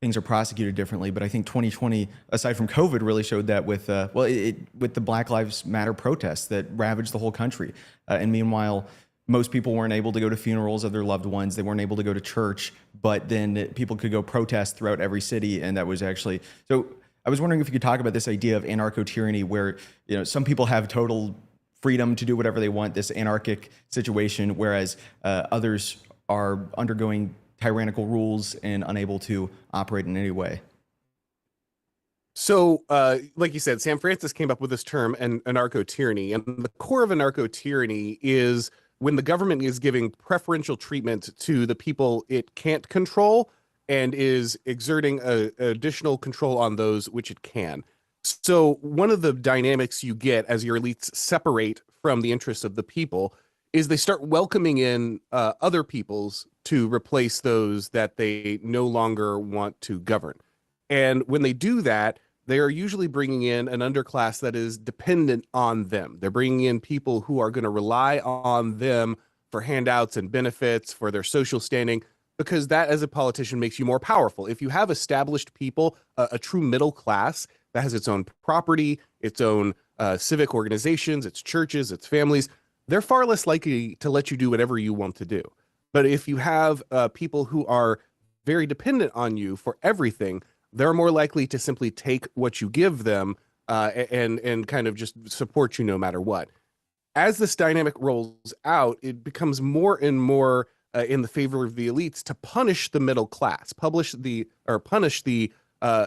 things are prosecuted differently. But I think 2020, aside from COVID, really showed that with with the Black Lives Matter protests that ravaged the whole country. And meanwhile, most people weren't able to go to funerals of their loved ones. They weren't able to go to church, but then people could go protest throughout every city. And that was actually, so I was wondering if you could talk about this idea of anarcho-tyranny, where, some people have total freedom to do whatever they want, this anarchic situation, whereas others are undergoing tyrannical rules and unable to operate in any way. So, like you said, Sam Francis came up with this term, anarcho-tyranny. And the core of anarcho-tyranny is when the government is giving preferential treatment to the people it can't control and is exerting additional control on those which it can. So one of the dynamics you get as your elites separate from the interests of the people is they start welcoming in other peoples to replace those that they no longer want to govern. And when they do that, they are usually bringing in an underclass that is dependent on them. They're bringing in people who are going to rely on them for handouts and benefits, for their social standing, because that, as a politician, makes you more powerful. If you have established people, a true middle class that has its own property, its own civic organizations, its churches, its families, they're far less likely to let you do whatever you want to do. But if you have people who are very dependent on you for everything, they're more likely to simply take what you give them and kind of just support you no matter what. As this dynamic rolls out, it becomes more and more in the favor of the elites to punish the middle class, punish the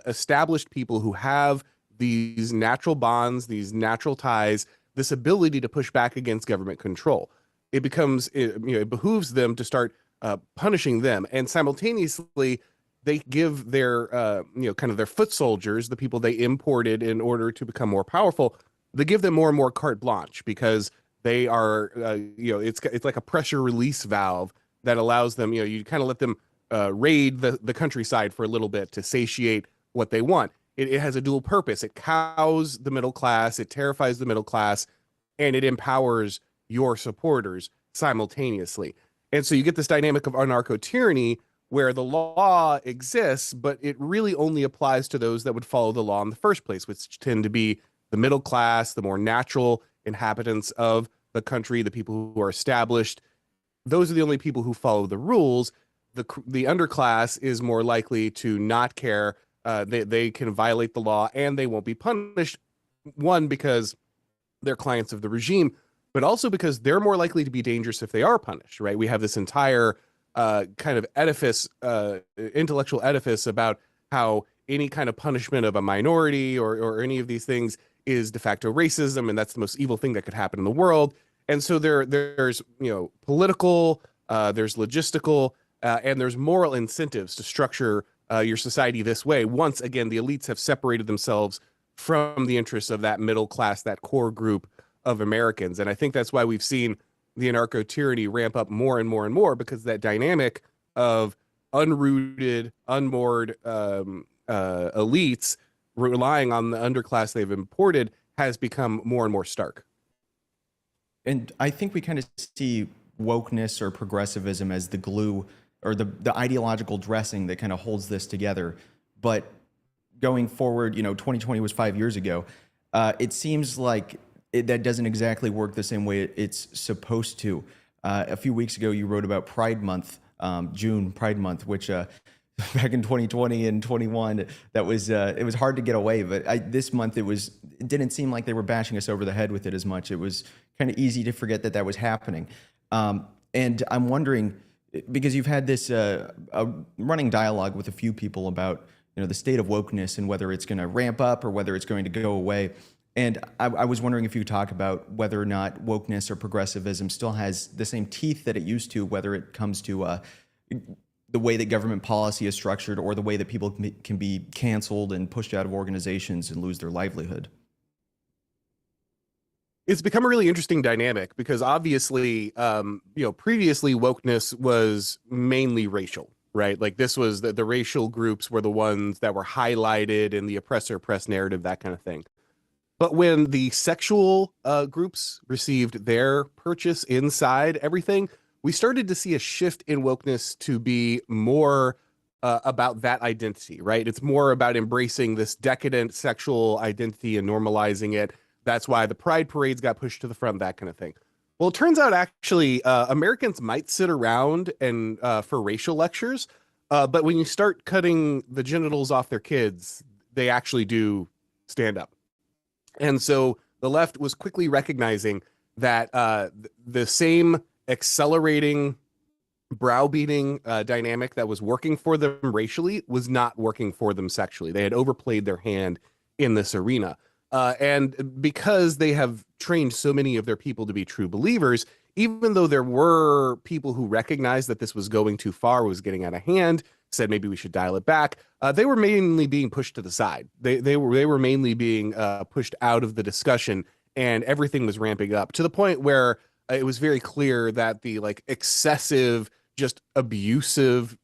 established people who have these natural bonds, these natural ties, this ability to push back against government control. It behooves them to start punishing them, and simultaneously they give their kind of their foot soldiers, the people they imported in order to become more powerful, they give them more and more carte blanche, because they are it's like a pressure release valve that allows them, you kind of let them raid the countryside for a little bit to satiate what they want. It has a dual purpose. It cows the middle class, it terrifies the middle class, and it empowers your supporters simultaneously. And so you get this dynamic of anarcho-tyranny where the law exists, but it really only applies to those that would follow the law in the first place, which tend to be the middle class, the more natural inhabitants of the country, the people who are established. Those are the only people who follow the rules. The underclass is more likely to not care. They can violate the law and they won't be punished. One, because they're clients of the regime, but also because they're more likely to be dangerous if they are punished, right? We have this entire kind of edifice, intellectual edifice about how any kind of punishment of a minority or any of these things is de facto racism, and that's the most evil thing that could happen in the world. And so there's political, there's logistical, and there's moral incentives to structure your society this way. Once again, the elites have separated themselves from the interests of that middle class, that core group of Americans. And I think that's why we've seen the anarcho tyranny ramp up more and more and more, because that dynamic of unrooted, unmoored elites relying on the underclass they've imported has become more and more stark. And I think we kind of see wokeness or progressivism as the glue or the ideological dressing that kind of holds this together. But going forward, 2020 was 5 years ago. It seems like that doesn't exactly work the same way it's supposed to. A few weeks ago, you wrote about Pride Month, June Pride Month, which back in 2020 and 21, that was it was hard to get away. But this month, it didn't seem like they were bashing us over the head with it as much. It was kind of easy to forget that was happening. And I'm wondering, because you've had this a running dialogue with a few people about the state of wokeness and whether it's going to ramp up or whether it's going to go away. And I was wondering if you could talk about whether or not wokeness or progressivism still has the same teeth that it used to, whether it comes to the way that government policy is structured or the way that people can be canceled and pushed out of organizations and lose their livelihood. It's become a really interesting dynamic because obviously, previously wokeness was mainly racial, right? Like this was the racial groups were the ones that were highlighted in the oppressor-oppressed narrative, that kind of thing. But when the sexual groups received their purchase inside everything, we started to see a shift in wokeness to be more about that identity, right? It's more about embracing this decadent sexual identity and normalizing it. That's why the pride parades got pushed to the front, that kind of thing. Well, it turns out actually Americans might sit around and for racial lectures, but when you start cutting the genitals off their kids, they actually do stand up. And so the left was quickly recognizing that the same accelerating, browbeating dynamic that was working for them racially was not working for them sexually. They had overplayed their hand in this arena. And because they have trained so many of their people to be true believers, even though there were people who recognized that this was going too far, was getting out of hand, said maybe we should dial it back, they were mainly being pushed to the side. They were mainly being pushed out of the discussion, and everything was ramping up to the point where it was very clear that the excessive, just abusive,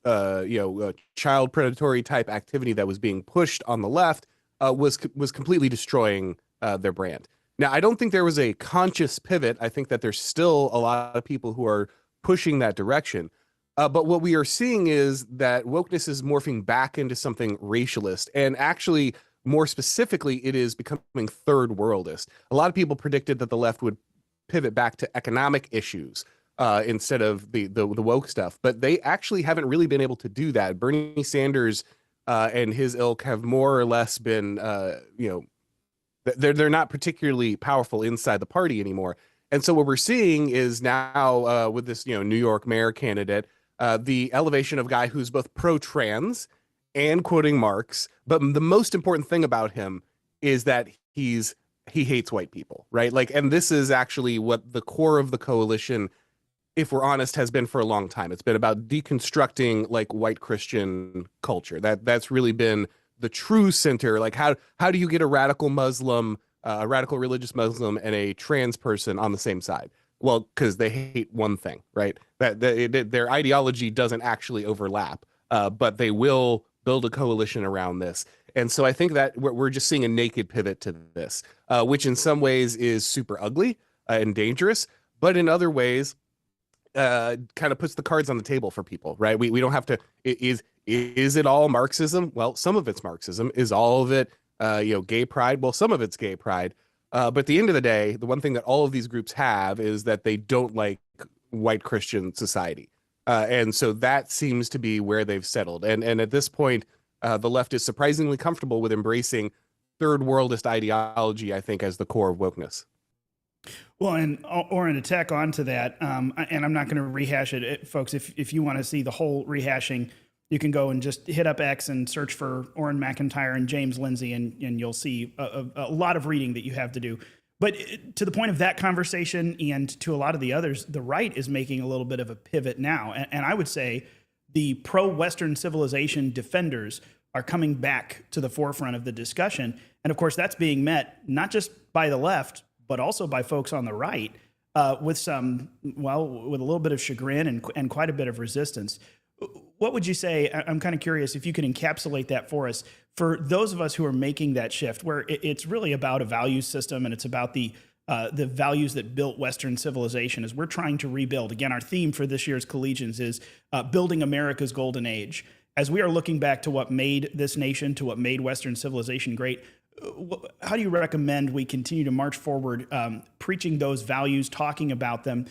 child predatory type activity that was being pushed on the left was completely destroying their brand. Now, I don't think there was a conscious pivot. I think that there's still a lot of people who are pushing that direction. But what we are seeing is that wokeness is morphing back into something racialist. And actually, more specifically, it is becoming third worldist. A lot of people predicted that the left would pivot back to economic issues instead of the woke stuff. But they actually haven't really been able to do that. Bernie Sanders and his ilk have more or less been, they're not particularly powerful inside the party anymore. And so what we're seeing is now with this, New York mayor candidate, the elevation of a guy who's both pro-trans and quoting Marx. But the most important thing about him is that he hates white people, right? And this is actually what the core of the coalition, if we're honest, has been for a long time. It's been about deconstructing white Christian culture. That's really been the true center. How do you get a radical Muslim, a radical religious Muslim, and a trans person on the same side? Well, because they hate one thing, right? Their ideology doesn't actually overlap, but they will build a coalition around this. And so I think that we're just seeing a naked pivot to this, which in some ways is super ugly and dangerous, but in other ways kind of puts the cards on the table for people, right? We don't have to, is it all Marxism? Well, some of it's Marxism. Is all of it, gay pride? Well, some of it's gay pride. But at the end of the day, the one thing that all of these groups have is that they don't like white Christian society. And so that seems to be where they've settled. And at this point, the left is surprisingly comfortable with embracing third worldist ideology, I think, as the core of wokeness. Well, and Oren, to tack onto that, and I'm not going to rehash it, folks. If you want to see the whole rehashing, you can go and just hit up X and search for Oren McIntyre and James Lindsay, and you'll see a lot of reading that you have to do. But to the point of that conversation and to a lot of the others, the right is making a little bit of a pivot now. And I would say the pro-Western civilization defenders are coming back to the forefront of the discussion. And of course, that's being met not just by the left, but also by folks on the right with some, well, with a little bit of chagrin and quite a bit of resistance. What would you say? I'm kind of curious if you could encapsulate that for us, for those of us who are making that shift, where it's really about a value system and it's about the values that built Western civilization as we're trying to rebuild. Again, our theme for this year's Collegians is building America's golden age. As we are looking back to what made this nation, to what made Western civilization great, how do you recommend we continue to march forward, preaching those values, talking about them,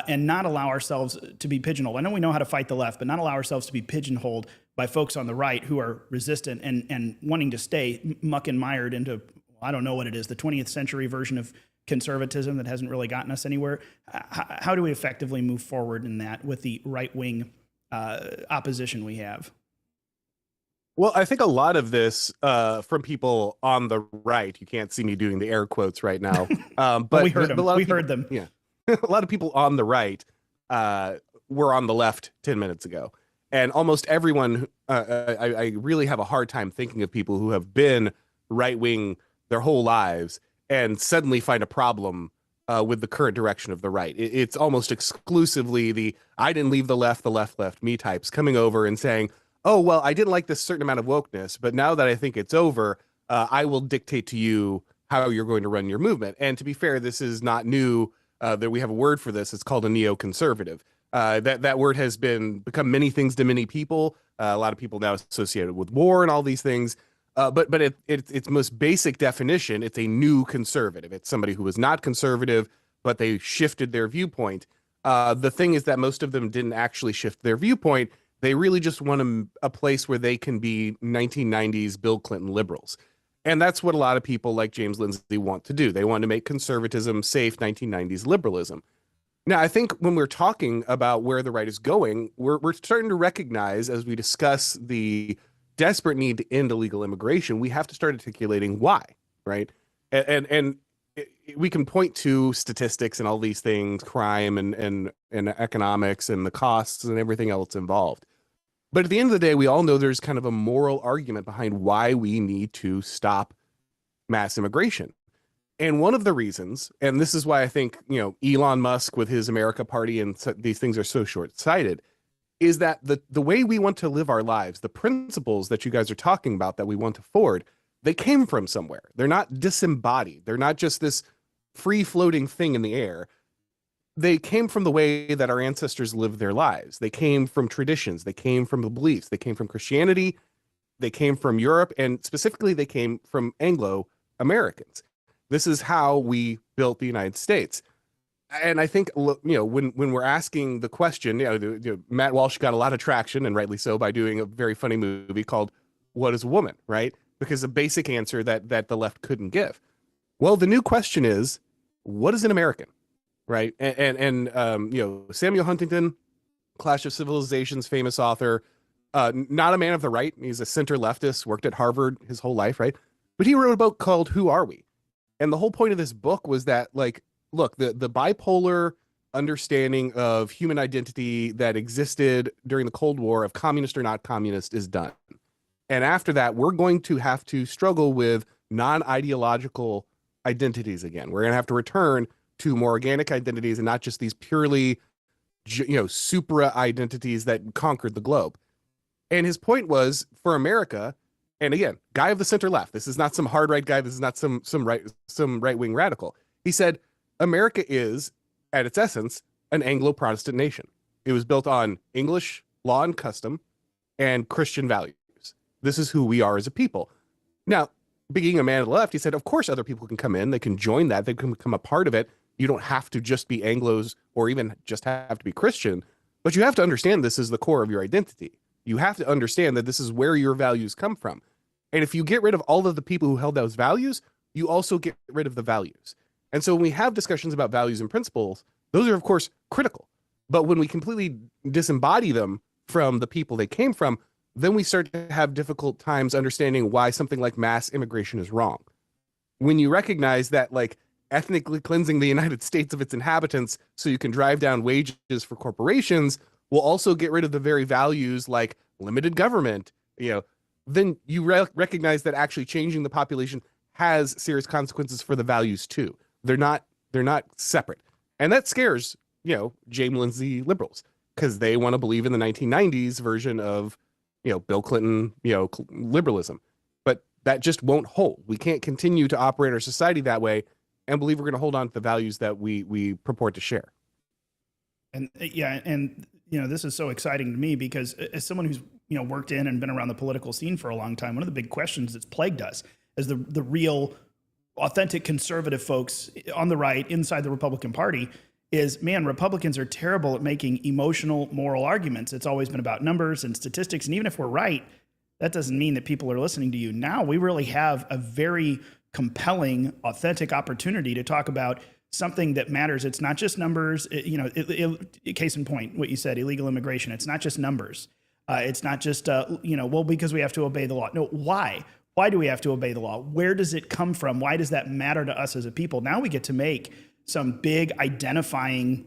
and not allow ourselves to be pigeonholed? I know we know how to fight the left, but not allow ourselves to be pigeonholed by folks on the right who are resistant and wanting to stay muck and mired into, I don't know what it is, the 20th century version of conservatism that hasn't really gotten us anywhere. How do we effectively move forward in that with the right-wing opposition we have? Well, I think a lot of this from people on the right. You can't see me doing the air quotes right now, but we heard them. We heard them. Yeah, a lot of people on the right were on the left 10 minutes ago, and almost everyone. I really have a hard time thinking of people who have been right wing their whole lives and suddenly find a problem with the current direction of the right. It's almost exclusively the "I didn't leave the left left me" types coming over and saying, "Oh, well, I didn't like this certain amount of wokeness, but now that I think it's over, I will dictate to you how you're going to run your movement." And to be fair, this is not new. That we have a word for this. It's called a neoconservative. That word has become many things to many people. A lot of people now associated with war and all these things. But its most basic definition, it's a new conservative. It's somebody who was not conservative, but they shifted their viewpoint. The thing is that most of them didn't actually shift their viewpoint. They really just want a place where they can be 1990s Bill Clinton liberals. And that's what a lot of people like James Lindsay want to do. They want to make conservatism safe 1990s liberalism. Now, I think when we're talking about where the right is going, we're starting to recognize, as we discuss the desperate need to end illegal immigration, we have to start articulating why, right? And we can point to statistics and all these things, crime and economics and the costs and everything else involved. But at the end of the day, we all know there's kind of a moral argument behind why we need to stop mass immigration. And one of the reasons, and this is why I think, Elon Musk with his America Party and these things are so short-sighted, is that the way we want to live our lives, the principles that you guys are talking about that we want to forward, they came from somewhere. They're not disembodied. They're not just this free-floating thing in the air. They came from the way that our ancestors lived their lives. They came from traditions. They came from the beliefs. They came from Christianity. They came from Europe, and specifically they came from Anglo-Americans. This is how we built the United States. And I think, when we're asking the question, Matt Walsh got a lot of traction, and rightly so, by doing a very funny movie called "What is a Woman?" Right? Because a basic answer that the left couldn't give. Well, the new question is, what is an American? Right? And Samuel Huntington, Clash of Civilizations, famous author, not a man of the right. He's a center leftist, worked at Harvard his whole life, right? But he wrote a book called "Who Are We?" And the whole point of this book was that, look, the bipolar understanding of human identity that existed during the Cold War of communist or not communist is done. And after that, we're going to have to struggle with non-ideological identities again. We're going to have to return to more organic identities and not just these purely, supra identities that conquered the globe. And his point was, for America, and again, guy of the center left, this is not some hard right guy, this is not some right-wing radical. He said, America is, at its essence, an Anglo-Protestant nation. It was built on English law and custom and Christian values. This is who we are as a people. Now, being a man of the left, he said, of course other people can come in, they can join that, they can become a part of it. You don't have to just be Anglos or even just have to be Christian, but you have to understand this is the core of your identity. You have to understand that this is where your values come from. And if you get rid of all of the people who held those values, you also get rid of the values. And so when we have discussions about values and principles, those are, of course, critical. But when we completely disembody them from the people they came from, then we start to have difficult times understanding why something like mass immigration is wrong. When you recognize that, ethnically cleansing the United States of its inhabitants so you can drive down wages for corporations will also get rid of the very values like limited government, then you recognize that actually changing the population has serious consequences for the values too. They're not separate. And that scares, James Lindsay liberals, because they want to believe in the 1990s version of, Bill Clinton, liberalism. But that just won't hold. We can't continue to operate our society that way and believe we're going to hold on to the values that we purport to share. And this is so exciting to me because as someone who's worked in and been around the political scene for a long time, one of the big questions that's plagued us as the real authentic conservative folks on the right inside the Republican Party is, man, Republicans are terrible at making emotional, moral arguments. It's always been about numbers and statistics. And even if we're right, that doesn't mean that people are listening to you. Now we really have a very compelling, authentic opportunity to talk about something that matters. It's not just numbers. Case in point, what you said, illegal immigration. It's not just numbers. It's not just, because we have to obey the law. No, why? Why do we have to obey the law? Where does it come from? Why does that matter to us as a people? Now we get to make some big identifying,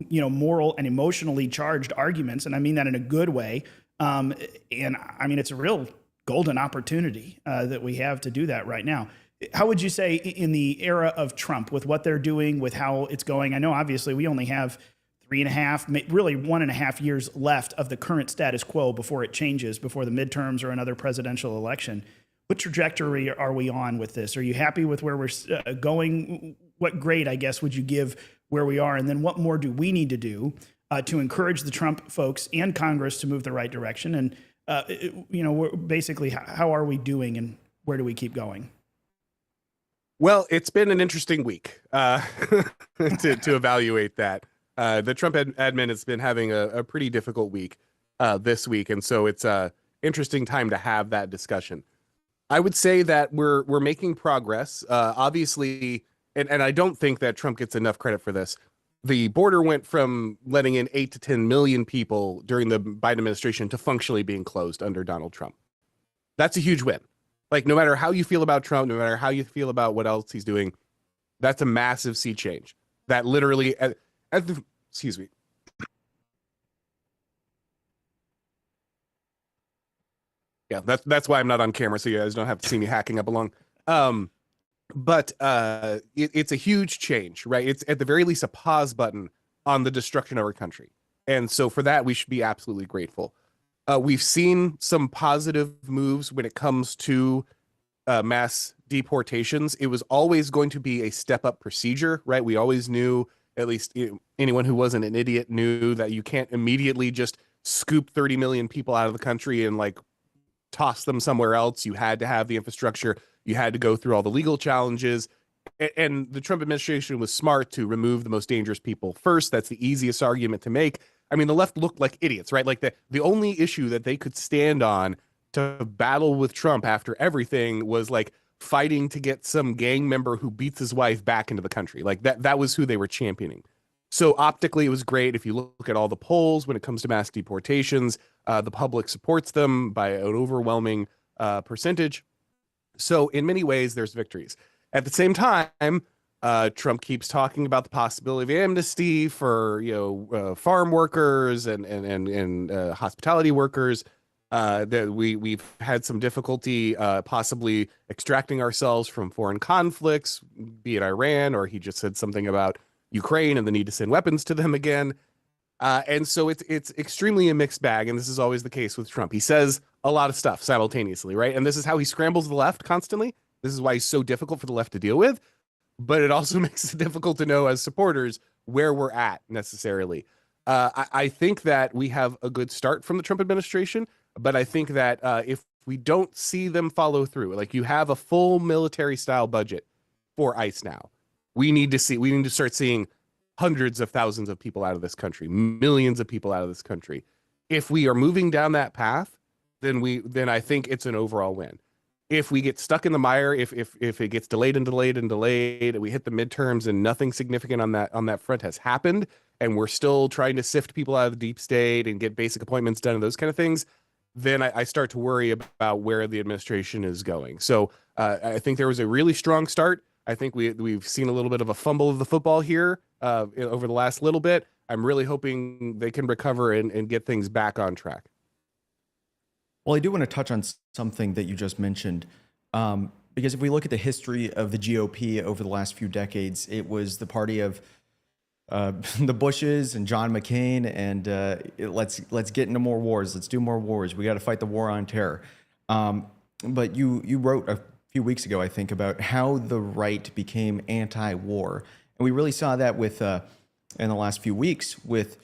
moral and emotionally charged arguments. And I mean that in a good way. It's a real golden opportunity that we have to do that right now. How would you say in the era of Trump, with what they're doing, with how it's going? I know obviously we only have 3.5, really 1.5 years left of the current status quo before it changes, before the midterms or another presidential election. What trajectory are we on with this? Are you happy with where we're going? What grade, I guess, would you give where we are? And then what more do we need to do to encourage the Trump folks and Congress to move the right direction? And, basically, how are we doing and where do we keep going? Well, it's been an interesting week to evaluate that. The Trump admin has been having a pretty difficult week this week. And so it's an interesting time to have that discussion. I would say that we're making progress. Obviously, and I don't think that Trump gets enough credit for this. The border went from letting in 8 to 10 million people during the Biden administration to functionally being closed under Donald Trump. That's a huge win. Like, no matter how you feel about Trump, no matter how you feel about what else he's doing, that's a massive sea change. That literally, excuse me. Yeah, that's why I'm not on camera, so you guys don't have to see me hacking up along. But it's a huge change, right? It's at the very least a pause button on the destruction of our country. And so for that, we should be absolutely grateful. We've seen some positive moves when it comes to mass deportations. It was always going to be a step-up procedure, right? We always knew, at least anyone who wasn't an idiot knew, that you can't immediately just scoop 30 million people out of the country and toss them somewhere else. You had to have the infrastructure. You had to go through all the legal challenges. And the Trump administration was smart to remove the most dangerous people first. That's the easiest argument to make. I mean, the left looked like idiots, right? Like the only issue that they could stand on to battle with Trump after everything was fighting to get some gang member who beats his wife back into the country. That was who they were championing. So optically, it was great. If you look at all the polls when it comes to mass deportations, the public supports them by an overwhelming percentage. So in many ways, there's victories. At the same time, Trump keeps talking about the possibility of amnesty for farm workers and hospitality workers. That we've had some difficulty possibly extracting ourselves from foreign conflicts, be it Iran, or he just said something about Ukraine and the need to send weapons to them again. And so it's extremely a mixed bag, and this is always the case with Trump. He says a lot of stuff simultaneously, right? And this is how he scrambles the left constantly. This is why he's so difficult for the left to deal with. But it also makes it difficult to know as supporters where we're at necessarily. I think that we have a good start from the Trump administration, but I think that if we don't see them follow through, you have a full military style budget for ICE now, we need to start seeing hundreds of thousands of people out of this country, millions of people out of this country. If we are moving down that path, then I think it's an overall win. If we get stuck in the mire, if it gets delayed and delayed and delayed, and we hit the midterms and nothing significant on that front has happened, and we're still trying to sift people out of the deep state and get basic appointments done and those kind of things, then I start to worry about where the administration is going. So I think there was a really strong start. I think we've seen a little bit of a fumble of the football here over the last little bit. I'm really hoping they can recover and get things back on track. Well, I do want to touch on something that you just mentioned, because if we look at the history of the GOP over the last few decades, it was the party of the Bushes and John McCain, and let's get into more wars. Let's do more wars. We got to fight the war on terror. But you wrote a few weeks ago, I think, about how the right became anti-war, and we really saw that with in the last few weeks with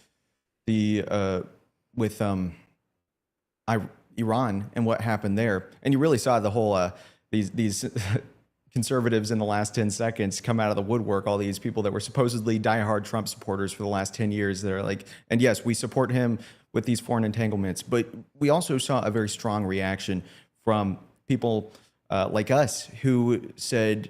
the Iran and what happened there, and you really saw the whole these conservatives in the last 10 seconds come out of the woodwork. All these people that were supposedly diehard Trump supporters for the last 10 years that are like, and yes, we support him with these foreign entanglements, but we also saw a very strong reaction from people like us who said,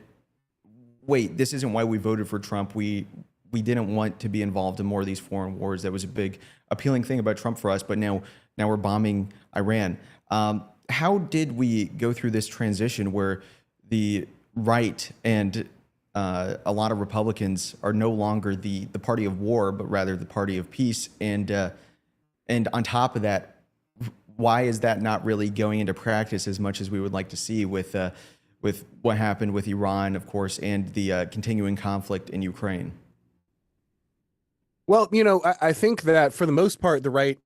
wait, this isn't why we voted for Trump. We didn't want to be involved in more of these foreign wars. That was a big appealing thing about Trump for us, but now we're bombing Iran. How did we go through this transition where the right and a lot of Republicans are no longer the party of war, but rather the party of peace? And on top of that, why is that not really going into practice as much as we would like to see with what happened with Iran, of course, and the continuing conflict in Ukraine? Well, I think that for the most part, the right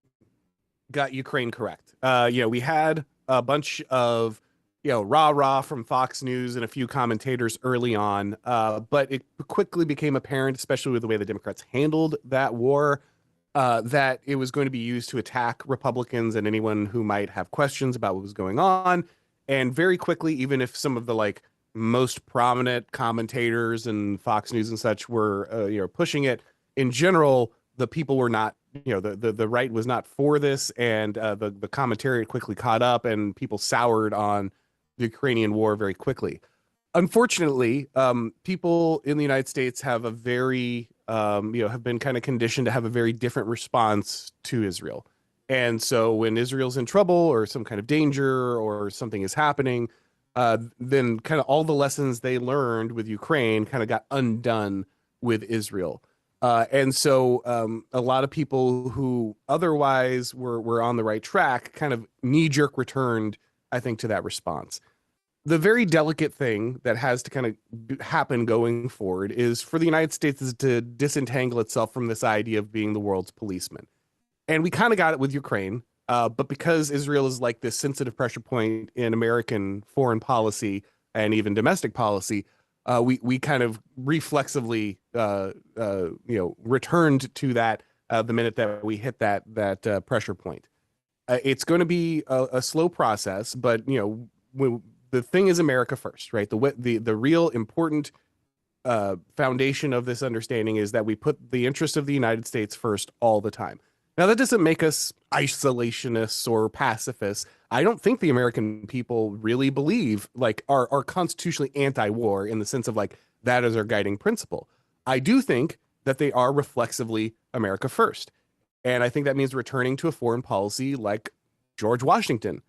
got Ukraine correct. We had a bunch of, rah-rah from Fox News and a few commentators early on, but it quickly became apparent, especially with the way the Democrats handled that war, that it was going to be used to attack Republicans and anyone who might have questions about what was going on. And very quickly, even if some of the most prominent commentators and Fox News and such were, pushing it, in general, the people were not, the right was not for this, and the commentary quickly caught up, and people soured on the Ukrainian war very quickly. Unfortunately, people in the United States have a very, have been kind of conditioned to have a very different response to Israel. And so when Israel's in trouble or some kind of danger or something is happening, then kind of all the lessons they learned with Ukraine kind of got undone with Israel. And so a lot of people who otherwise were on the right track kind of knee-jerk returned, I think, to that response. The very delicate thing that has to kind of happen going forward is for the United States to disentangle itself from this idea of being the world's policeman. And we kind of got it with Ukraine, but because Israel is like this sensitive pressure point in American foreign policy and even domestic policy, we kind of reflexively, returned to that the minute that we hit that pressure point. It's going to be a slow process, but the thing is America first, right? The real important foundation of this understanding is that we put the interest of the United States first all the time. Now, that doesn't make us isolationists or pacifists. I don't think the American people really believe, are constitutionally anti-war in the sense of that is our guiding principle. I do think that they are reflexively America first. And I think that means returning to a foreign policy like George Washington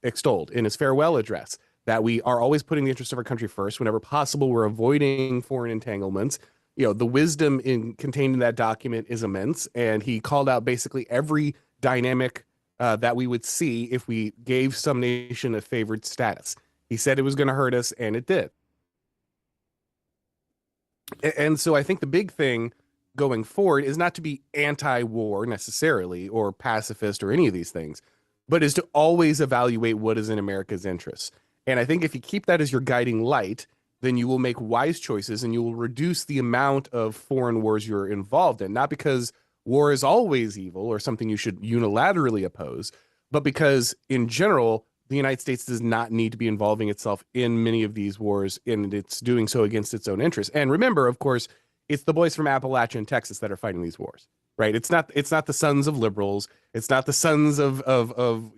extolled in his farewell address, that we are always putting the interest of our country first. Whenever possible, we're avoiding foreign entanglements. The wisdom contained in that document is immense, and he called out basically every dynamic that we would see if we gave some nation a favored status. He said it was going to hurt us, and it did. And so I think the big thing going forward is not to be anti-war necessarily or pacifist or any of these things, but is to always evaluate what is in America's interests. And I think if you keep that as your guiding light, then you will make wise choices and you will reduce the amount of foreign wars you're involved in. Not because war is always evil or something you should unilaterally oppose, but because in general, the United States does not need to be involving itself in many of these wars, and it's doing so against its own interests. And remember, of course, it's the boys from Appalachia and Texas that are fighting these wars, right? It's not the sons of liberals. It's not the sons of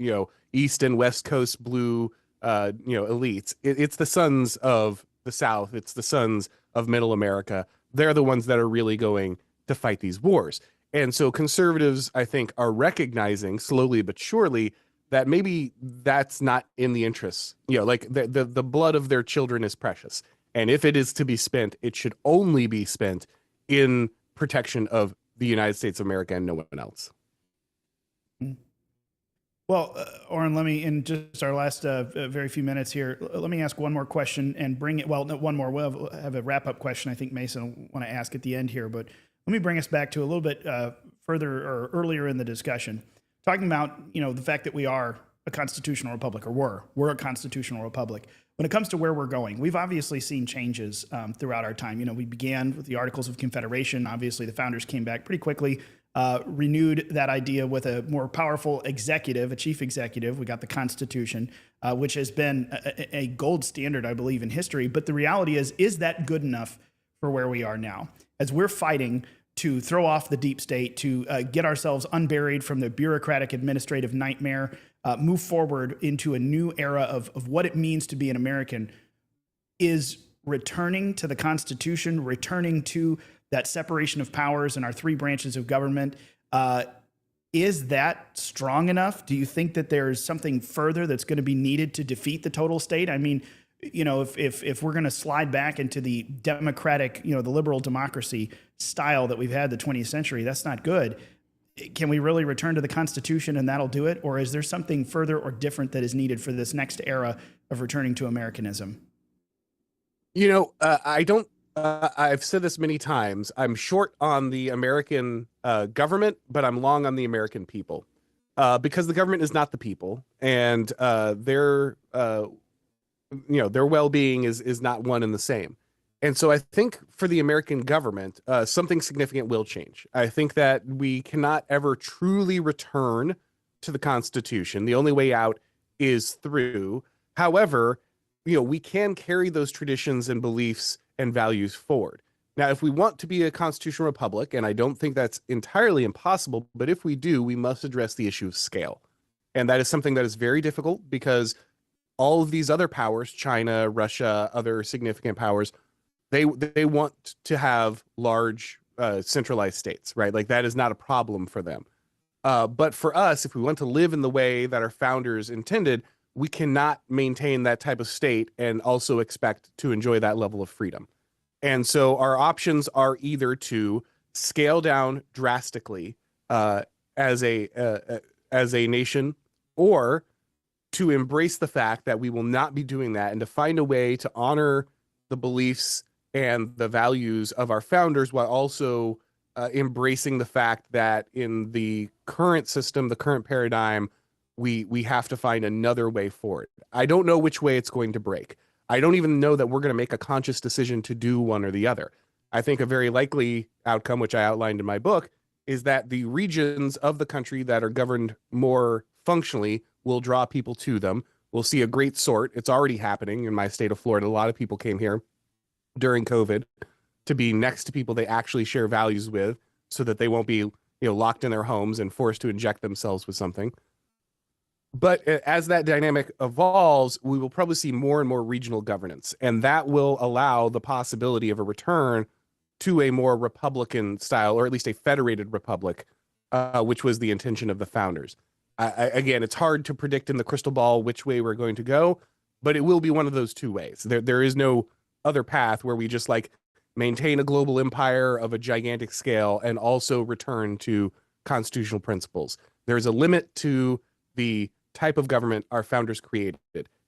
East and West Coast blue elites. It's the sons of the South. It's the sons of Middle America. They're the ones that are really going to fight these wars. And so conservatives, I think, are recognizing slowly but surely that maybe that's not in the interests. The blood of their children is precious. And if it is to be spent, it should only be spent in protection of the United States of America and no one else. Well, Oren, let me, in just our last very few minutes here, let me ask one more question and bring it, well, no, one more. We'll have a wrap-up question I think Mason will want to ask at the end here, but let me bring us back to a little bit further or earlier in the discussion, talking about, the fact that we are a constitutional republic, or we're a constitutional republic. When it comes to where we're going, we've obviously seen changes throughout our time. We began with the Articles of Confederation. Obviously, the founders came back pretty quickly, renewed that idea with a more powerful executive, a chief executive. We got the Constitution, which has been a gold standard, I believe, in history. But the reality is that good enough for where we are now? As we're fighting to throw off the deep state, to get ourselves unburied from the bureaucratic administrative nightmare, move forward into a new era of what it means to be an American, is returning to the Constitution, returning to that separation of powers in our three branches of government. Is that strong enough? Do you think that there's something further that's going to be needed to defeat the total state? I mean, if we're going to slide back into the democratic, the liberal democracy style that we've had the 20th century, that's not good. Can we really return to the Constitution and that'll do it? Or is there something further or different that is needed for this next era of returning to Americanism? I don't, I've said this many times, I'm short on the American government, but I'm long on the American people, because the government is not the people, and their well-being is not one and the same. And so I think for the American government, something significant will change. I think that we cannot ever truly return to the Constitution. The only way out is through. However, we can carry those traditions and beliefs and values forward. Now, if we want to be a constitutional republic, and I don't think that's entirely impossible, but if we do, we must address the issue of scale. And that is something that is very difficult because all of these other powers, China, Russia, other significant powers, they want to have large centralized states, right? Like that is not a problem for them. But for us, if we want to live in the way that our founders intended, we cannot maintain that type of state and also expect to enjoy that level of freedom. And so our options are either to scale down drastically as a nation, or to embrace the fact that we will not be doing that, and to find a way to honor the beliefs and the values of our founders while also embracing the fact that in the current system, the current paradigm, we have to find another way forward. I don't know which way it's going to break. I don't even know that we're going to make a conscious decision to do one or the other. I think a very likely outcome, which I outlined in my book, is that the regions of the country that are governed more functionally will draw people to them. We'll see a great sort. It's already happening in my state of Florida. A lot of people came here during COVID to be next to people they actually share values with, so that they won't be locked in their homes and forced to inject themselves with something. But as that dynamic evolves, we will probably see more and more regional governance, and that will allow the possibility of a return to a more Republican style, or at least a federated republic, which was the intention of the founders. Again, it's hard to predict in the crystal ball which way we're going to go, but it will be one of those two ways. There is no other path where we just maintain a global empire of a gigantic scale and also return to constitutional principles. There's a limit to the type of government our founders created.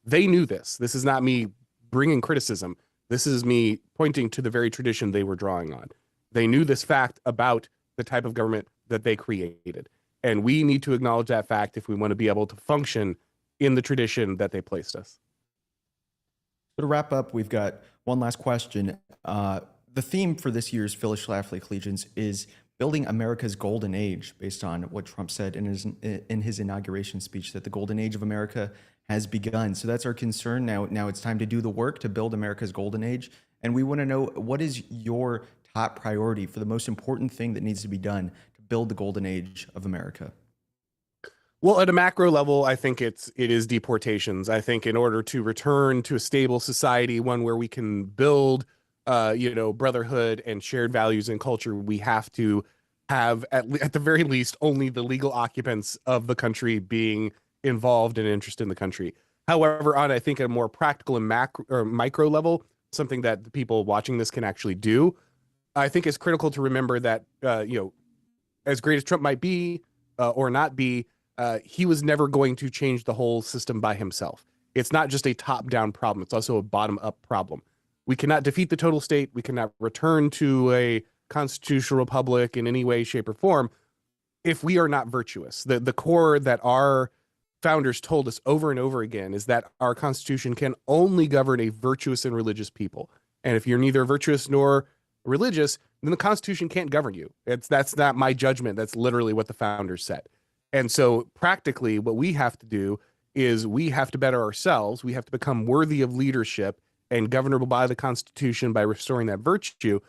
They knew this. This is not me bringing criticism. This is me pointing to the very tradition they were drawing on. They knew this fact about the type of government that they created. And we need to acknowledge that fact if we want to be able to function in the tradition that they placed us. So to wrap up, we've got one last question. The theme for this year's Phyllis Schlafly Collegians is building America's golden age, based on what Trump said in his inauguration speech, that the golden age of America has begun. So that's our concern now. Now it's time to do the work to build America's golden age. And we want to know, what is your top priority for the most important thing that needs to be done to build the golden age of America? Well, at a macro level, I think it is deportations. I think in order to return to a stable society, one where we can build brotherhood and shared values and culture, we have to have at the very least only the legal occupants of the country being involved and interested in the country. However, on I think a more practical and macro or micro level, something that the people watching this can actually do, I think it's critical to remember that as great as Trump might be or not be, he was never going to change the whole system by himself. It's not just a top-down problem. It's also a bottom-up problem. We cannot defeat the total state. We cannot return to a constitutional republic in any way, shape, or form if we are not virtuous. The core that our founders told us over and over again is that our Constitution can only govern a virtuous and religious people. And if you're neither virtuous nor religious, then the Constitution can't govern you. That's not my judgment. That's literally what the founders said. And so practically what we have to do is we have to better ourselves. We have to become worthy of leadership and governable by the Constitution by restoring that virtue.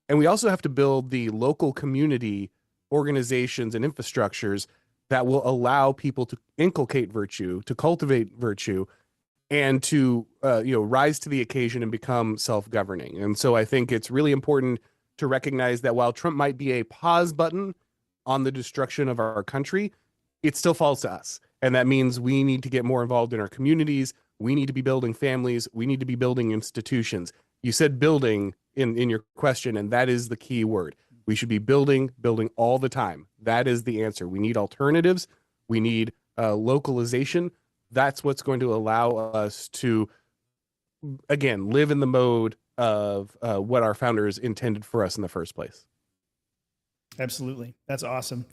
And we also have to build the local community organizations and infrastructures that will allow people to inculcate virtue, to cultivate virtue, and to rise to the occasion and become self-governing. And so I think it's really important to recognize that while Trump might be a pause button on the destruction of our country, it still falls to us. And that means we need to get more involved in our communities. We need to be building families. We need to be building institutions. You said building in your question, and that is the key word. We should be building all the time. That is the answer. We need alternatives. We need localization. That's what's going to allow us to, again, live in the mode of what our founders intended for us in the first place. Absolutely. That's awesome.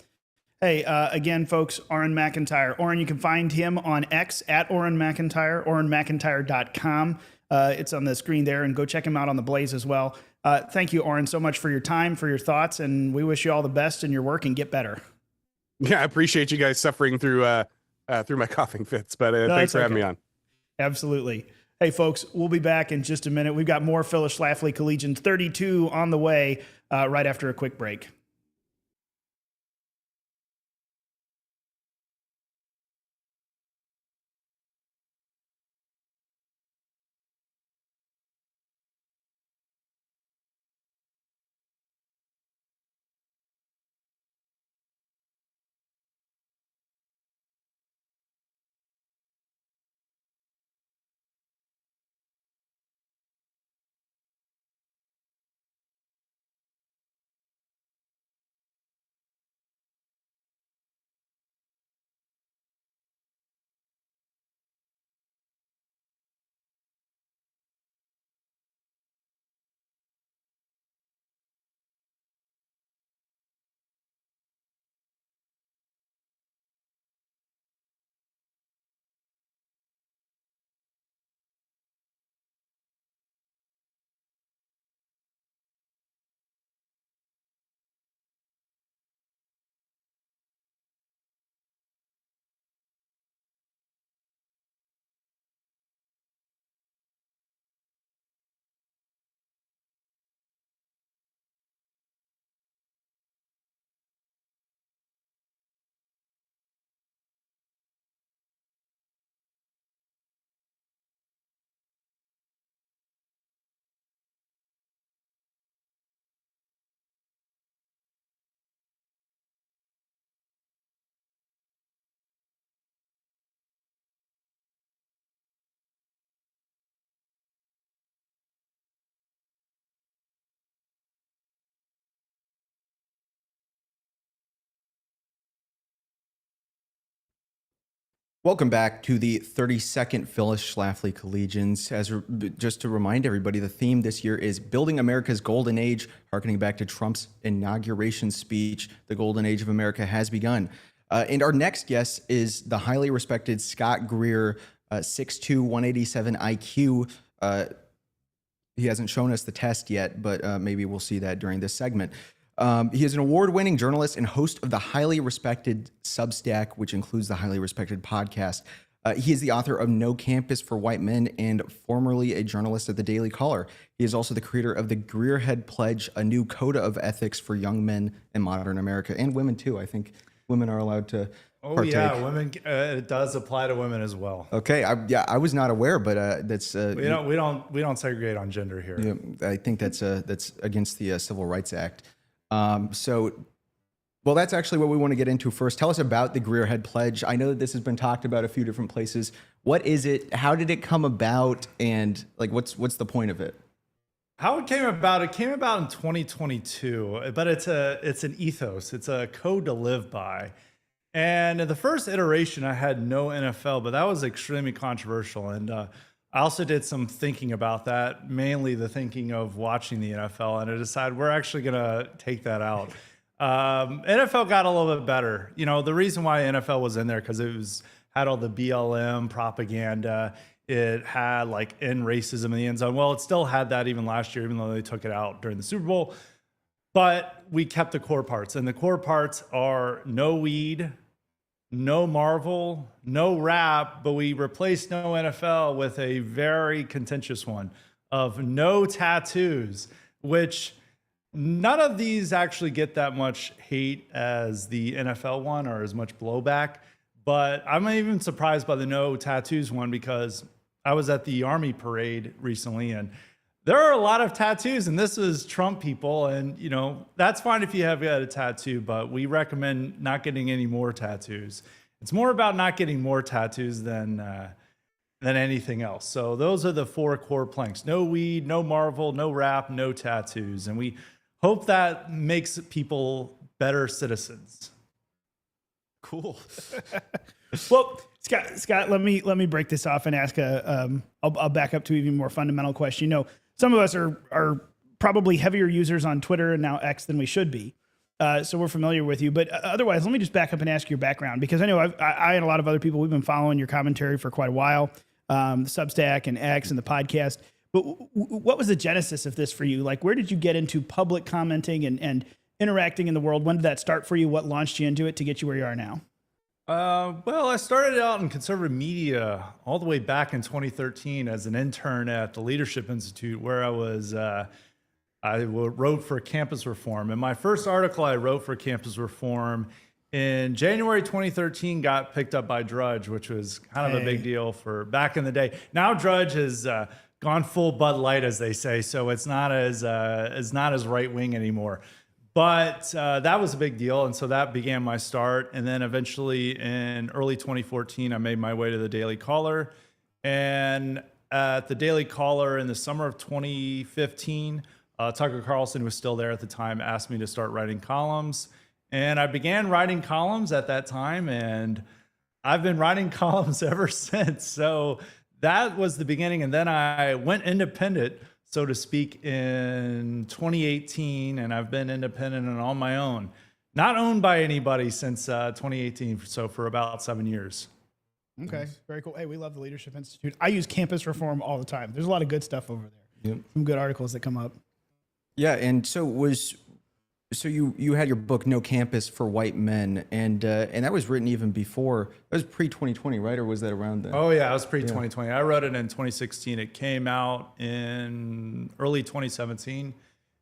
Hey, again, folks, Orrin McIntyre. Orrin, you can find him on X at Orrin McIntyre, OrrinMcIntyre.com. It's on the screen there, and go check him out on the Blaze as well. Thank you, Orrin, so much for your time, for your thoughts, and we wish you all the best in your work and get better. Yeah, I appreciate you guys suffering through my coughing fits, but thanks for having me on. Absolutely. Hey, folks, we'll be back in just a minute. We've got more Phyllis Schlafly Collegians 32 on the way right after a quick break. Welcome back to the 32nd Phyllis Schlafly Collegians. Just to remind everybody, the theme this year is Building America's Golden Age, harkening back to Trump's inauguration speech. The Golden Age of America has begun. And our next guest is the highly respected Scott Greer, 6'2", 187 IQ. He hasn't shown us the test yet, but maybe we'll see that during this segment. He is an award-winning journalist and host of the highly respected Substack, which includes the highly respected podcast. He is the author of No Campus for White Men and formerly a journalist at the Daily Caller. He is also the creator of the Greerhead Pledge, a new coda of ethics for young men in modern America, and women too. I think women are allowed to partake. Yeah, women. It does apply to women as well. Okay, I was not aware, but that's we don't segregate on gender here. Yeah, I think that's against the Civil Rights Act. Well, that's actually what we want to get into first. Tell us about the Greerhead Pledge. I know that this has been talked about a few different places. What is it? How did it come about? And like, what's the point of it? How it came about in 2022, but it's an ethos. It's a code to live by. And in the first iteration, I had no NFL, but that was extremely controversial. And I also did some thinking about that, mainly the thinking of watching the NFL. And I decided we're actually going to take that out. NFL got a little bit better. You know, the reason why NFL was in there, because had all the BLM propaganda. It had like end racism in the end zone. Well, it still had that even last year, even though they took it out during the Super Bowl. But we kept the core parts. And the core parts are no weed, no Marvel, no rap, but we replaced no NFL with a very contentious one of no tattoos, which none of these actually get that much hate as the NFL one or as much blowback. But I'm even surprised by the no tattoos one, because I was at the Army parade recently, and there are a lot of tattoos, and this is Trump people. And, you know, that's fine if you have got a tattoo, but we recommend not getting any more tattoos. It's more about not getting more tattoos than anything else. So those are the 4 core planks: no weed, no Marvel, no rap, no tattoos. And we hope that makes people better citizens. Cool. Well, Scott, let me break this off and ask I'll back up to an even more fundamental question. You know, some of us are probably heavier users on Twitter and now X than we should be. So we're familiar with you, but otherwise, let me just back up and ask your background, because I know I and a lot of other people, we've been following your commentary for quite a while, Substack and X and the podcast. But what was the genesis of this for you? Like, where did you get into public commenting and interacting in the world? When did that start for you? What launched you into it to get you where you are now? Well, I started out in conservative media all the way back in 2013 as an intern at the Leadership Institute, where I wrote for campus reform. And my first article I wrote for campus reform in January 2013 got picked up by Drudge, which was kind of a big deal for back in the day. Now Drudge has gone full Bud Light, as they say, so it's not as right wing anymore. But that was a big deal, and so that began my start. And then eventually in early 2014, I made my way to the Daily Caller. And at the Daily Caller in the summer of 2015, Tucker Carlson was still there at the time, asked me to start writing columns. And I began writing columns at that time, and I've been writing columns ever since. So that was the beginning. And then I went independent, so to speak, in 2018, and I've been independent and on my own, not owned by anybody since 2018, so for about 7 years. Okay, very cool. Hey, we love the Leadership Institute. I use campus reform all the time. There's a lot of good stuff over there. Yep. Some good articles that come up. Yeah, and so you had your book No Campus for White Men, and that was written even before. That was pre-2020, right? Or was that around then? Oh yeah, it was pre-2020. I wrote it in 2016. It came out in early 2017,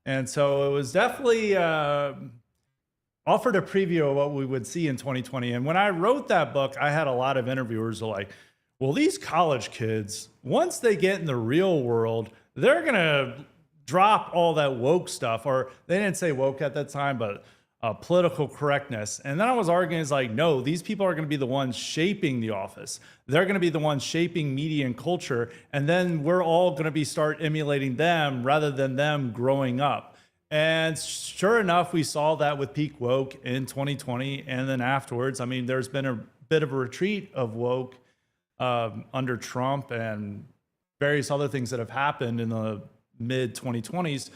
and so it was definitely offered a preview of what we would see in 2020. And when I wrote that book, I had a lot of interviewers who were like, "Well, these college kids, once they get in the real world, they're gonna drop all that woke stuff," or they didn't say woke at that time, but political correctness. And then I was arguing, it's like, no, these people are going to be the ones shaping the office. They're going to be the ones shaping media and culture. And then we're all going to start emulating them rather than them growing up. And sure enough, we saw that with peak woke in 2020. And then afterwards, I mean, there's been a bit of a retreat of woke under Trump and various other things that have happened in the mid 2020s,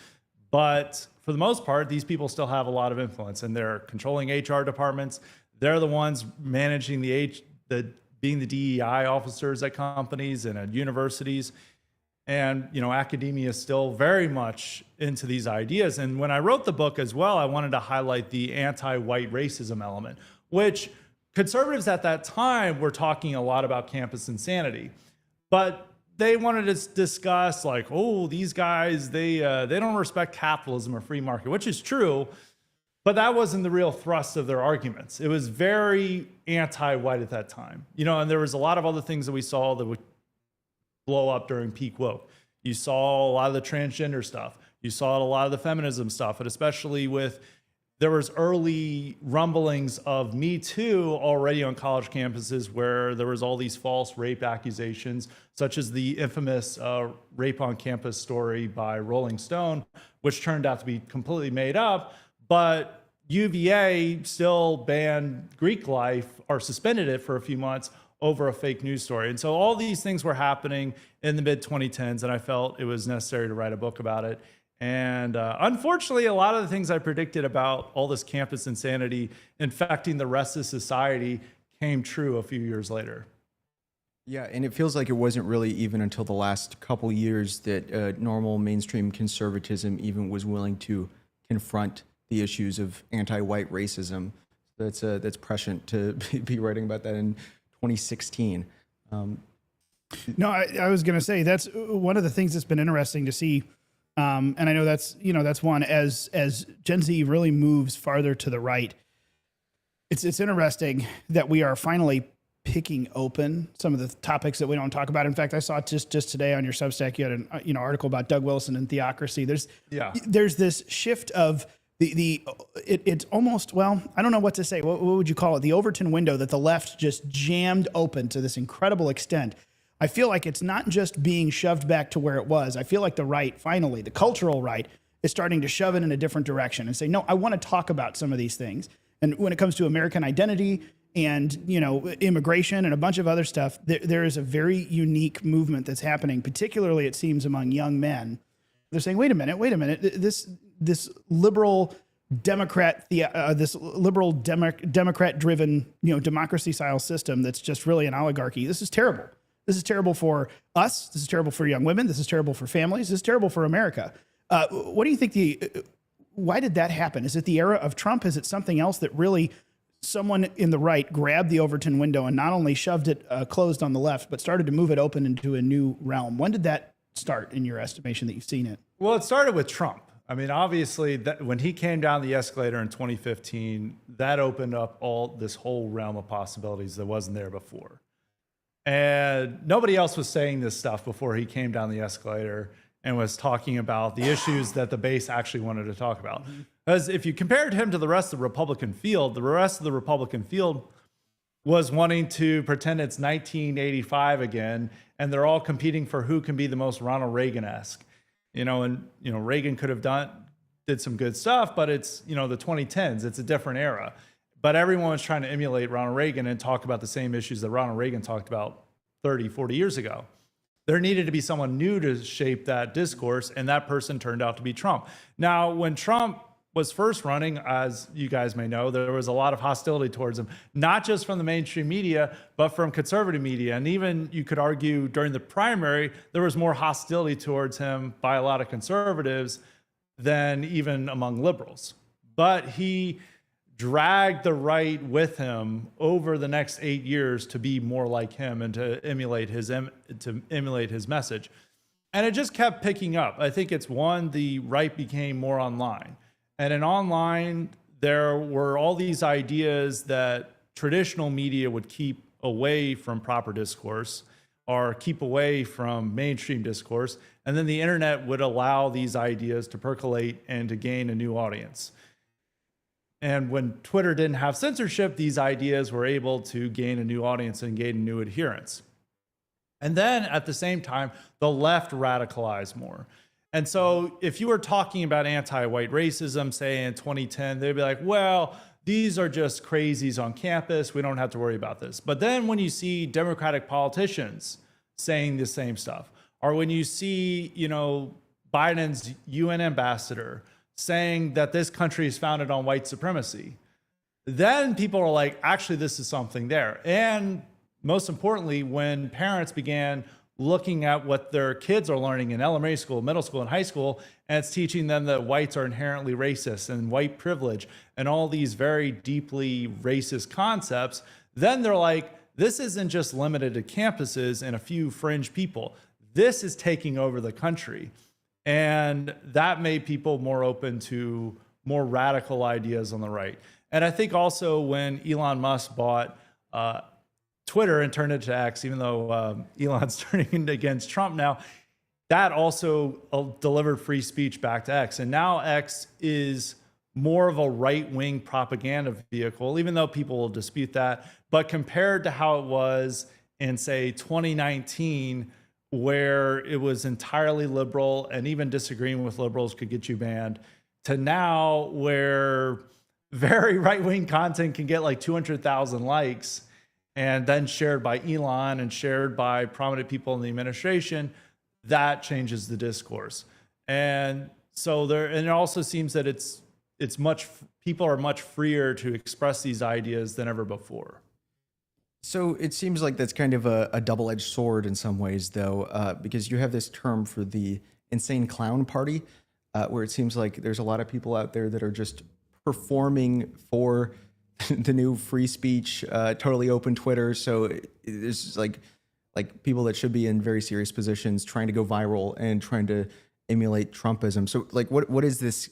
but for the most part, these people still have a lot of influence, and they're controlling HR departments. They're the ones managing being the DEI officers at companies and at universities, and academia is still very much into these ideas. And when I wrote the book as well, I wanted to highlight the anti-white racism element, which conservatives at that time were talking a lot about campus insanity, but they wanted to discuss like, oh, these guys, they don't respect capitalism or free market, which is true, but that wasn't the real thrust of their arguments. It was very anti-white at that time, and there was a lot of other things that we saw that would blow up during peak woke. You saw a lot of the transgender stuff. You saw a lot of the feminism stuff, and especially with there was early rumblings of Me Too already on college campuses, where there was all these false rape accusations, such as the infamous rape on campus story by Rolling Stone, which turned out to be completely made up. But UVA still banned Greek life, or suspended it for a few months, over a fake news story. And so all these things were happening in the mid 2010s, and I felt it was necessary to write a book about it. And unfortunately, a lot of the things I predicted about all this campus insanity infecting the rest of society came true a few years later. Yeah, and it feels like it wasn't really even until the last couple years that normal mainstream conservatism even was willing to confront the issues of anti-white racism. That's prescient to be writing about that in 2016. No, I was going to say that's one of the things that's been interesting to see. And I know that's one as Gen Z really moves farther to the right. It's interesting that we are finally picking open some of the topics that we don't talk about. In fact, I saw just today on your Substack, you had an article about Doug Wilson and theocracy. There's this shift of it's almost, well, I don't know what to say. What would you call it? The Overton window that the left just jammed open to this incredible extent. I feel like it's not just being shoved back to where it was. I feel like the right, finally, the cultural right, is starting to shove it in a different direction and say, no, I want to talk about some of these things. And when it comes to American identity and, immigration and a bunch of other stuff, there is a very unique movement that's happening, particularly, it seems, among young men. They're saying, wait a minute, this liberal Democrat, Democrat-driven, democracy-style system that's just really an oligarchy. This is terrible. This is terrible for us. This is terrible for young women. This is terrible for families. This is terrible for America. What do you think why did that happen? Is it the era of Trump? Is it something else that really someone in the right grabbed the Overton window and not only shoved it closed on the left, but started to move it open into a new realm? When did that start in your estimation that you've seen it? Well, it started with Trump. I mean, obviously, when he came down the escalator in 2015, that opened up this whole realm of possibilities that wasn't there before. And nobody else was saying this stuff before he came down the escalator and was talking about the issues that the base actually wanted to talk about. Because if you compared him to the rest of the Republican field was wanting to pretend it's 1985 again, and they're all competing for who can be the most Ronald Reagan-esque. Reagan could have did some good stuff, but it's, the 2010s, it's a different era. But everyone was trying to emulate Ronald Reagan and talk about the same issues that Ronald Reagan talked about 30, 40 years ago. There needed to be someone new to shape that discourse, and that person turned out to be Trump. Now, when Trump was first running, as you guys may know, there was a lot of hostility towards him, not just from the mainstream media, but from conservative media. And even you could argue during the primary, there was more hostility towards him by a lot of conservatives than even among liberals. But he dragged the right with him over the next 8 years to be more like him and to emulate his message. And it just kept picking up. I think it's the right became more online. And in online, there were all these ideas that traditional media would keep away from proper discourse or keep away from mainstream discourse. And then the internet would allow these ideas to percolate and to gain a new audience. And when Twitter didn't have censorship, these ideas were able to gain a new audience and gain new adherence. And then at the same time, the left radicalized more. And so if you were talking about anti-white racism, say in 2010, they'd be like, well, these are just crazies on campus. We don't have to worry about this. But then when you see Democratic politicians saying the same stuff, or when you see, Biden's UN ambassador saying that this country is founded on white supremacy, then people are like, actually, this is something there. And most importantly, when parents began looking at what their kids are learning in elementary school, middle school, and high school, and it's teaching them that whites are inherently racist and white privilege and all these very deeply racist concepts, then they're like, this isn't just limited to campuses and a few fringe people. This is taking over the country. And that made people more open to more radical ideas on the right. And I think also when Elon Musk bought Twitter and turned it to X, even though Elon's turning against Trump now, that also delivered free speech back to X. And now X is more of a right-wing propaganda vehicle, even though people will dispute that. But compared to how it was in, say, 2019, where it was entirely liberal and even disagreeing with liberals could get you banned, to now where very right-wing content can get like 200,000 likes and then shared by Elon and shared by prominent people in the administration, that changes the discourse. And so and it also seems that people are much freer to express these ideas than ever before. So it seems like that's kind of a double-edged sword in some ways, though, because you have this term for the insane clown party, where it seems like there's a lot of people out there that are just performing for the new free speech, totally open Twitter. So it's like people that should be in very serious positions trying to go viral and trying to emulate Trumpism. So like, what is this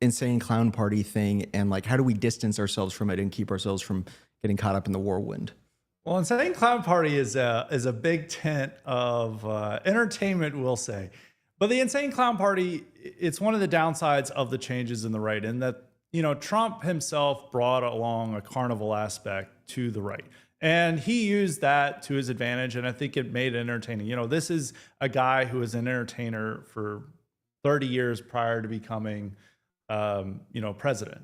insane clown party thing, and like, how do we distance ourselves from it and keep ourselves from getting caught up in the whirlwind? Well, insane clown party is a big tent of entertainment, we'll say. But the insane clown party, it's one of the downsides of the changes in the right, in that, you know, Trump himself brought along a carnival aspect to the right. And he used that to his advantage, and I think it made it entertaining. You know, this is a guy who was an entertainer for 30 years prior to becoming, president,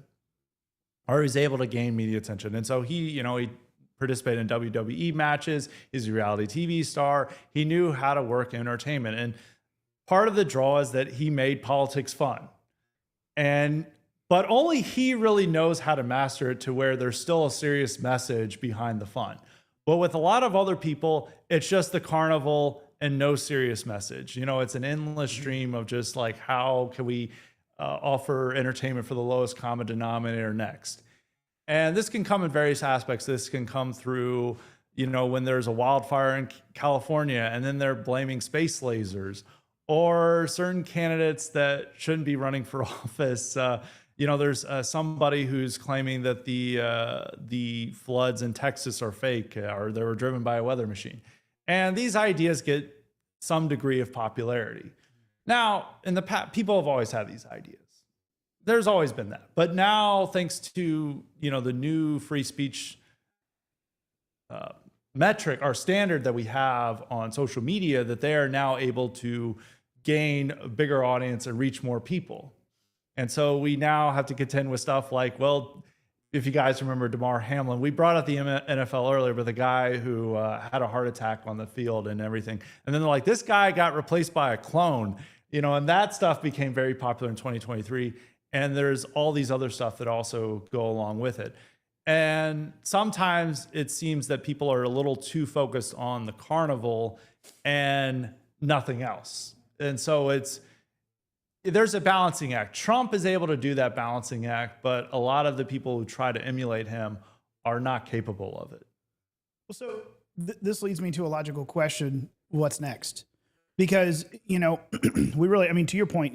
or he's able to gain media attention. And so he participated in WWE matches. He's a reality TV star. He knew how to work entertainment. And part of the draw is that he made politics fun. But only he really knows how to master it to where there's still a serious message behind the fun. But with a lot of other people, it's just the carnival and no serious message. You know, it's an endless stream of just like, how can we offer entertainment for the lowest common denominator next? And this can come in various aspects. This can come through, when there's a wildfire in California and then they're blaming space lasers, or certain candidates that shouldn't be running for office. There's somebody who's claiming that the floods in Texas are fake, or they were driven by a weather machine. And these ideas get some degree of popularity. Now, in the past, people have always had these ideas. There's always been that. But now, thanks to, the new free speech metric or standard that we have on social media, that they are now able to gain a bigger audience and reach more people. And so we now have to contend with stuff like, well, if you guys remember Damar Hamlin, we brought up the NFL earlier, but the guy who had a heart attack on the field and everything. And then they're like, this guy got replaced by a clone, and that stuff became very popular in 2023. And there's all these other stuff that also go along with it. And sometimes it seems that people are a little too focused on the carnival and nothing else. And so there's a balancing act. Trump is able to do that balancing act, but a lot of the people who try to emulate him are not capable of it. So this leads me to a logical question. What's next? Because, we really, to your point,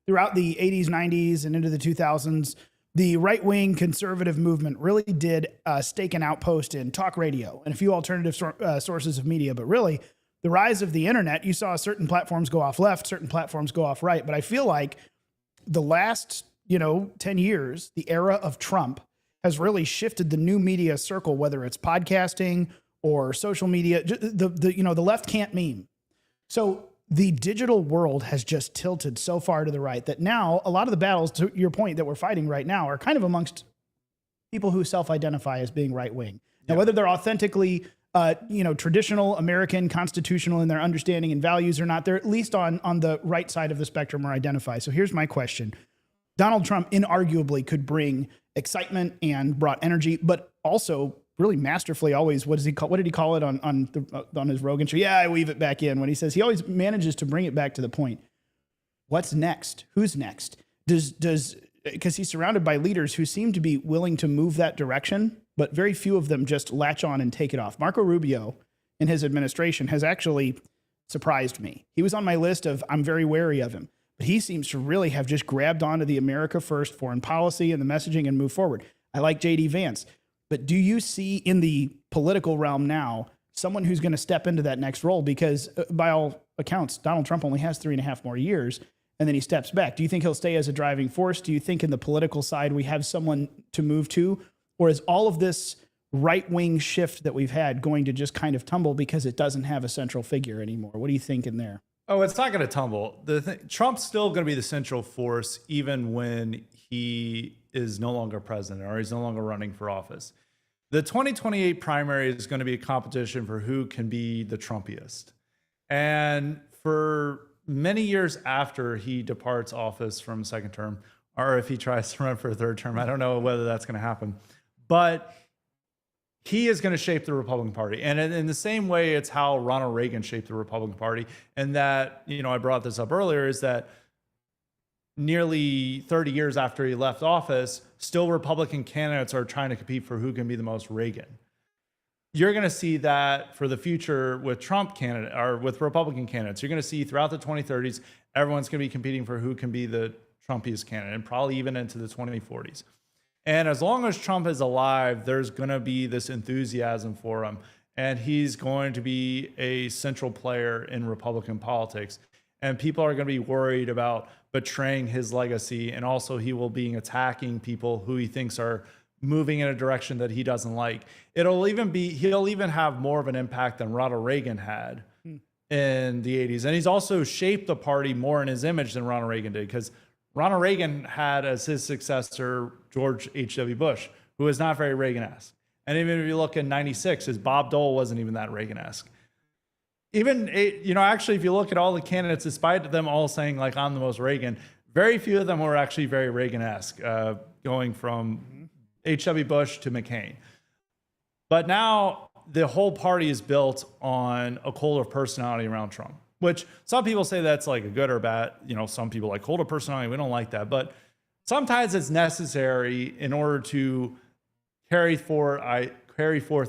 throughout the 80s, 90s, and into the 2000s, the right-wing conservative movement really did stake an outpost in talk radio and a few alternative sources of media. But really, the rise of the internet, you saw certain platforms go off left, certain platforms go off right. But I feel like the last, 10 years, the era of Trump has really shifted the new media circle, whether it's podcasting or social media. The left can't meme. So the digital world has just tilted so far to the right that now a lot of the battles, to your point, that we're fighting right now are kind of amongst people who self-identify as being right-wing. Now, whether they're authentically traditional American constitutional in their understanding and values or not, they're at least on the right side of the spectrum or identify. So here's my question. Donald Trump inarguably could bring excitement and brought energy, but also really masterfully always, what did he call it on his Rogan show? Yeah, I weave it back in when he says he always manages to bring it back to the point. What's next? Who's next? Because he's surrounded by leaders who seem to be willing to move that direction, but very few of them just latch on and take it off. Marco Rubio in his administration has actually surprised me. He was on my list of, I'm very wary of him, but he seems to really have just grabbed onto the America First foreign policy and the messaging and move forward. I like J.D. Vance, but do you see in the political realm now someone who's going to step into that next role? Because by all accounts, Donald Trump only has 3.5 more years. and then he steps back. Do you think he'll stay as a driving force? Do you think in the political side we have someone to move to? Or is all of this right-wing shift that we've had going to just kind of tumble because it doesn't have a central figure anymore? What do you think in there? Oh, it's not going to tumble. Trump's still going to be the central force even when he is no longer president or he's no longer running for office. The 2028 primary is going to be a competition for who can be the Trumpiest. And for many years after he departs office from second term, or if he tries to run for a third term, I don't know whether that's going to happen, but he is going to shape the Republican Party. And in the same way, it's how Ronald Reagan shaped the Republican Party. And that, I brought this up earlier, is that nearly 30 years after he left office, still Republican candidates are trying to compete for who can be the most Reagan. You're going to see that for the future with Trump candidate or with Republican candidates. You're going to see throughout the 2030s, everyone's going to be competing for who can be the Trumpiest candidate, and probably even into the 2040s. And as long as Trump is alive, there's going to be this enthusiasm for him. And he's going to be a central player in Republican politics. And people are going to be worried about betraying his legacy. And also he will be attacking people who he thinks are moving in a direction that he doesn't like. He'll even have more of an impact than Ronald Reagan had in the 80s. And he's also shaped the party more in his image than Ronald Reagan did, because Ronald Reagan had as his successor George H.W. Bush, who was not very Reagan-esque. And even if you look in 96, his Bob Dole wasn't even that Reagan-esque. Actually, if you look at all the candidates, despite them all saying, like, I'm the most Reagan, very few of them were actually very Reagan-esque, going from H.W. Bush to McCain. But now the whole party is built on a cult of personality around Trump, which some people say that's like a good or bad. Some people like cult of personality. We don't like that. But sometimes it's necessary in order to carry forth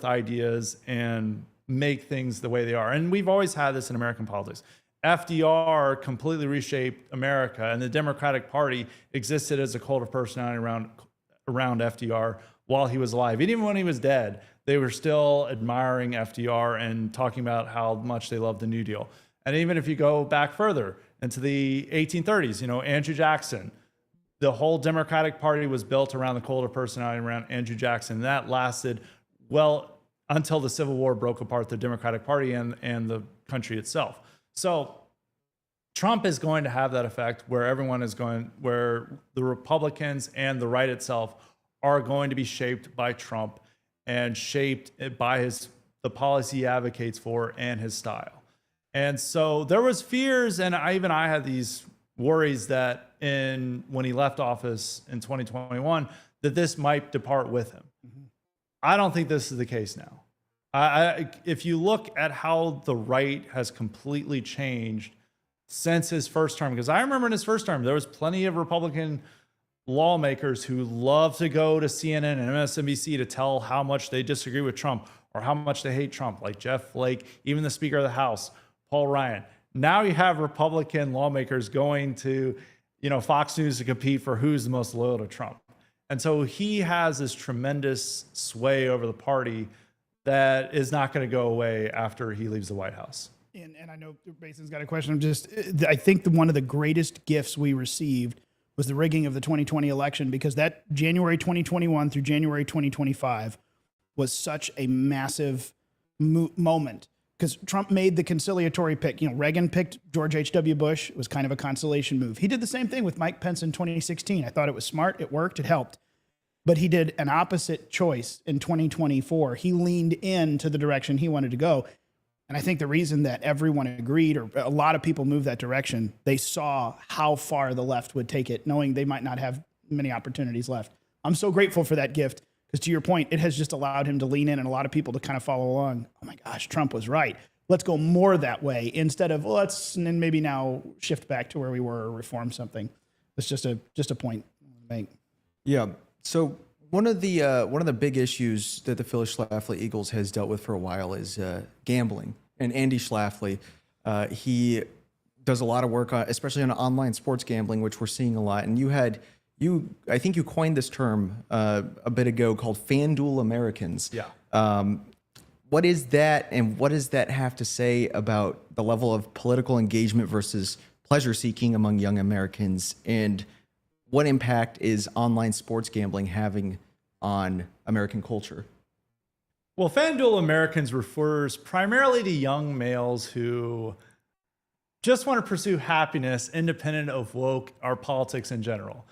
ideas and make things the way they are. And we've always had this in American politics. FDR completely reshaped America, and the Democratic Party existed as a cult of personality around FDR while he was alive. And even when he was dead, they were still admiring FDR and talking about how much they loved the New Deal. And even if you go back further into the 1830s, Andrew Jackson, the whole Democratic Party was built around the cult of personality around Andrew Jackson. And that lasted well until the Civil War broke apart the Democratic Party and the country itself. So Trump is going to have that effect where where the Republicans and the right itself are going to be shaped by Trump and shaped by the policy he advocates for and his style. And so there was fears, and I had these worries that when he left office in 2021, that this might depart with him. Mm-hmm. I don't think this is the case now. If you look at how the right has completely changed since his first term, because I remember in his first term, there was plenty of Republican lawmakers who love to go to CNN and MSNBC to tell how much they disagree with Trump or how much they hate Trump, like Jeff Flake, even the Speaker of the House, Paul Ryan. Now you have Republican lawmakers going to, Fox News to compete for who's the most loyal to Trump. And so he has this tremendous sway over the party that is not going to go away after he leaves the White House. And I know Mason's got a question. I think one of the greatest gifts we received was the rigging of the 2020 election, because that January 2021 through January 2025 was such a massive moment. Because Trump made the conciliatory pick. Reagan picked George H.W. Bush. It was kind of a consolation move. He did the same thing with Mike Pence in 2016. I thought it was smart. It worked. It helped. But he did an opposite choice in 2024. He leaned into the direction he wanted to go. And I think the reason that everyone agreed, or a lot of people moved that direction, they saw how far the left would take it, knowing they might not have many opportunities left. I'm so grateful for that gift, because to your point, it has just allowed him to lean in and a lot of people to kind of follow along. Oh my gosh, Trump was right. Let's go more that way instead of let's and maybe now shift back to where we were or reform something. It's just a point to make. Yeah. So one of the big issues that the Phyllis Schlafly Eagles has dealt with for a while is gambling. And Andy Schlafly, he does a lot of work, especially on online sports gambling, which we're seeing a lot. And I think you coined this term a bit ago called FanDuel Americans. Yeah. What is that, and what does that have to say about the level of political engagement versus pleasure seeking among young Americans, and what impact is online sports gambling having on American culture? Well, FanDuel Americans refers primarily to young males who just want to pursue happiness independent of woke or politics in general.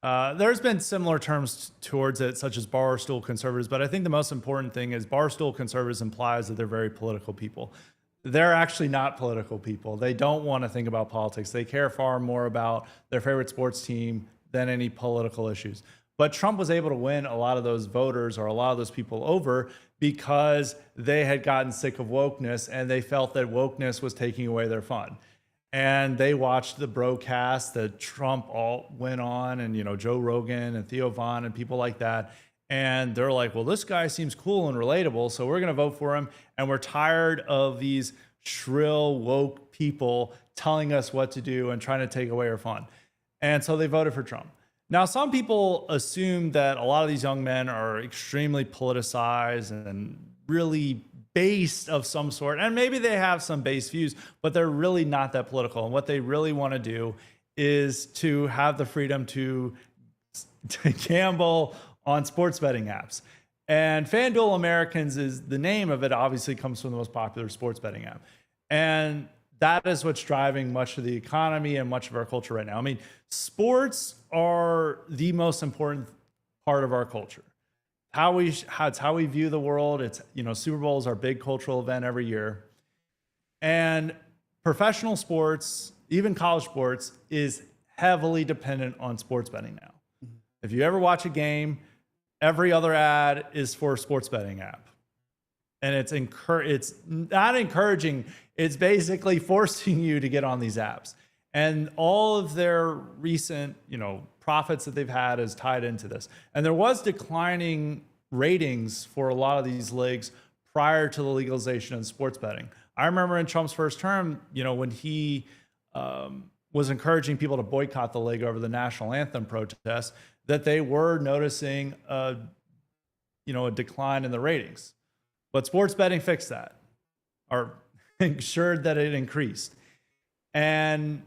There's been similar terms towards it, such as barstool conservatives, but I think the most important thing is barstool conservatives implies that they're very political people. They're actually not political people. They don't want to think about politics. They care far more about their favorite sports team than any political issues. But Trump was able to win a lot of those voters or a lot of those people over because they had gotten sick of wokeness and they felt that wokeness was taking away their fun. And they watched the broadcast that Trump all went on, and Joe Rogan and Theo Von and people like that. And they're like, well, this guy seems cool and relatable, so we're going to vote for him. And we're tired of these shrill woke people telling us what to do and trying to take away our fun. And so they voted for Trump. Now, some people assume that a lot of these young men are extremely politicized and really based of some sort, and maybe they have some base views, but they're really not that political. And what they really want to do is to have the freedom to gamble on sports betting apps. And FanDuel Americans is the name of it, obviously comes from the most popular sports betting app. And that is what's driving much of the economy and much of our culture right now. I mean, sports are the most important part of our culture. It's how we view the world. It's, Super Bowl is our big cultural event every year. And professional sports, even college sports, is heavily dependent on sports betting now. If you ever watch a game, every other ad is for a sports betting app. And it's not encouraging. It's basically forcing you to get on these apps. And all of their recent, profits that they've had is tied into this. And there was declining ratings for a lot of these leagues prior to the legalization of sports betting. I remember in Trump's first term, when he was encouraging people to boycott the league over the national anthem protests, that they were noticing a decline in the ratings. But sports betting fixed that, or ensured that it increased. And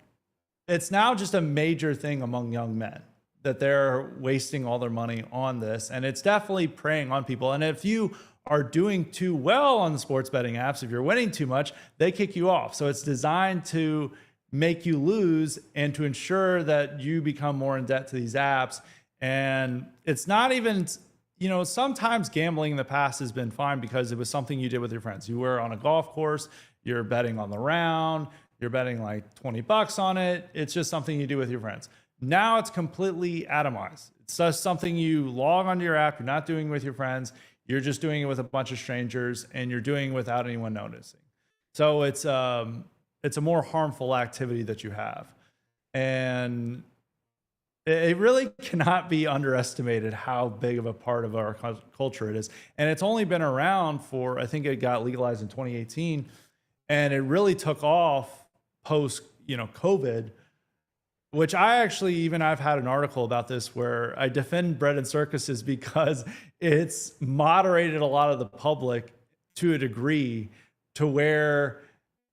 it's now just a major thing among young men that they're wasting all their money on this. And it's definitely preying on people. And if you are doing too well on the sports betting apps, if you're winning too much, they kick you off. So it's designed to make you lose and to ensure that you become more in debt to these apps. And it's not even, sometimes gambling in the past has been fine because it was something you did with your friends. You were on a golf course, you're betting on the round, you're betting like $20 on it. It's just something you do with your friends. Now it's completely atomized. It's just something you log onto your app. You're not doing it with your friends. You're just doing it with a bunch of strangers, and you're doing it without anyone noticing. So it's a more harmful activity that you have. And it really cannot be underestimated how big of a part of our culture it is. And it's only been around for, I think it got legalized in 2018, and it really took off post, COVID, which I've had an article about this where I defend bread and circuses because it's moderated a lot of the public to a degree to where,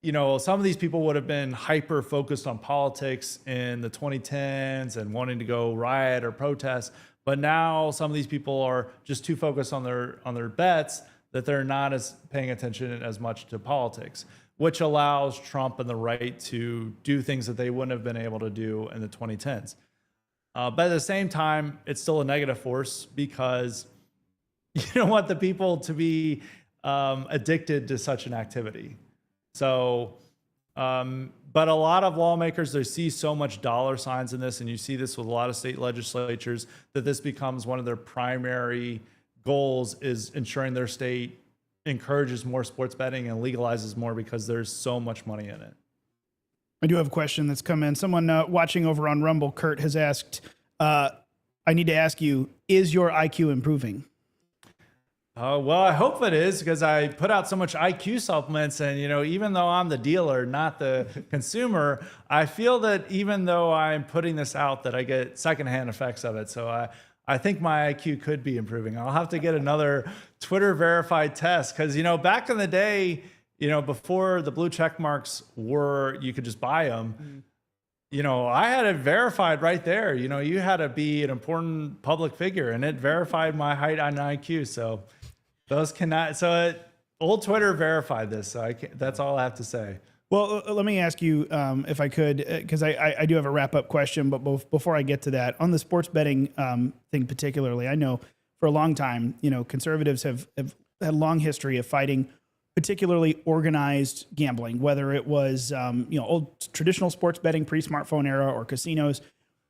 some of these people would have been hyper focused on politics in the 2010s and wanting to go riot or protest. But now some of these people are just too focused on their bets that they're not as paying attention as much to politics, which allows Trump and the right to do things that they wouldn't have been able to do in the 2010s. But at the same time, it's still a negative force because you don't want the people to be addicted to such an activity. So, but a lot of lawmakers, they see so much dollar signs in this, and you see this with a lot of state legislatures, that this becomes one of their primary goals is ensuring their state encourages more sports betting and legalizes more because there's so much money in it. I do have a question that's come in. Someone watching over on Rumble, Kurt, has asked, I need to ask you, is your IQ improving? Well, I hope it is because I put out so much IQ supplements, and even though I'm the dealer, not the consumer, I feel that even though I'm putting this out, that I get secondhand effects of it. So I think my IQ could be improving. I'll have to get another Twitter verified test because back in the day, before the blue check marks you could just buy them. I had it verified right there. You had to be an important public figure, and it verified my height and IQ. So those cannot. Old Twitter verified this. So that's all I have to say. Well, let me ask you, if I could, because I do have a wrap-up question, but before I get to that, on the sports betting thing particularly, I know for a long time, conservatives have had a long history of fighting particularly organized gambling, whether it was, old traditional sports betting pre-smartphone era or casinos.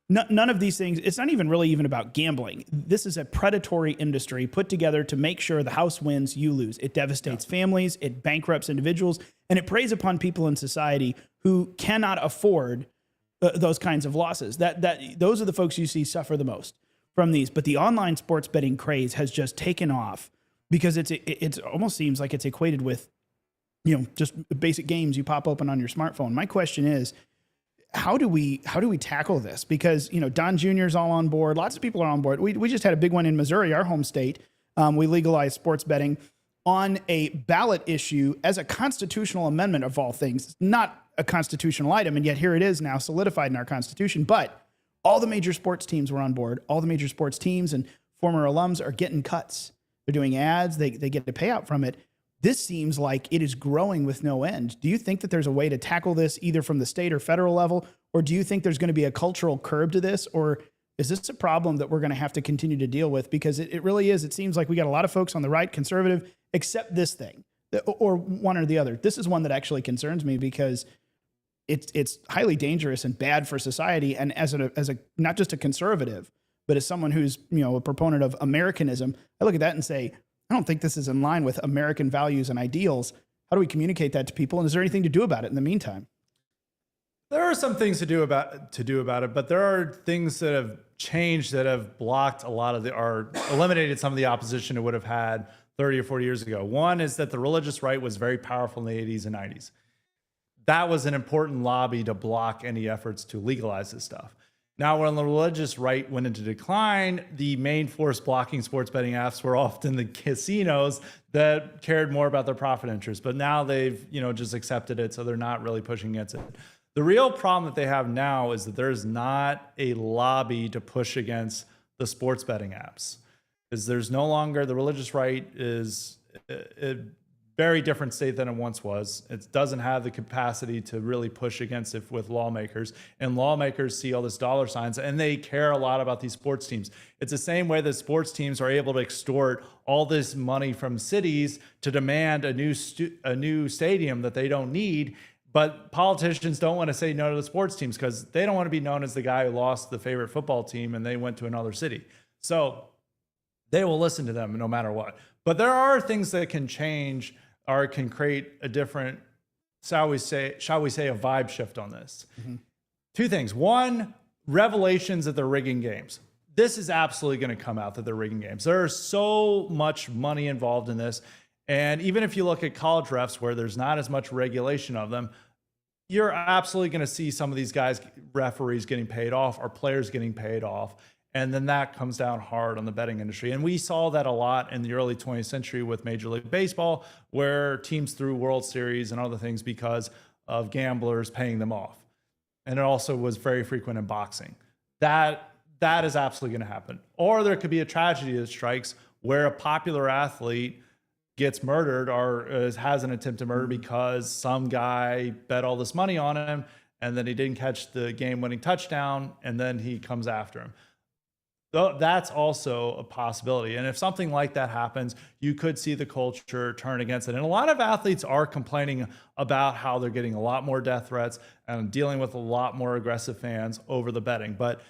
None of these things, it's not even really even about gambling. This is a predatory industry put together to make sure the house wins, you lose. It devastates families, it bankrupts individuals, and it preys upon people in society who cannot afford those kinds of losses. Those are the folks you see suffer the most from these. But the online sports betting craze has just taken off because it almost seems like it's equated with, just basic games you pop open on your smartphone. My question is, how do we tackle this? Because, Don Jr.'s all on board. Lots of people are on board. We just had a big one in Missouri, our home state. We legalized sports betting on a ballot issue as a constitutional amendment of all things. It's not a constitutional item, and yet here it is now solidified in our Constitution. But all the major sports teams were on board. All the major sports teams and former alums are getting cuts. They're doing ads. They get a payout from it. This seems like it is growing with no end. Do you think that there's a way to tackle this either from the state or federal level? Or do you think there's going to be a cultural curb to this? Or is this a problem that we're going to have to continue to deal with? Because it really is. It seems like we got a lot of folks on the right, conservative, except this thing, or one or the other. This is one that actually concerns me because it's highly dangerous and bad for society. And as a not just a conservative, but as someone who's a proponent of Americanism, I look at that and say, I don't think this is in line with American values and ideals. How do we communicate that to people? And is there anything to do about it in the meantime? There are some things to do about it, but there are things that have changed that have blocked a lot of or eliminated some of the opposition it would have had 30 or 40 years ago. One is that the religious right was very powerful in the 80s and 90s. That was an important lobby to block any efforts to legalize this stuff. Now, when the religious right went into decline, the main force blocking sports betting apps were often the casinos that cared more about their profit interests. But now they've, just accepted it, so they're not really pushing against it. The real problem that they have now is that there's not a lobby to push against the sports betting apps. There's no longer, the religious right is a very different state than it once was. It doesn't have the capacity to really push against it with lawmakers. And lawmakers see all this dollar signs and they care a lot about these sports teams. It's the same way that sports teams are able to extort all this money from cities to demand a new stadium that they don't need. But politicians don't want to say no to the sports teams because they don't want to be known as the guy who lost the favorite football team and they went to another city. So they will listen to them no matter what. But there are things that can change or can create a different, shall we say, a vibe shift on this. Mm-hmm. Two things. One, revelations that they're rigging games. This is absolutely going to come out that they're rigging games. There's so much money involved in this. And even if you look at college refs where there's not as much regulation of them, you're absolutely going to see some of these guys, referees getting paid off or players getting paid off. And then that comes down hard on the betting industry. And we saw that a lot in the early 20th century with Major League Baseball, where teams threw World Series and other things because of gamblers paying them off. And it also was very frequent in boxing. That is absolutely going to happen. Or there could be a tragedy that strikes where a popular athlete gets murdered or has an attempt to murder because some guy bet all this money on him and then he didn't catch the game-winning touchdown and then he comes after him. That's also a possibility. And if something like that happens, you could see the culture turn against it. And a lot of athletes are complaining about how they're getting a lot more death threats and dealing with a lot more aggressive fans over the betting. But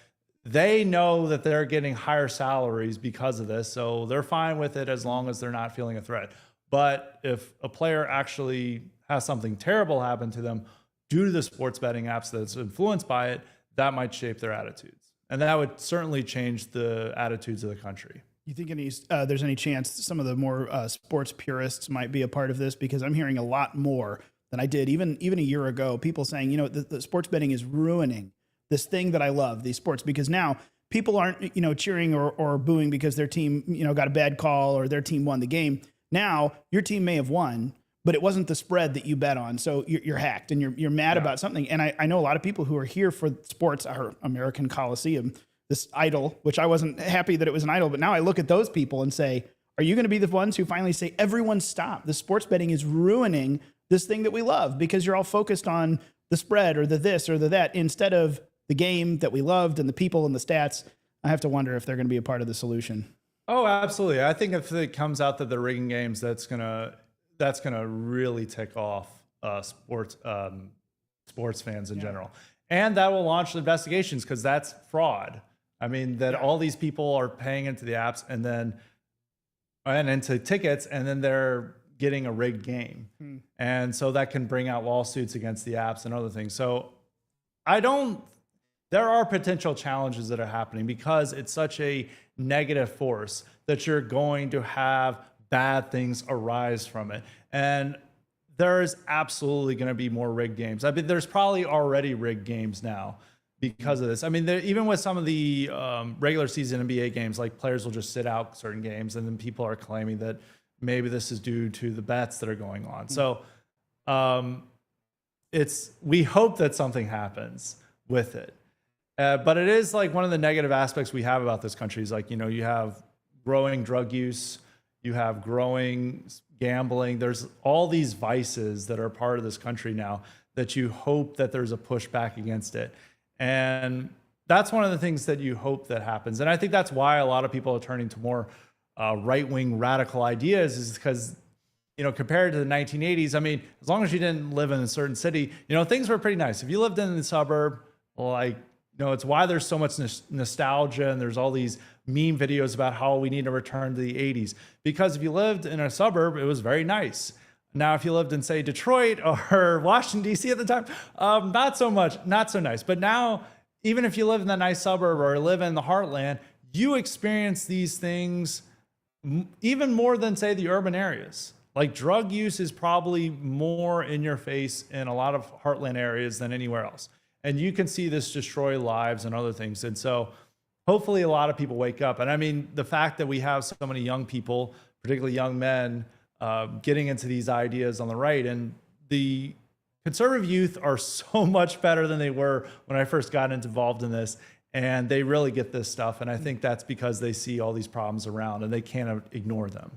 they know that they're getting higher salaries because of this. So they're fine with it as long as they're not feeling a threat. But if a player actually has something terrible happen to them due to the sports betting apps that's influenced by it, that might shape their attitudes. And that would certainly change the attitudes of the country. You think there's any chance some of the more sports purists might be a part of this? Because I'm hearing a lot more than I did even a year ago. People saying, the sports betting is ruining this thing that I love, these sports, because now people aren't, cheering or booing because their team, got a bad call or their team won the game. Now your team may have won, but it wasn't the spread that you bet on. So you're hacked and you're mad about something. And I know a lot of people who are here for sports, our American Coliseum, this idol, which I wasn't happy that it was an idol, but now I look at those people and say, are you going to be the ones who finally say, everyone stop? The sports betting is ruining this thing that we love because you're all focused on the spread or the this or the that instead of the game that we loved and the people and the stats. I have to wonder if they're going to be a part of the solution. Oh, absolutely. I think if it comes out that they're rigging games, that's gonna really tick off sports fans in general, and that will launch investigations because that's fraud. I mean, that all these people are paying into the apps and into tickets, and then they're getting a rigged game, and so that can bring out lawsuits against the apps and other things. So there are potential challenges that are happening because it's such a negative force that you're going to have bad things arise from it. And there is absolutely going to be more rigged games. I mean, there's probably already rigged games now because of this. I mean, even with some of the regular season NBA games, like players will just sit out certain games, and then people are claiming that maybe this is due to the bets that are going on. So we hope that something happens with it. But it is like one of the negative aspects we have about this country is like, you have growing drug use, you have growing gambling. There's all these vices that are part of this country now that you hope that there's a pushback against it. And that's one of the things that you hope that happens. And I think that's why a lot of people are turning to more right-wing radical ideas is because, compared to the 1980s, I mean, as long as you didn't live in a certain city, things were pretty nice. If you lived in the suburb, it's why there's so much nostalgia and there's all these meme videos about how we need to return to the 80s. Because if you lived in a suburb, it was very nice. Now, if you lived in, say, Detroit or Washington, D.C. at the time, not so nice. But now, even if you live in that nice suburb or live in the heartland, you experience these things even more than, say, the urban areas. Like drug use is probably more in your face in a lot of heartland areas than anywhere else. And you can see this destroy lives and other things. And so hopefully a lot of people wake up. And I mean, the fact that we have so many young people, particularly young men, getting into these ideas on the right. And the conservative youth are so much better than they were when I first got involved in this. And they really get this stuff. And I think that's because they see all these problems around and they can't ignore them.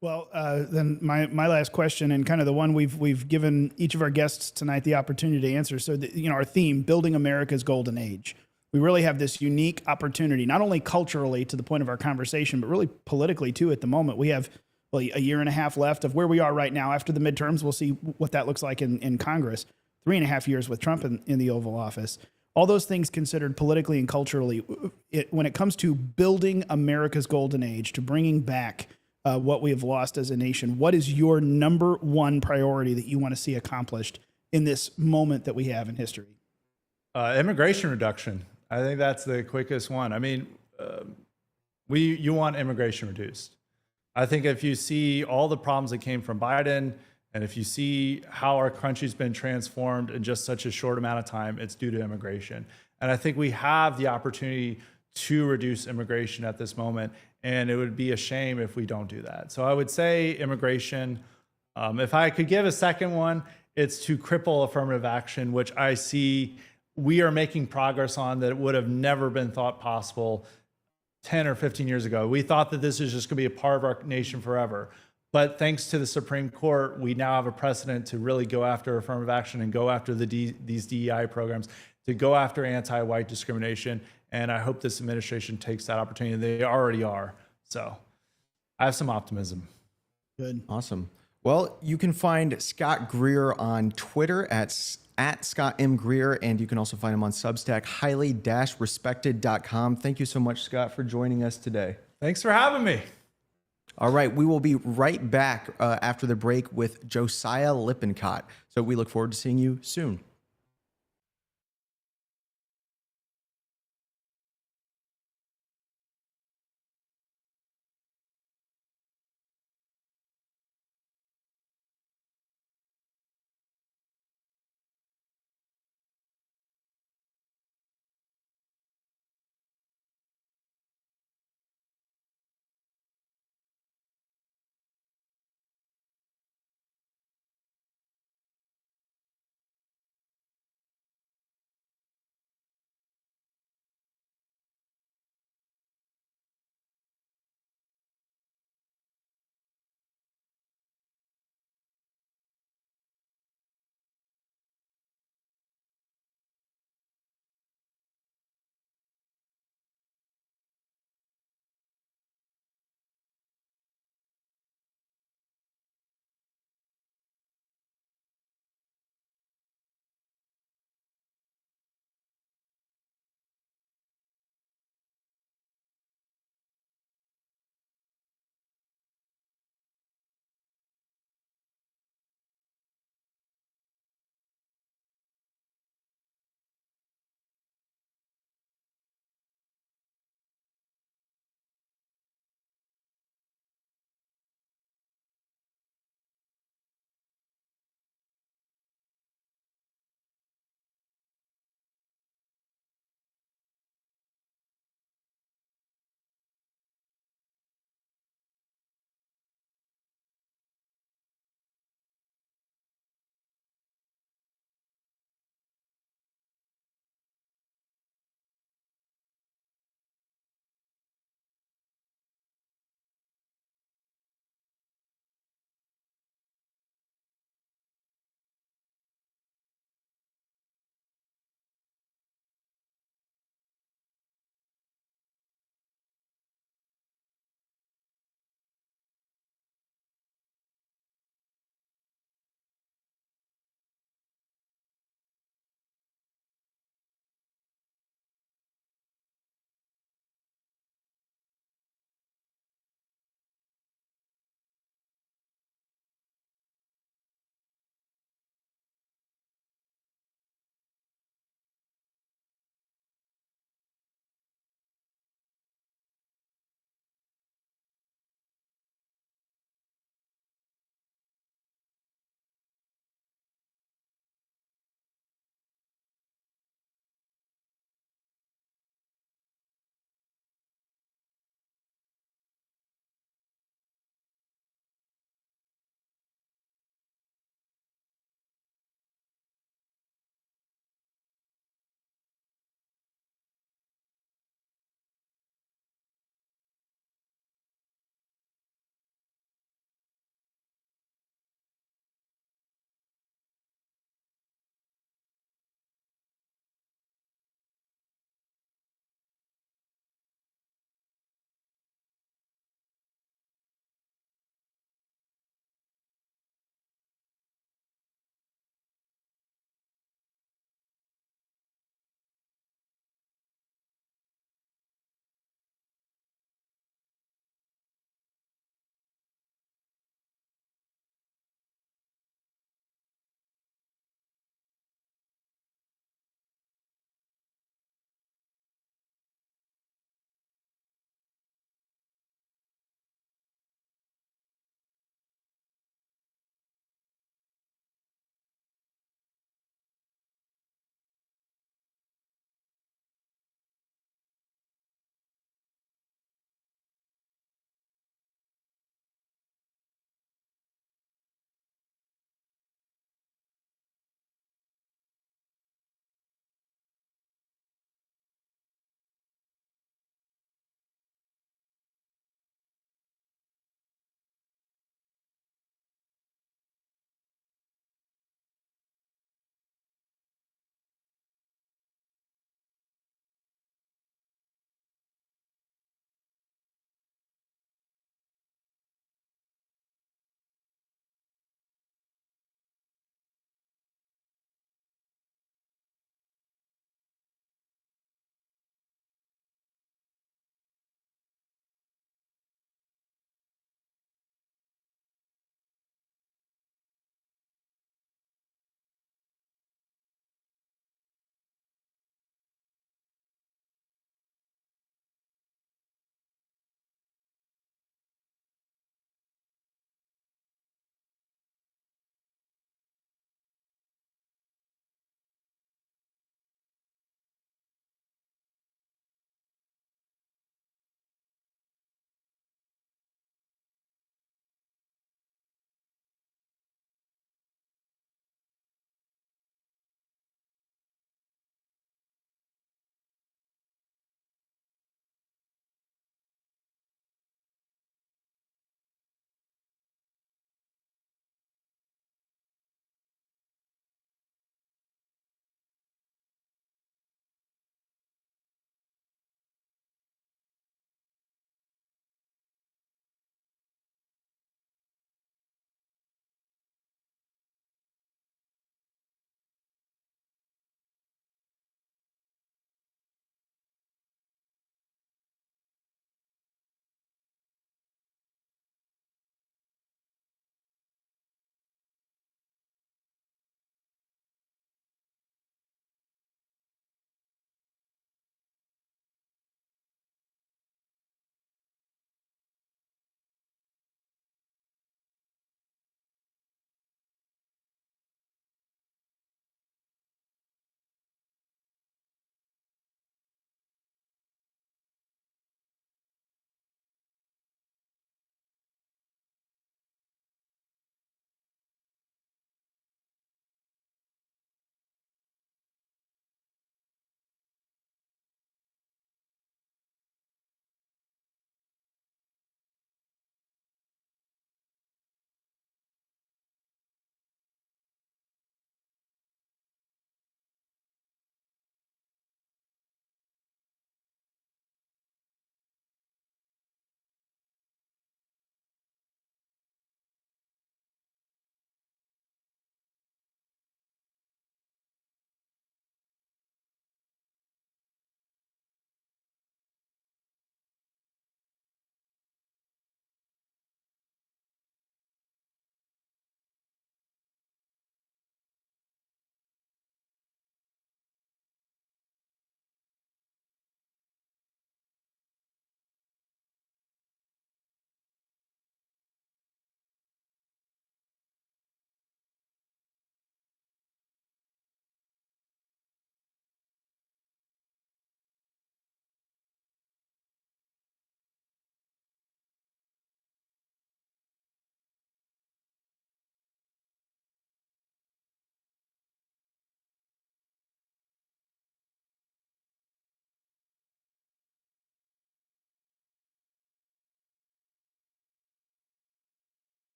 Well, then my last question, and kind of the one we've given each of our guests tonight the opportunity to answer. So, our theme, building America's golden age. We really have this unique opportunity, not only culturally to the point of our conversation, but really politically too. At the moment, we have a year and a half left of where we are right now. After the midterms, we'll see what that looks like in Congress. 3.5 years with Trump in the Oval Office. All those things considered politically and culturally, when it comes to building America's golden age, to bringing back what we have lost as a nation, what is your number one priority that you want to see accomplished in this moment that we have in history? Immigration reduction. I think that's the quickest one. I mean, you want immigration reduced. I think if you see all the problems that came from Biden, and if you see how our country's been transformed in just such a short amount of time, it's due to immigration. And I think we have the opportunity to reduce immigration at this moment. And it would be a shame if we don't do that. So I would say immigration. If I could give a second one, it's to cripple affirmative action, which I see we are making progress on that would have never been thought possible 10 or 15 years ago. We thought that this is just going to be a part of our nation forever. But thanks to the Supreme Court, we now have a precedent to really go after affirmative action and go after these DEI programs, to go after anti-white discrimination. And I hope this administration takes that opportunity. They already are. So I have some optimism. Good. Awesome. Well, you can find Scott Greer on Twitter at Scott M. Greer, and you can also find him on Substack, highly-respected.com. Thank you so much, Scott, for joining us today. Thanks for having me. All right. We will be right back after the break with Josiah Lippincott. So we look forward to seeing you soon.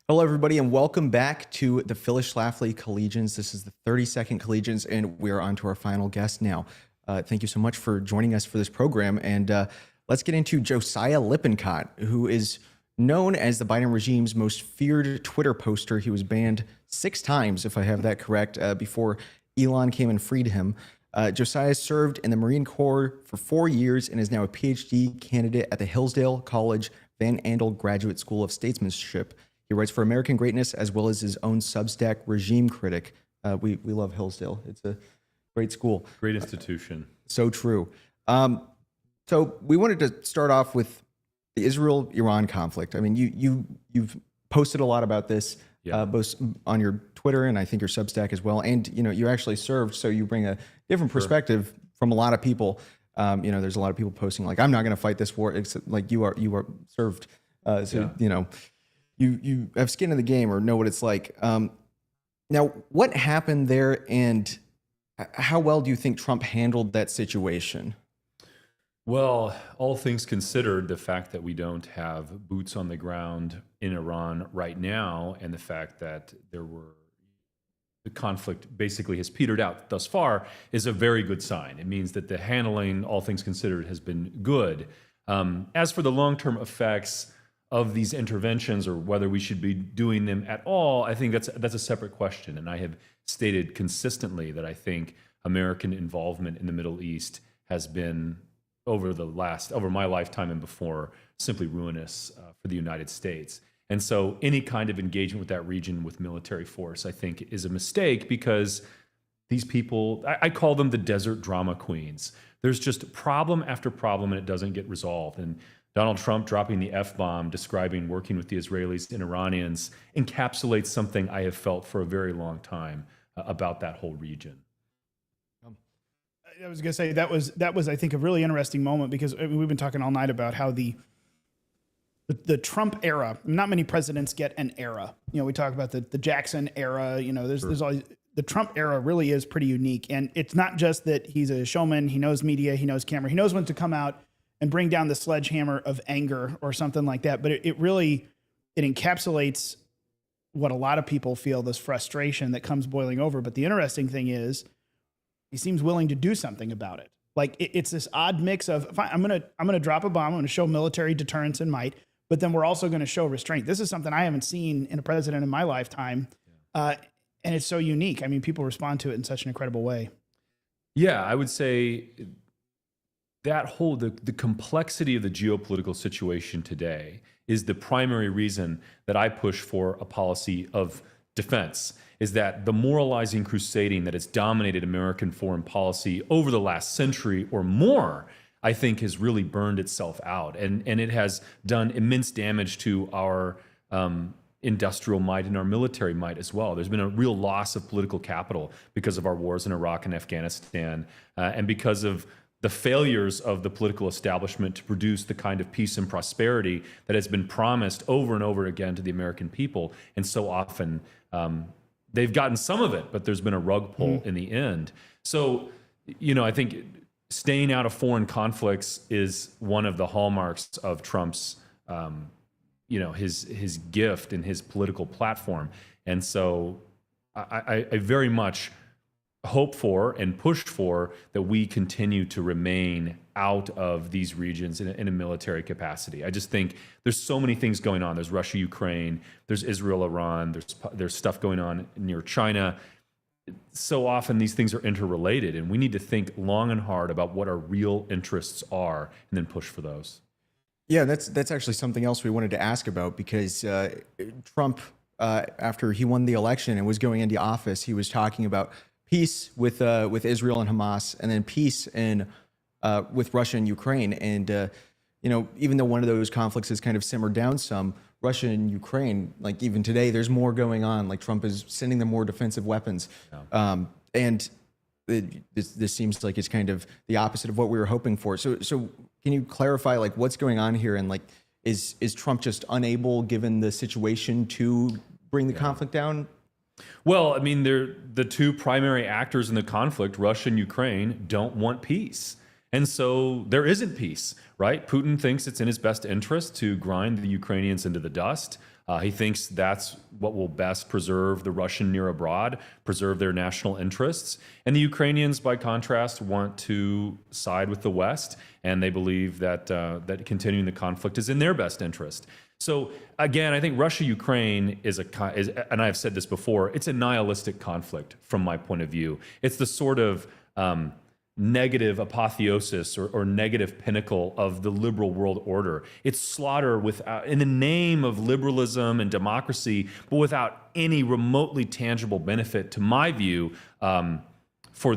Hello, everybody, and welcome back to the Phyllis Schlafly Collegians. This is the 32nd Collegians, and we are on to our final guest now. Thank you so much for joining us for this program. And let's get into Josiah Lippincott, who is known as the Biden regime's most feared Twitter poster. He was banned 6 times, if I have that correct, before Elon came and freed him. Josiah served in the Marine Corps for 4 years and is now a PhD candidate at the Hillsdale College Van Andel Graduate School of Statesmanship. He writes for American Greatness as well as his own Substack, Regime Critic. We love Hillsdale. It's a great school. Great institution. So true. So we wanted to start off with the Israel-Iran conflict. I mean, you've posted a lot about this, both on your Twitter and I think your Substack as well. And you actually served, so you bring a different perspective from a lot of people. There's a lot of people posting like, "I'm not going to fight this war," except like you are served. You have skin in the game or know what it's like. Now, what happened there, and how well do you think Trump handled that situation? Well, all things considered, the fact that we don't have boots on the ground in Iran right now, and the fact that the conflict basically has petered out thus far, is a very good sign. It means that the handling, all things considered, has been good. As for the long-term effects of these interventions, or whether we should be doing them at all, I think that's a separate question. And I have stated consistently that I think American involvement in the Middle East has been, over my lifetime and before, simply ruinous for the United States. And so any kind of engagement with that region with military force, I think, is a mistake, because these people, I call them the desert drama queens. There's just problem after problem, and it doesn't get resolved. And Donald Trump dropping the F-bomb, describing working with the Israelis and Iranians, encapsulates something I have felt for a very long time about that whole region. I was going to say that was I think a really interesting moment, because we've been talking all night about how the Trump era, not many presidents get an era. We talk about the Jackson era. There's always, the Trump era really is pretty unique, and it's not just that he's a showman. He knows media, he knows camera, he knows when to come out and bring down the sledgehammer of anger or something like that. But it really encapsulates what a lot of people feel, this frustration that comes boiling over. But the interesting thing is, he seems willing to do something about it. Like it's this odd mix of, fine, I'm gonna drop a bomb, I'm gonna show military deterrence and might, but then we're also gonna show restraint. This is something I haven't seen in a president in my lifetime, and it's so unique. I mean, people respond to it in such an incredible way. Yeah, I would say that whole, the complexity of the geopolitical situation today is the primary reason that I push for a policy of defense, is that the moralizing crusading that has dominated American foreign policy over the last century or more, I think has really burned itself out. And it has done immense damage to our industrial might and our military might as well. There's been a real loss of political capital because of our wars in Iraq and Afghanistan, and because of the failures of the political establishment to produce the kind of peace and prosperity that has been promised over and over again to the American people. And so often they've gotten some of it, but there's been a rug pull in the end. So, I think staying out of foreign conflicts is one of the hallmarks of Trump's, his gift and his political platform. And so I very much hope for and push for that we continue to remain out of these regions in a military capacity. I just think there's so many things going on. There's Russia, Ukraine, there's Israel, Iran, there's stuff going on near China. So often these things are interrelated, and we need to think long and hard about what our real interests are and then push for those. Yeah, that's actually something else we wanted to ask about, because Trump, after he won the election and was going into office, he was talking about peace with Israel and Hamas, and then peace with Russia and Ukraine. And even though one of those conflicts has kind of simmered down some, Russia and Ukraine, like even today, there's more going on. Like Trump is sending them more defensive weapons, and this seems like it's kind of the opposite of what we were hoping for. So can you clarify like what's going on here, and like is Trump just unable, given the situation, to bring the conflict down? Well, I mean, they're the two primary actors in the conflict, Russia and Ukraine, don't want peace. And so there isn't peace, right? Putin thinks it's in his best interest to grind the Ukrainians into the dust. He thinks that's what will best preserve the Russian near abroad, preserve their national interests. And the Ukrainians, by contrast, want to side with the West, and they believe that that continuing the conflict is in their best interest. So again, I think Russia-Ukraine is and I've said this before, it's a nihilistic conflict from my point of view. It's the sort of negative apotheosis or negative pinnacle of the liberal world order. It's slaughter in the name of liberalism and democracy, but without any remotely tangible benefit, to my view, for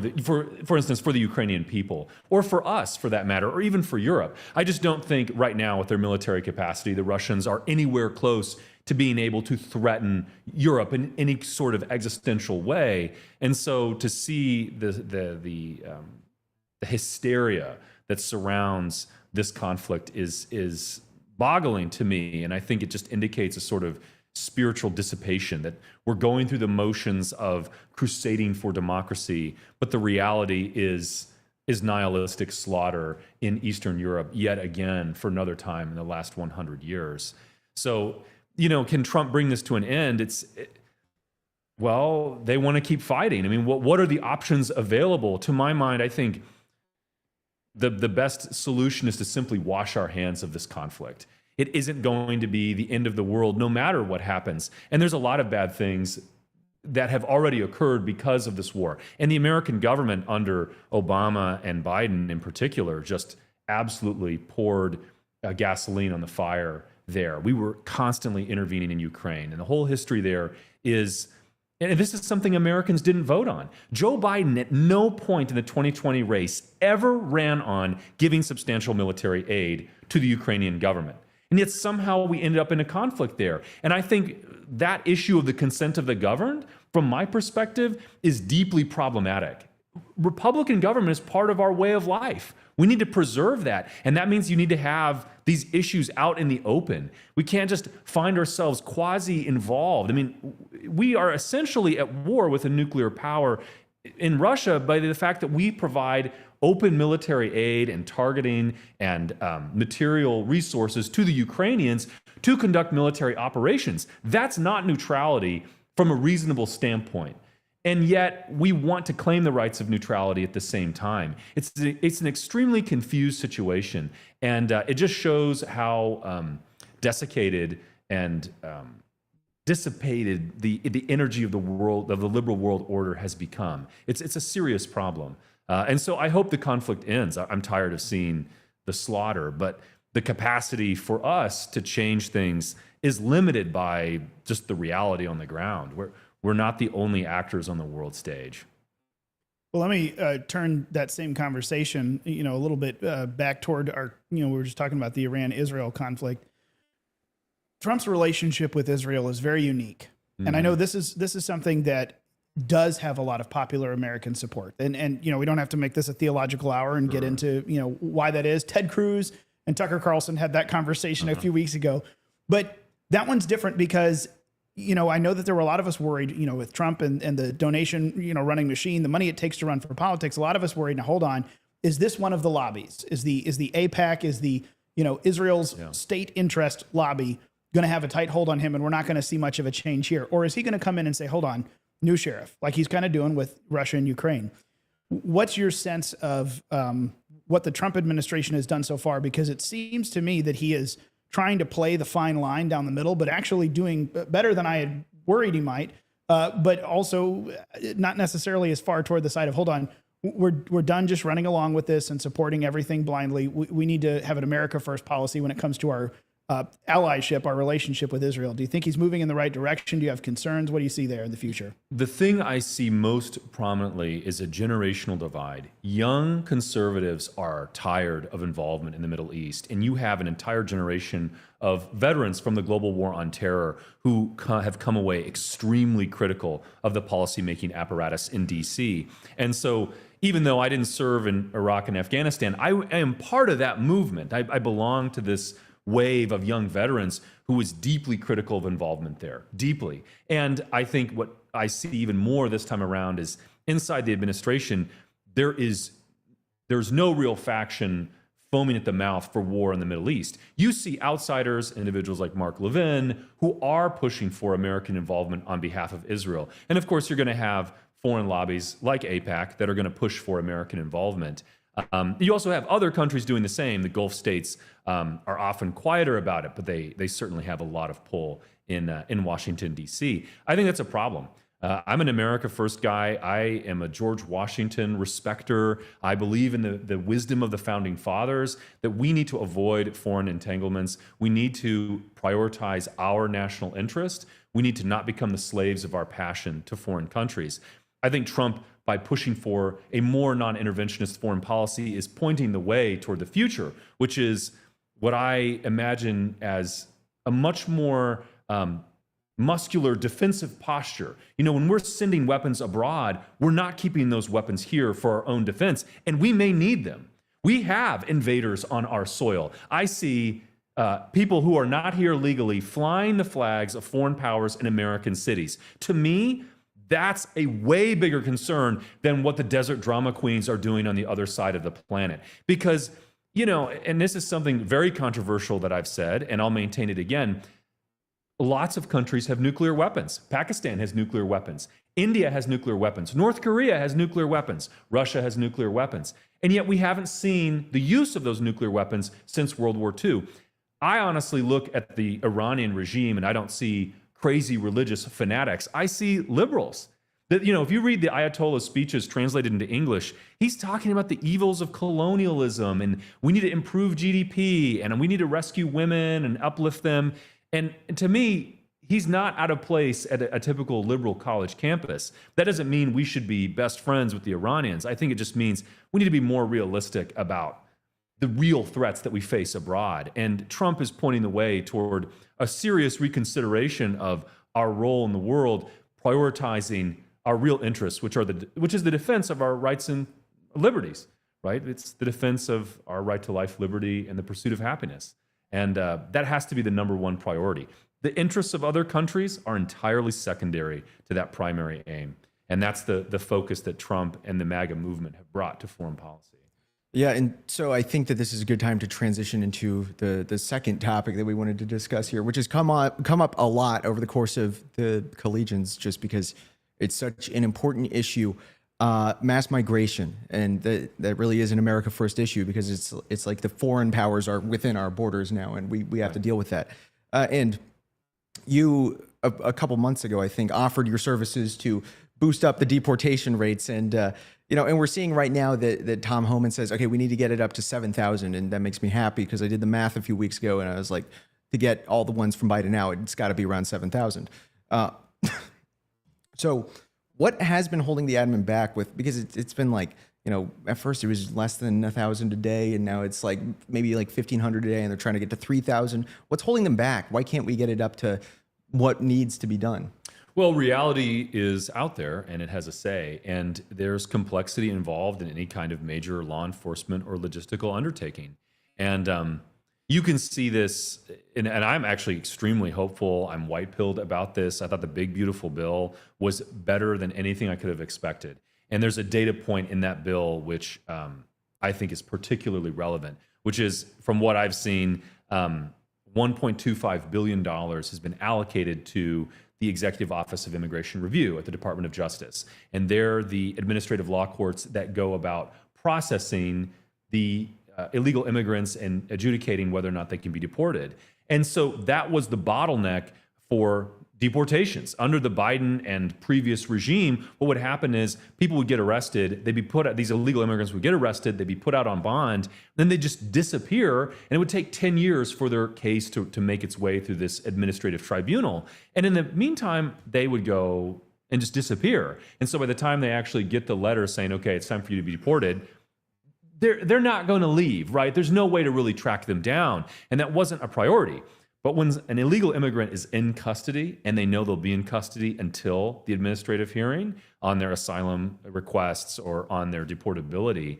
instance, for the Ukrainian people, or for us, for that matter, or even for Europe. I just don't think right now, with their military capacity, the Russians are anywhere close to being able to threaten Europe in any sort of existential way. And so to see the hysteria that surrounds this conflict is boggling to me. And I think it just indicates a sort of spiritual dissipation, that we're going through the motions of crusading for democracy, but the reality is nihilistic slaughter in Eastern Europe yet again for another time in the last 100 years. So, can Trump bring this to an end? Well, they want to keep fighting. I mean, what are the options available? To my mind, I think the best solution is to simply wash our hands of this conflict. It isn't going to be the end of the world, no matter what happens. And there's a lot of bad things that have already occurred because of this war. And the American government under Obama and Biden in particular just absolutely poured gasoline on the fire there. We were constantly intervening in Ukraine. And the whole history there is, and this is something Americans didn't vote on. Joe Biden at no point in the 2020 race ever ran on giving substantial military aid to the Ukrainian government. And yet somehow we ended up in a conflict there. And I think that issue of the consent of the governed, from my perspective, is deeply problematic. Republican government is part of our way of life. We need to preserve that. And that means you need to have these issues out in the open. We can't just find ourselves quasi-involved. I mean, we are essentially at war with a nuclear power in Russia by the fact that we provide open military aid and targeting and material resources to the Ukrainians to conduct military operations. That's not neutrality from a reasonable standpoint. And yet we want to claim the rights of neutrality at the same time. It's an extremely confused situation. And it just shows how desiccated and dissipated the energy of the world, of the liberal world order has become. It's a serious problem. And so I hope the conflict ends. I'm tired of seeing the slaughter, but the capacity for us to change things is limited by just the reality on the ground. We're not the only actors on the world stage. Well, let me turn that same conversation, a little bit back toward our, we were just talking about the Iran-Israel conflict. Trump's relationship with Israel is very unique. Mm-hmm. And I know this is something that does have a lot of popular American support. And we don't have to make this a theological hour and get into, why that is. Ted Cruz and Tucker Carlson had that conversation a few weeks ago. But that one's different because, I know that there were a lot of us worried, with Trump and the donation, running machine, the money it takes to run for politics. A lot of us worried, now hold on, is this one of the lobbies? Is the AIPAC, is the, Israel's state interest lobby going to have a tight hold on him and we're not going to see much of a change here? Or is he going to come in and say, hold on, new sheriff, like he's kind of doing with Russia and Ukraine? What's your sense of what the Trump administration has done so far? Because it seems to me that he is trying to play the fine line down the middle, but actually doing better than I had worried he might, but also not necessarily as far toward the side of, hold on, we're done just running along with this and supporting everything blindly. We need to have an America first policy when it comes to our allyship, our relationship with Israel. Do you think he's moving in the right direction? Do you have concerns? What do you see there in the future? The thing I see most prominently is a generational divide. Young conservatives are tired of involvement in the Middle East, and you have an entire generation of veterans from the global war on terror who have come away extremely critical of the policymaking apparatus in D.C. And so even though I didn't serve in Iraq and Afghanistan, I am part of that movement. I belong to this wave of young veterans who was deeply critical of involvement there, deeply. And I think what I see even more this time around is inside the administration, there's no real faction foaming at the mouth for war in the Middle East. You see outsiders, individuals like Mark Levin, who are pushing for American involvement on behalf of Israel. And of course, you're going to have foreign lobbies like AIPAC that are going to push for American involvement. You also have other countries doing the same. The Gulf states are often quieter about it, but they certainly have a lot of pull in Washington, D.C. I think that's a problem. I'm an America First guy. I am a George Washington respecter. I believe in the wisdom of the founding fathers, that we need to avoid foreign entanglements. We need to prioritize our national interest. We need to not become the slaves of our passion to foreign countries. I think Trump, by pushing for a more non-interventionist foreign policy, is pointing the way toward the future, which is what I imagine as a much more muscular defensive posture. You know, when we're sending weapons abroad, we're not keeping those weapons here for our own defense, and we may need them. We have invaders on our soil. I see people who are not here legally flying the flags of foreign powers in American cities. To me, that's a way bigger concern than what the desert drama queens are doing on the other side of the planet. Because, you know, and this is something very controversial that I've said, and I'll maintain it again, lots of countries have nuclear weapons. Pakistan has nuclear weapons. India has nuclear weapons. North Korea has nuclear weapons. Russia has nuclear weapons. And yet we haven't seen the use of those nuclear weapons since World War II. I honestly look at the Iranian regime and I don't see crazy religious fanatics. I see liberals. That, you know, if you read the Ayatollah's speeches translated into English, he's talking about the evils of colonialism and we need to improve GDP and we need to rescue women and uplift them. And to me, he's not out of place at a typical liberal college campus. That doesn't mean we should be best friends with the Iranians. I think it just means we need to be more realistic about the real threats that we face abroad. And Trump is pointing the way toward a serious reconsideration of our role in the world, prioritizing our real interests, which is the defense of our rights and liberties, right? It's the defense of our right to life, liberty, and the pursuit of happiness. And that has to be the number one priority. The interests of other countries are entirely secondary to that primary aim. And that's the focus that Trump and the MAGA movement have brought to foreign policy. Yeah, and so I think that this is a good time to transition into the second topic that we wanted to discuss here, which has come up a lot over the course of the collegians, just because it's such an important issue. Mass migration, and that really is an America First issue, because it's like the foreign powers are within our borders now, and we have to deal with that. And you a couple months ago, I think, offered your services to boost up the deportation rates, and and we're seeing right now that Tom Homan says, okay, we need to get it up to 7,000, and that makes me happy because I did the math a few weeks ago, and I was like, to get all the ones from Biden out, it's got to be around 7,000. So what has been holding the admin back because it's been like, at first it was less than 1,000 a day, and now it's like maybe like 1,500 a day, and they're trying to get to 3,000. What's holding them back? Why can't we get it up to what needs to be done? Well, reality is out there, and it has a say, and there's complexity involved in any kind of major law enforcement or logistical undertaking. And you can see this, and I'm actually extremely hopeful. I'm white-pilled about this. I thought the big, beautiful bill was better than anything I could have expected. And there's a data point in that bill which I think is particularly relevant, which is, from what I've seen, $1.25 billion has been allocated to the Executive Office of Immigration Review at the Department of Justice. And they're the administrative law courts that go about processing the illegal immigrants and adjudicating whether or not they can be deported. And so that was the bottleneck for deportations. Under the Biden and previous regime, what would happen is people would get arrested, they'd be put out, these illegal immigrants would get arrested, they'd be put out on bond, then they'd just disappear, and it would take 10 years for their case to make its way through this administrative tribunal. And in the meantime, they would go and just disappear. And so by the time they actually get the letter saying, okay, it's time for you to be deported, they're not going to leave, right? There's no way to really track them down. And that wasn't a priority. But when an illegal immigrant is in custody and they know they'll be in custody until the administrative hearing on their asylum requests or on their deportability,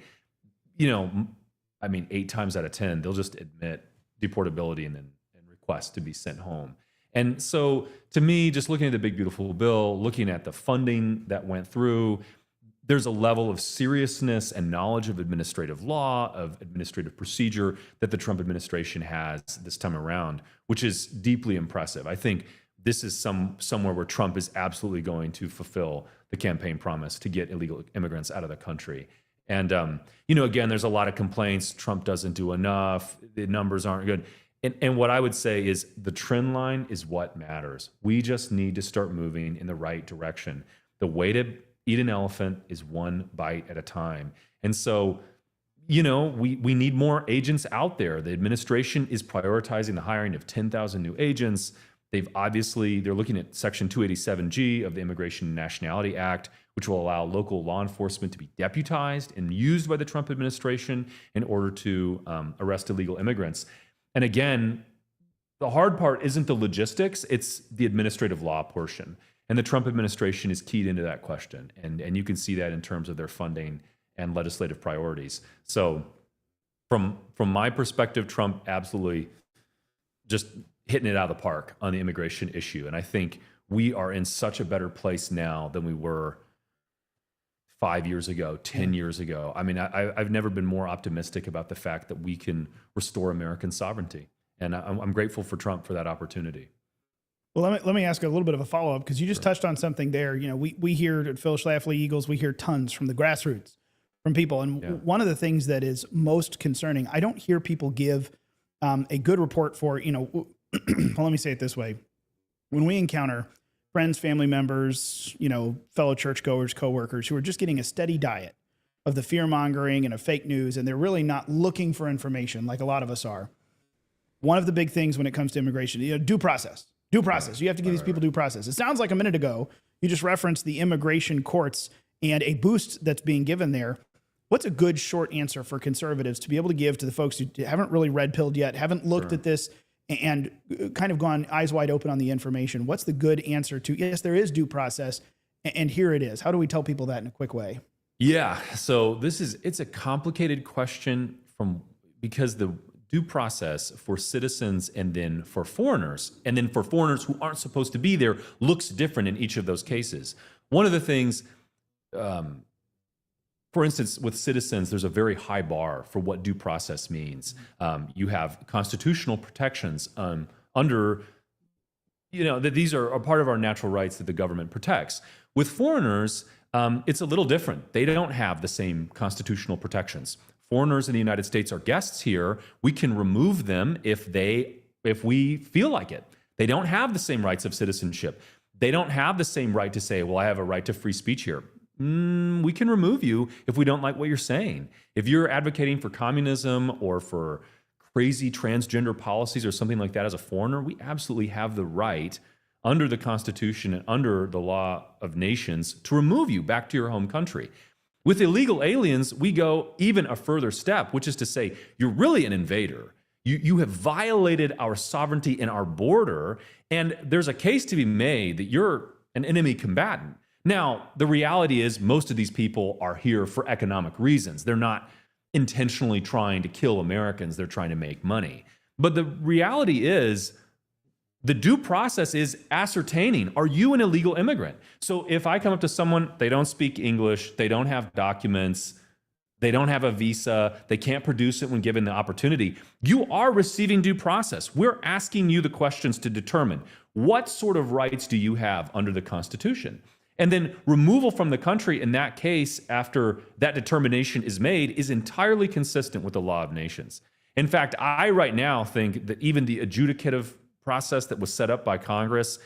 8 times out of 10, they'll just admit deportability and request to be sent home. And so to me, just looking at the big, beautiful bill, looking at the funding that went through, there's a level of seriousness and knowledge of administrative law, of administrative procedure that the Trump administration has this time around, which is deeply impressive. I think this is somewhere where Trump is absolutely going to fulfill the campaign promise to get illegal immigrants out of the country. And, again, there's a lot of complaints. Trump doesn't do enough. The numbers aren't good. And what I would say is the trend line is what matters. We just need to start moving in the right direction. The way to eat an elephant is one bite at a time. And so, we need more agents out there. The administration is prioritizing the hiring of 10,000 new agents. They're looking at Section 287G of the Immigration and Nationality Act, which will allow local law enforcement to be deputized and used by the Trump administration in order to arrest illegal immigrants. And again, the hard part isn't the logistics, it's the administrative law portion. And the Trump administration is keyed into that question. And you can see that in terms of their funding and legislative priorities. So from my perspective, Trump absolutely just hitting it out of the park on the immigration issue. And I think we are in such a better place now than we were 5 years ago, 10 years ago. I mean, I've never been more optimistic about the fact that we can restore American sovereignty. And I'm grateful for Trump for that opportunity. Well, let me ask a little bit of a follow-up, because you just touched on something there. We hear at Phyllis Schlafly Eagles, we hear tons from the grassroots, from people. And one of the things that is most concerning, I don't hear people give a good report for, well, let me say it this way. When we encounter friends, family members, fellow churchgoers, coworkers who are just getting a steady diet of the fear-mongering and of fake news, and they're really not looking for information like a lot of us are. One of the big things when it comes to immigration, due process. Due process. You have to give these people due process. It sounds like a minute ago, you just referenced the immigration courts and a boost that's being given there. What's a good short answer for conservatives to be able to give to the folks who haven't really red-pilled yet, haven't looked at this and kind of gone eyes wide open on the information? What's the good answer to, yes, there is due process, and here it is? How do we tell people that in a quick way? Yeah, so it's a complicated question because the due process for citizens and then for foreigners who aren't supposed to be there looks different in each of those cases. One of the things, for instance, with citizens, there's a very high bar for what due process means. You have constitutional protections under, that these are a part of our natural rights that the government protects. With foreigners, it's a little different. They don't have the same constitutional protections. Foreigners in the United States are guests here. We can remove them if we feel like it. They don't have the same rights of citizenship. They don't have the same right to say, well, I have a right to free speech here. We can remove you if we don't like what you're saying. If you're advocating for communism or for crazy transgender policies or something like that as a foreigner, we absolutely have the right under the Constitution and under the law of nations to remove you back to your home country. With illegal aliens, we go even a further step, which is to say, you're really an invader. You have violated our sovereignty and our border, and there's a case to be made that you're an enemy combatant. Now, the reality is most of these people are here for economic reasons. They're not intentionally trying to kill Americans. They're trying to make money. But the reality is the due process is ascertaining, are you an illegal immigrant? So if I come up to someone, they don't speak English, they don't have documents, they don't have a visa, they can't produce it when given the opportunity, you are receiving due process. We're asking you the questions to determine what sort of rights do you have under the Constitution? And then removal from the country in that case, after that determination is made, is entirely consistent with the law of nations. In fact, I right now think that even the adjudicative process that was set up by Congress,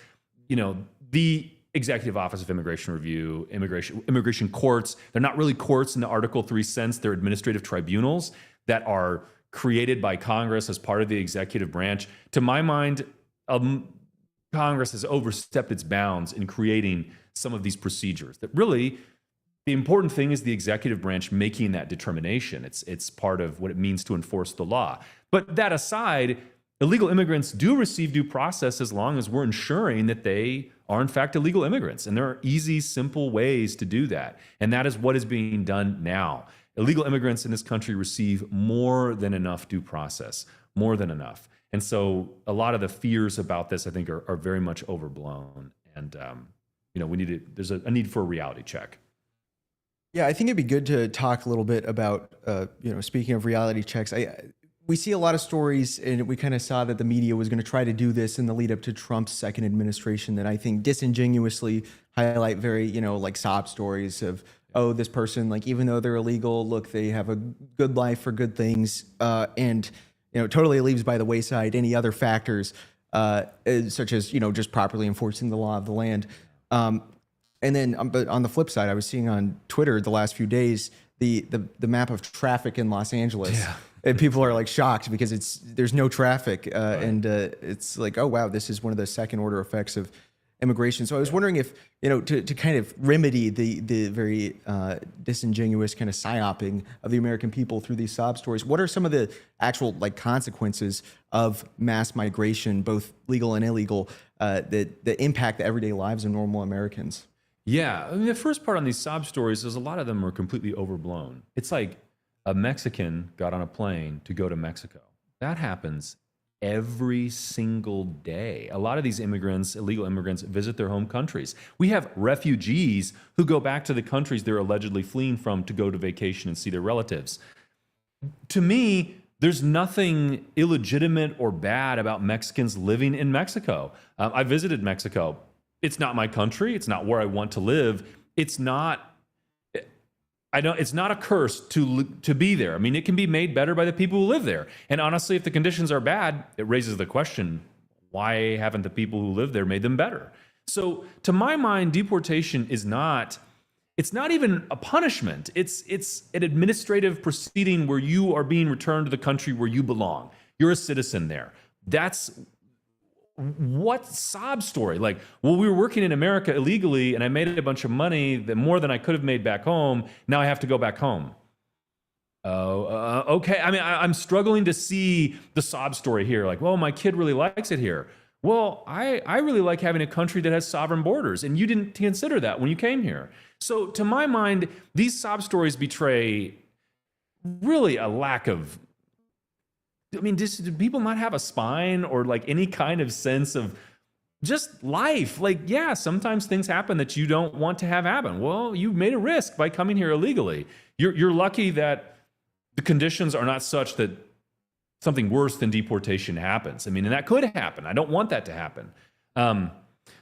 the Executive Office of Immigration Review, immigration courts, they're not really courts in the Article 3 sense, they're administrative tribunals that are created by Congress as part of the executive branch. To my mind, Congress has overstepped its bounds in creating some of these procedures that really, the important thing is the executive branch making that determination. It's part of what it means to enforce the law. But that aside, illegal immigrants do receive due process as long as we're ensuring that they are in fact illegal immigrants. And there are easy, simple ways to do that. And that is what is being done now. Illegal immigrants in this country receive more than enough due process, more than enough. And so a lot of the fears about this, I think, are very much overblown. And, there's a need for a reality check. Yeah, I think it'd be good to talk a little bit about, speaking of reality checks, we see a lot of stories, and we kind of saw that the media was going to try to do this in the lead up to Trump's second administration that I think disingenuously highlight very, like sob stories of, oh, this person, like, even though they're illegal, look, they have a good life for good things. And, totally leaves by the wayside any other factors, such as, just properly enforcing the law of the land. And then, but on the flip side, I was seeing on Twitter the last few days the map of traffic in Los Angeles, and people are like shocked because there's no traffic, and it's like, oh wow, this is one of the second order effects of immigration. So I was wondering if to kind of remedy the very disingenuous kind of psyoping of the American people through these sob stories, what are some of the actual like consequences of mass migration, both legal and illegal, that impact the everyday lives of normal Americans? Yeah, I mean, the first part on these sob stories is a lot of them are completely overblown. It's like a Mexican got on a plane to go to Mexico. That happens every single day. A lot of these immigrants, illegal immigrants, visit their home countries. We have refugees who go back to the countries they're allegedly fleeing from to go to vacation and see their relatives. To me, there's nothing illegitimate or bad about Mexicans living in Mexico. I visited Mexico. It's not my country. It's not where I want to live. It's not a curse to be there. I mean, it can be made better by the people who live there. And honestly, if the conditions are bad, it raises the question, why haven't the people who live there made them better? So to my mind, deportation it's not even a punishment. It's an administrative proceeding where you are being returned to the country where you belong. You're a citizen there. That's what sob story? Like, well, we were working in America illegally and I made a bunch of money, more than I could have made back home. Now I have to go back home. Okay. I mean, I'm struggling to see the sob story here. Like, well, my kid really likes it here. Well, I really like having a country that has sovereign borders, and you didn't consider that when you came here. So to my mind, these sob stories betray really a lack of, do people not have a spine or like any kind of sense of just life? Like, yeah, sometimes things happen that you don't want to have happen. Well, you made a risk by coming here illegally. You're lucky that the conditions are not such that something worse than deportation happens. I mean, and that could happen. I don't want that to happen.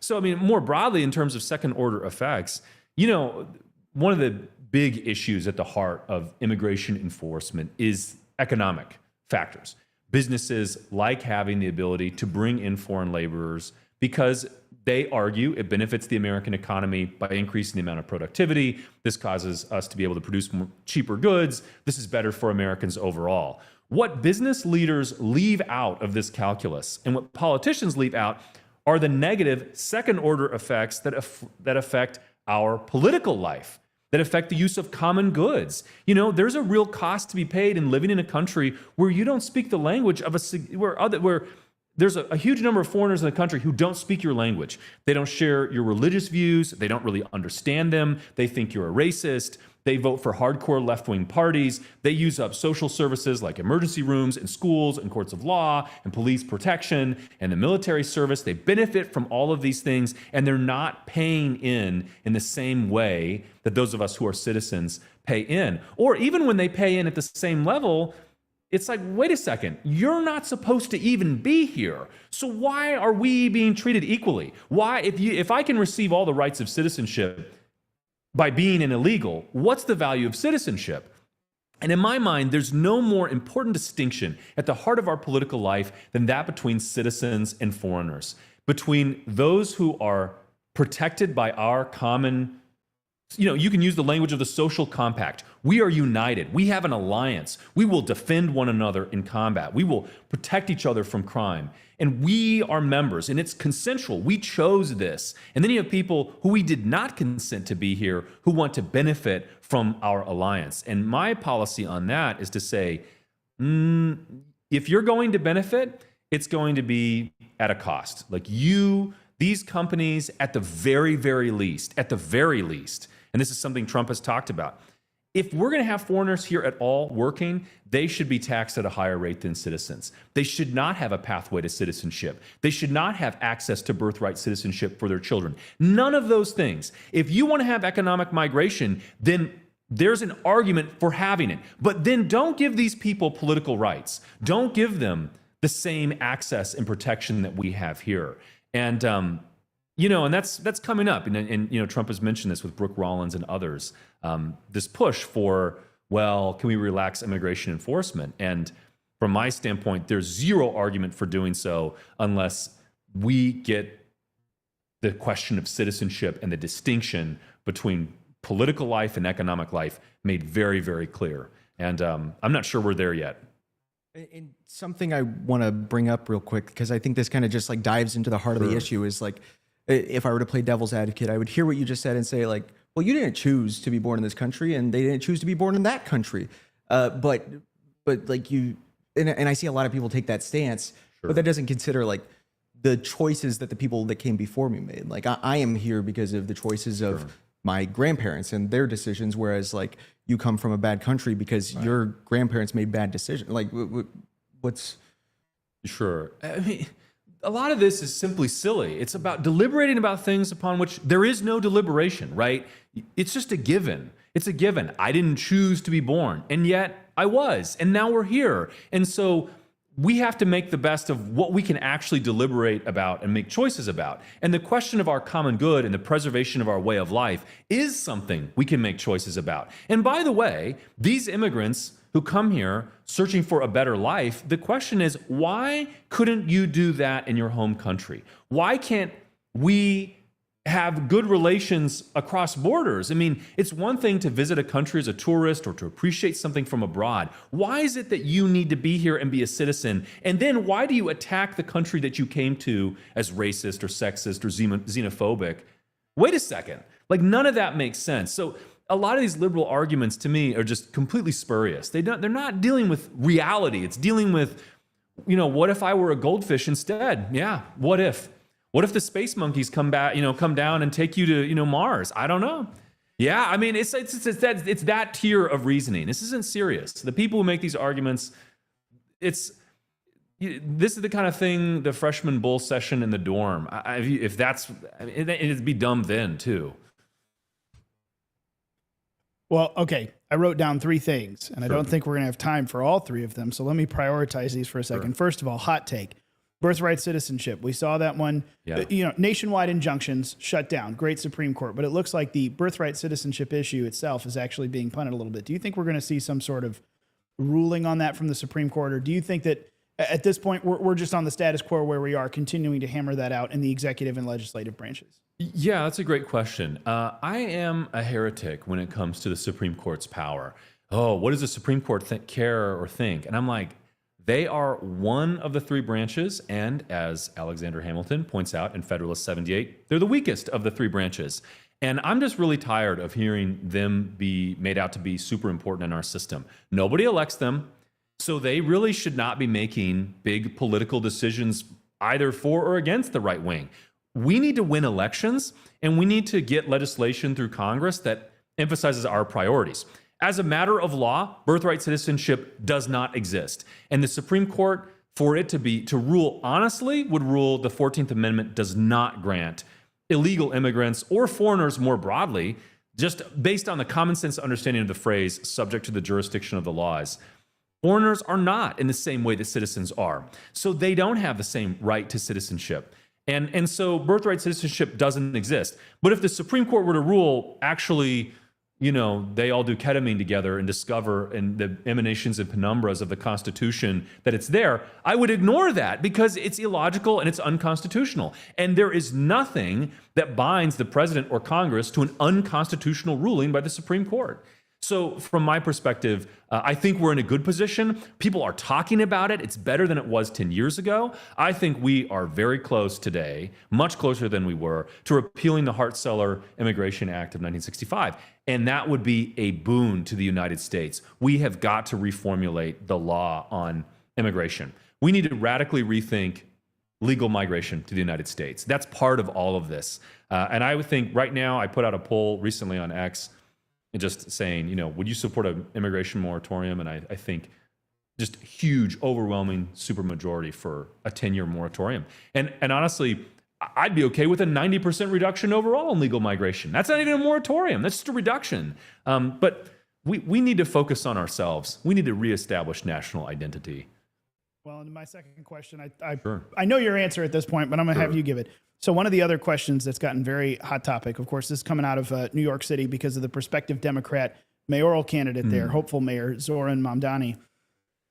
So, I mean, more broadly in terms of second order effects, one of the big issues at the heart of immigration enforcement is economic factors. Businesses like having the ability to bring in foreign laborers because they argue it benefits the American economy by increasing the amount of productivity. This causes us to be able to produce cheaper goods. This is better for Americans overall. What business leaders leave out of this calculus and what politicians leave out are the negative second order effects that affect our political life, that affect the use of common goods. There's a real cost to be paid in living in a country where you don't speak the language of where there's a huge number of foreigners in the country who don't speak your language. They don't share your religious views. They don't really understand them. They think you're a racist. They vote for hardcore left-wing parties. They use up social services like emergency rooms and schools and courts of law and police protection and the military service. They benefit from all of these things, and they're not paying in the same way that those of us who are citizens pay in. Or even when they pay in at the same level, it's like, wait a second, you're not supposed to even be here. So why are we being treated equally? Why, if I can receive all the rights of citizenship by being an illegal, what's the value of citizenship? And in my mind, there's no more important distinction at the heart of our political life than that between citizens and foreigners, between those who are protected by our common, you can use the language of the social compact. We are united. We have an alliance. We will defend one another in combat. We will protect each other from crime. And we are members, and it's consensual. We chose this. And then you have people who we did not consent to be here who want to benefit from our alliance. And my policy on that is to say, if you're going to benefit, it's going to be at a cost. Like these companies, at the very, very least, and this is something Trump has talked about, if we're going to have foreigners here at all working, they should be taxed at a higher rate than citizens. They should not have a pathway to citizenship. They should not have access to birthright citizenship for their children. None of those things. If you want to have economic migration, then there's an argument for having it. But then don't give these people political rights. Don't give them the same access and protection that we have here. And, and that's coming up. And Trump has mentioned this with Brooke Rollins and others, this push for, well, can we relax immigration enforcement? And from my standpoint, there's zero argument for doing so unless we get the question of citizenship and the distinction between political life and economic life made very, very clear. And I'm not sure we're there yet. And something I want to bring up real quick, because I think this kind of just like dives into the heart of the issue, is like, if I were to play devil's advocate, I would hear what you just said and say like, well, you didn't choose to be born in this country and they didn't choose to be born in that country. But like you, and I see a lot of people take that stance, but that doesn't consider like the choices that the people that came before me made. Like I am here because of the choices of my grandparents and their decisions, whereas like you come from a bad country because your grandparents made bad decisions. Like what's... Sure. I mean, a lot of this is simply silly. It's about deliberating about things upon which there is no deliberation, right? It's just a given. It's a given. I didn't choose to be born, and yet I was, and now we're here. And so we have to make the best of what we can actually deliberate about and make choices about. And the question of our common good and the preservation of our way of life is something we can make choices about. And by the way, these immigrants who come here searching for a better life, the question is, why couldn't you do that in your home country? Why can't we have good relations across borders? I mean, it's one thing to visit a country as a tourist or to appreciate something from abroad. Why is it that you need to be here and be a citizen? And then why do you attack the country that you came to as racist or sexist or xenophobic? Wait a second. Like, none of that makes sense. So a lot of these liberal arguments to me are just completely spurious. They're not dealing with reality. It's dealing with, what if I were a goldfish instead? Yeah, what if? What if the space monkeys come down and take you to, Mars? I don't know. Yeah, I mean, it's that tier of reasoning. This isn't serious. The people who make these arguments, this is the kind of thing, the freshman bull session in the dorm. It'd be dumb then too. Well, okay. I wrote down 3 things, and I don't think we're going to have time for all 3 of them. So let me prioritize these for a second. First of all, hot take. Birthright citizenship. We saw that one. Yeah. Nationwide injunctions shut down. Great Supreme Court. But it looks like the birthright citizenship issue itself is actually being punted a little bit. Do you think we're going to see some sort of ruling on that from the Supreme Court? Or do you think that at this point we're just on the status quo where we are, continuing to hammer that out in the executive and legislative branches? Yeah, that's a great question. I am a heretic when it comes to the Supreme Court's power. Oh, what does the Supreme Court care or think? And I'm like, they are one of the 3 branches, and as Alexander Hamilton points out in Federalist 78, they're the weakest of the 3 branches. And I'm just really tired of hearing them be made out to be super important in our system. Nobody elects them, so they really should not be making big political decisions either for or against the right wing. We need to win elections, and we need to get legislation through Congress that emphasizes our priorities. As a matter of law, birthright citizenship does not exist. And the Supreme Court, for it to rule honestly, would rule the 14th Amendment does not grant illegal immigrants or foreigners more broadly, just based on the common sense understanding of the phrase, subject to the jurisdiction of the laws. Foreigners are not in the same way that citizens are. So they don't have the same right to citizenship. And so birthright citizenship doesn't exist. But if the Supreme Court were to rule, actually, they all do ketamine together and discover in the emanations and penumbras of the Constitution that it's there, I would ignore that because it's illogical and it's unconstitutional. And there is nothing that binds the president or Congress to an unconstitutional ruling by the Supreme Court. So from my perspective, I think we're in a good position. People are talking about it. It's better than it was 10 years ago. I think we are very close today, much closer than we were, to repealing the Hart-Celler Immigration Act of 1965. And that would be a boon to the United States. We have got to reformulate the law on immigration. We need to radically rethink legal migration to the United States. That's part of all of this. And I would think right now, I put out a poll recently on X, and just saying, would you support an immigration moratorium? And I think just huge, overwhelming supermajority for a 10-year moratorium. And honestly, I'd be okay with a 90% reduction overall in legal migration. That's not even a moratorium. That's just a reduction. But we need to focus on ourselves. We need to reestablish national identity. Well, and my second question, Sure. I know your answer at this point, but I'm going to have you give it. So one of the other questions that's gotten very hot topic, of course, this is coming out of New York City because of the prospective Democrat mayoral candidate there, hopeful mayor Zoran Mamdani.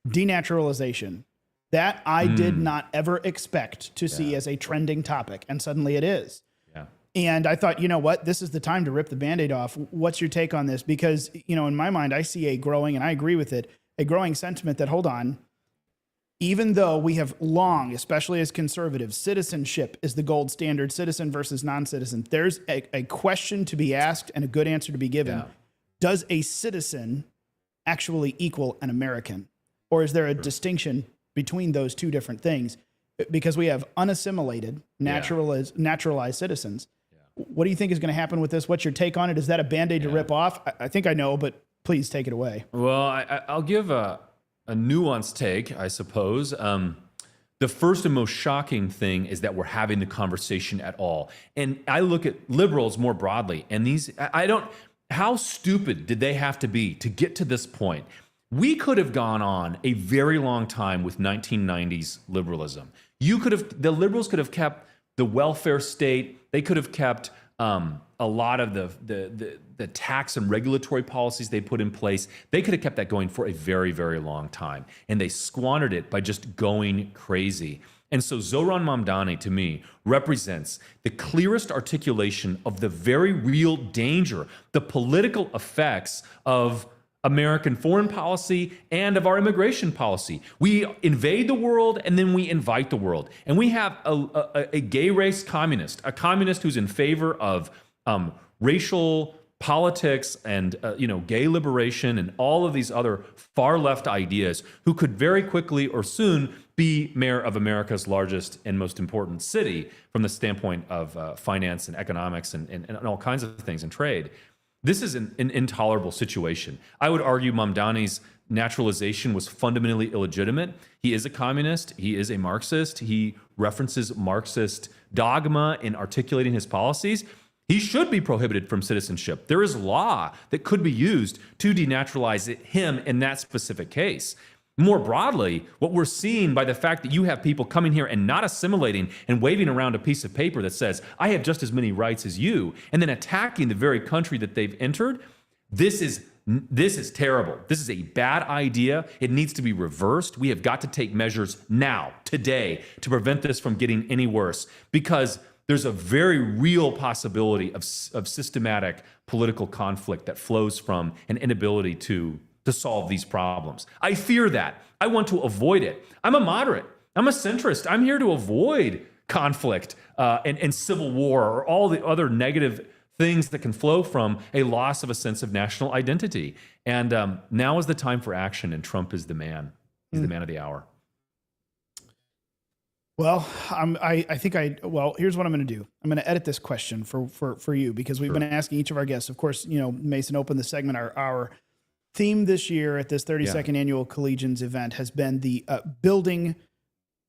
Denaturalization. That I did not ever expect to see as a trending topic, and suddenly it is. Yeah. And I thought, you know what, this is the time to rip the Band-Aid off. What's your take on this? Because, you know, in my mind, I see a growing, and I agree with it, a growing sentiment that, hold on, even though we have long, especially as conservatives, citizenship is the gold standard, citizen versus non-citizen, there's a question to be asked and a good answer to be given. Yeah. Does a citizen actually equal an American? Or is there a distinction between those two different things? Because we have unassimilated, naturalized citizens. Yeah. What do you think is going to happen with this? What's your take on it? Is that a Band-Aid to rip off? I think I know, but please take it away. Well, I'll give a nuanced take, I suppose. The first and most shocking thing is that we're having the conversation at all. And I look at liberals more broadly, and how stupid did they have to be to get to this point? We could have gone on a very long time with 1990s liberalism. The liberals could have kept the welfare state. They could have kept a lot of the tax and regulatory policies they put in place. They could have kept that going for a very, very long time. And they squandered it by just going crazy. And so Zoran Mamdani, to me, represents the clearest articulation of the very real danger, the political effects of American foreign policy and of our immigration policy. We invade the world and then we invite the world. And we have a gay race communist, a communist who's in favor of racial politics and gay liberation and all of these other far left ideas, who could very quickly or soon be mayor of America's largest and most important city from the standpoint of finance and economics and all kinds of things and trade. This is an intolerable situation. I would argue Mamdani's naturalization was fundamentally illegitimate. He is a communist. He is a Marxist. He references Marxist dogma in articulating his policies. He should be prohibited from citizenship. There is law that could be used to denaturalize him in that specific case. More broadly, what we're seeing by the fact that you have people coming here and not assimilating and waving around a piece of paper that says, I have just as many rights as you, and then attacking the very country that they've entered, this is terrible. This is a bad idea. It needs to be reversed. We have got to take measures now, today, to prevent this from getting any worse, because there's a very real possibility of systematic political conflict that flows from an inability to solve these problems. I fear that. I want to avoid it. I'm a moderate. I'm a centrist. I'm here to avoid conflict and civil war or all the other negative things that can flow from a loss of a sense of national identity. And now is the time for action, and Trump is the man. He's the man of the hour. Well, here's what I'm going to do. I'm going to edit this question for you, because we've been asking each of our guests. Of course, Mason opened the segment. Our theme this year at this 32nd Annual Collegians event has been the building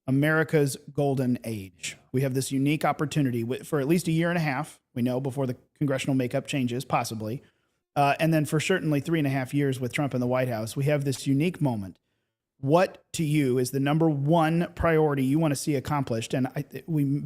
America's golden age. We have this unique opportunity for at least a year and a half, we know, before the congressional makeup changes, possibly. And then for certainly 3.5 years with Trump in the White House, we have this unique moment. What to you is the number one priority you want to see accomplished? And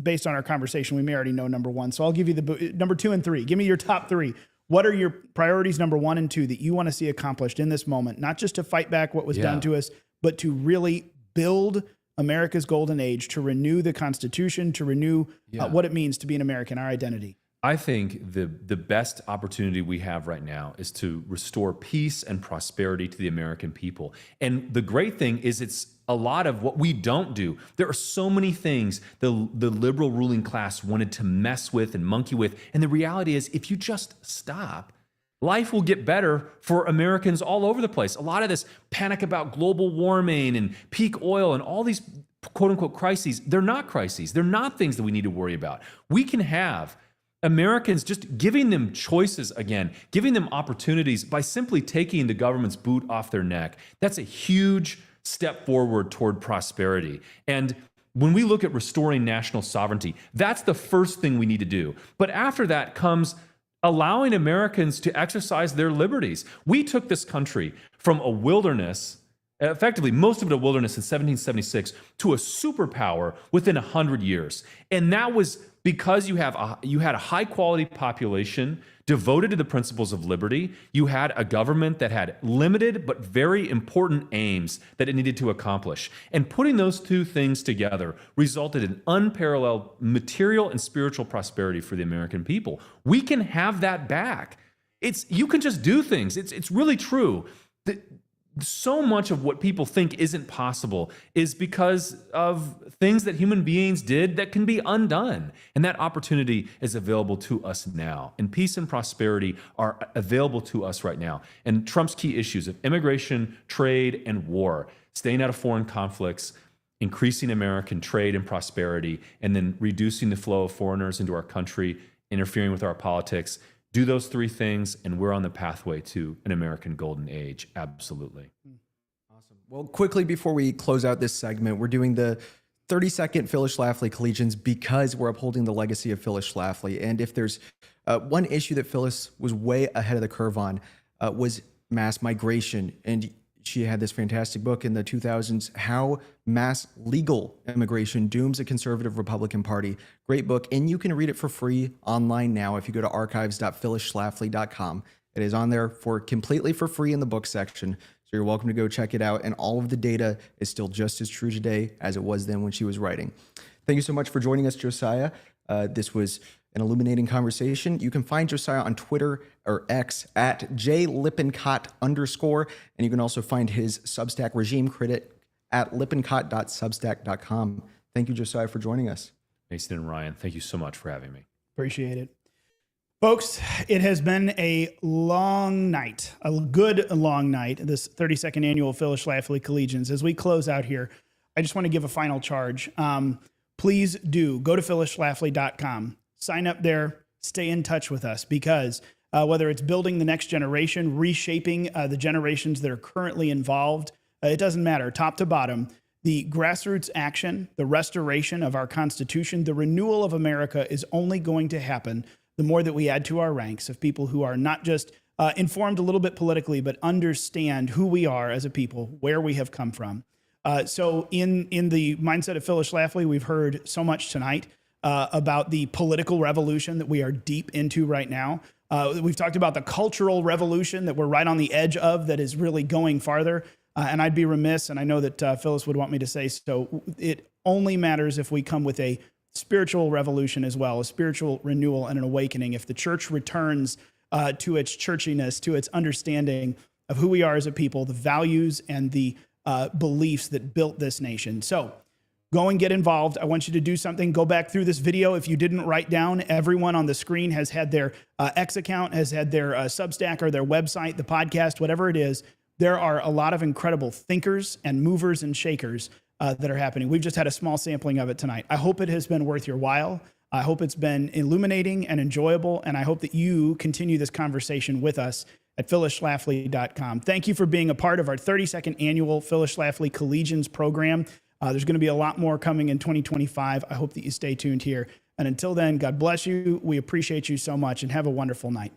based on our conversation, we may already know number one. So I'll give you the number 2 and 3. Give me your top 3. What are your priorities, number 1 and 2, that you want to see accomplished in this moment? Not just to fight back what was done to us, but to really build America's golden age, to renew the Constitution, to renew what it means to be an American, our identity. I think the best opportunity we have right now is to restore peace and prosperity to the American people. And the great thing is it's a lot of what we don't do. There are so many things the liberal ruling class wanted to mess with and monkey with. And the reality is, if you just stop, life will get better for Americans all over the place. A lot of this panic about global warming and peak oil and all these quote unquote crises, they're not crises. They're not things that we need to worry about. We can have Americans just giving them choices again, giving them opportunities by simply taking the government's boot off their neck. That's a huge step forward toward prosperity. And when we look at restoring national sovereignty, that's the first thing we need to do. But after that comes allowing Americans to exercise their liberties. We took this country from a wilderness, effectively most of it a wilderness in 1776, to a superpower within 100 years. And that was because you had a high quality population devoted to the principles of liberty. You had a government that had limited but very important aims that it needed to accomplish. And putting those two things together resulted in unparalleled material and spiritual prosperity for the American people. We can have that back. You can just do things. It's really true. So much of what people think isn't possible is because of things that human beings did that can be undone. And that opportunity is available to us now. And peace and prosperity are available to us right now. And Trump's key issues of immigration, trade, and war, staying out of foreign conflicts, increasing American trade and prosperity, and then reducing the flow of foreigners into our country, interfering with our politics. Do those three things, and we're on the pathway to an American golden age. Absolutely. Awesome. Well, quickly before we close out this segment, we're doing the 30-second Phyllis Schlafly Collegians because we're upholding the legacy of Phyllis Schlafly. And if there's one issue that Phyllis was way ahead of the curve on, was mass migration. And she had this fantastic book in the 2000s, How Mass Legal Immigration Dooms a Conservative Republican Party. Great book, and you can read it for free online now if you go to archives.phyllisschlafly.com. It is on there completely for free in the book section, so you're welcome to go check it out, and all of the data is still just as true today as it was then when she was writing. Thank you so much for joining us, Josiah. This was an illuminating conversation. You can find Josiah on Twitter or X at @JLippincott_, and you can also find his Substack Regime Critic at lippincott.substack.com. Thank you, Josiah, for joining us. Mason and Ryan, thank you so much for having me. Appreciate it. Folks, it has been a long night, a good long night, this 32nd Annual Phyllis Schlafly Collegians. As we close out here, I just want to give a final charge. Please do go to phyllisschlafly.com. Sign up there, stay in touch with us, because whether it's building the next generation, reshaping the generations that are currently involved, it doesn't matter, top to bottom. The grassroots action, the restoration of our Constitution, the renewal of America is only going to happen the more that we add to our ranks of people who are not just informed a little bit politically, but understand who we are as a people, where we have come from. So in the mindset of Phyllis Schlafly, we've heard so much tonight about the political revolution that we are deep into right now. We've talked about the cultural revolution that we're right on the edge of that is really going farther. And I'd be remiss, and I know that Phyllis would want me to say so, it only matters if we come with a spiritual revolution as well, a spiritual renewal and an awakening. If the church returns to its churchiness, to its understanding of who we are as a people, the values and the beliefs that built this nation. So go and get involved. I want you to do something. Go back through this video. If you didn't write down, everyone on the screen has had their X account, has had their Substack or their website, the podcast, whatever it is. There are a lot of incredible thinkers and movers and shakers that are happening. We've just had a small sampling of it tonight. I hope it has been worth your while. I hope it's been illuminating and enjoyable, and I hope that you continue this conversation with us at phyllisschlafly.com. Thank you for being a part of our 32nd Annual Phyllis Schlafly Collegians program. There's going to be a lot more coming in 2025. I hope that you stay tuned here. And until then, God bless you. We appreciate you so much, and have a wonderful night.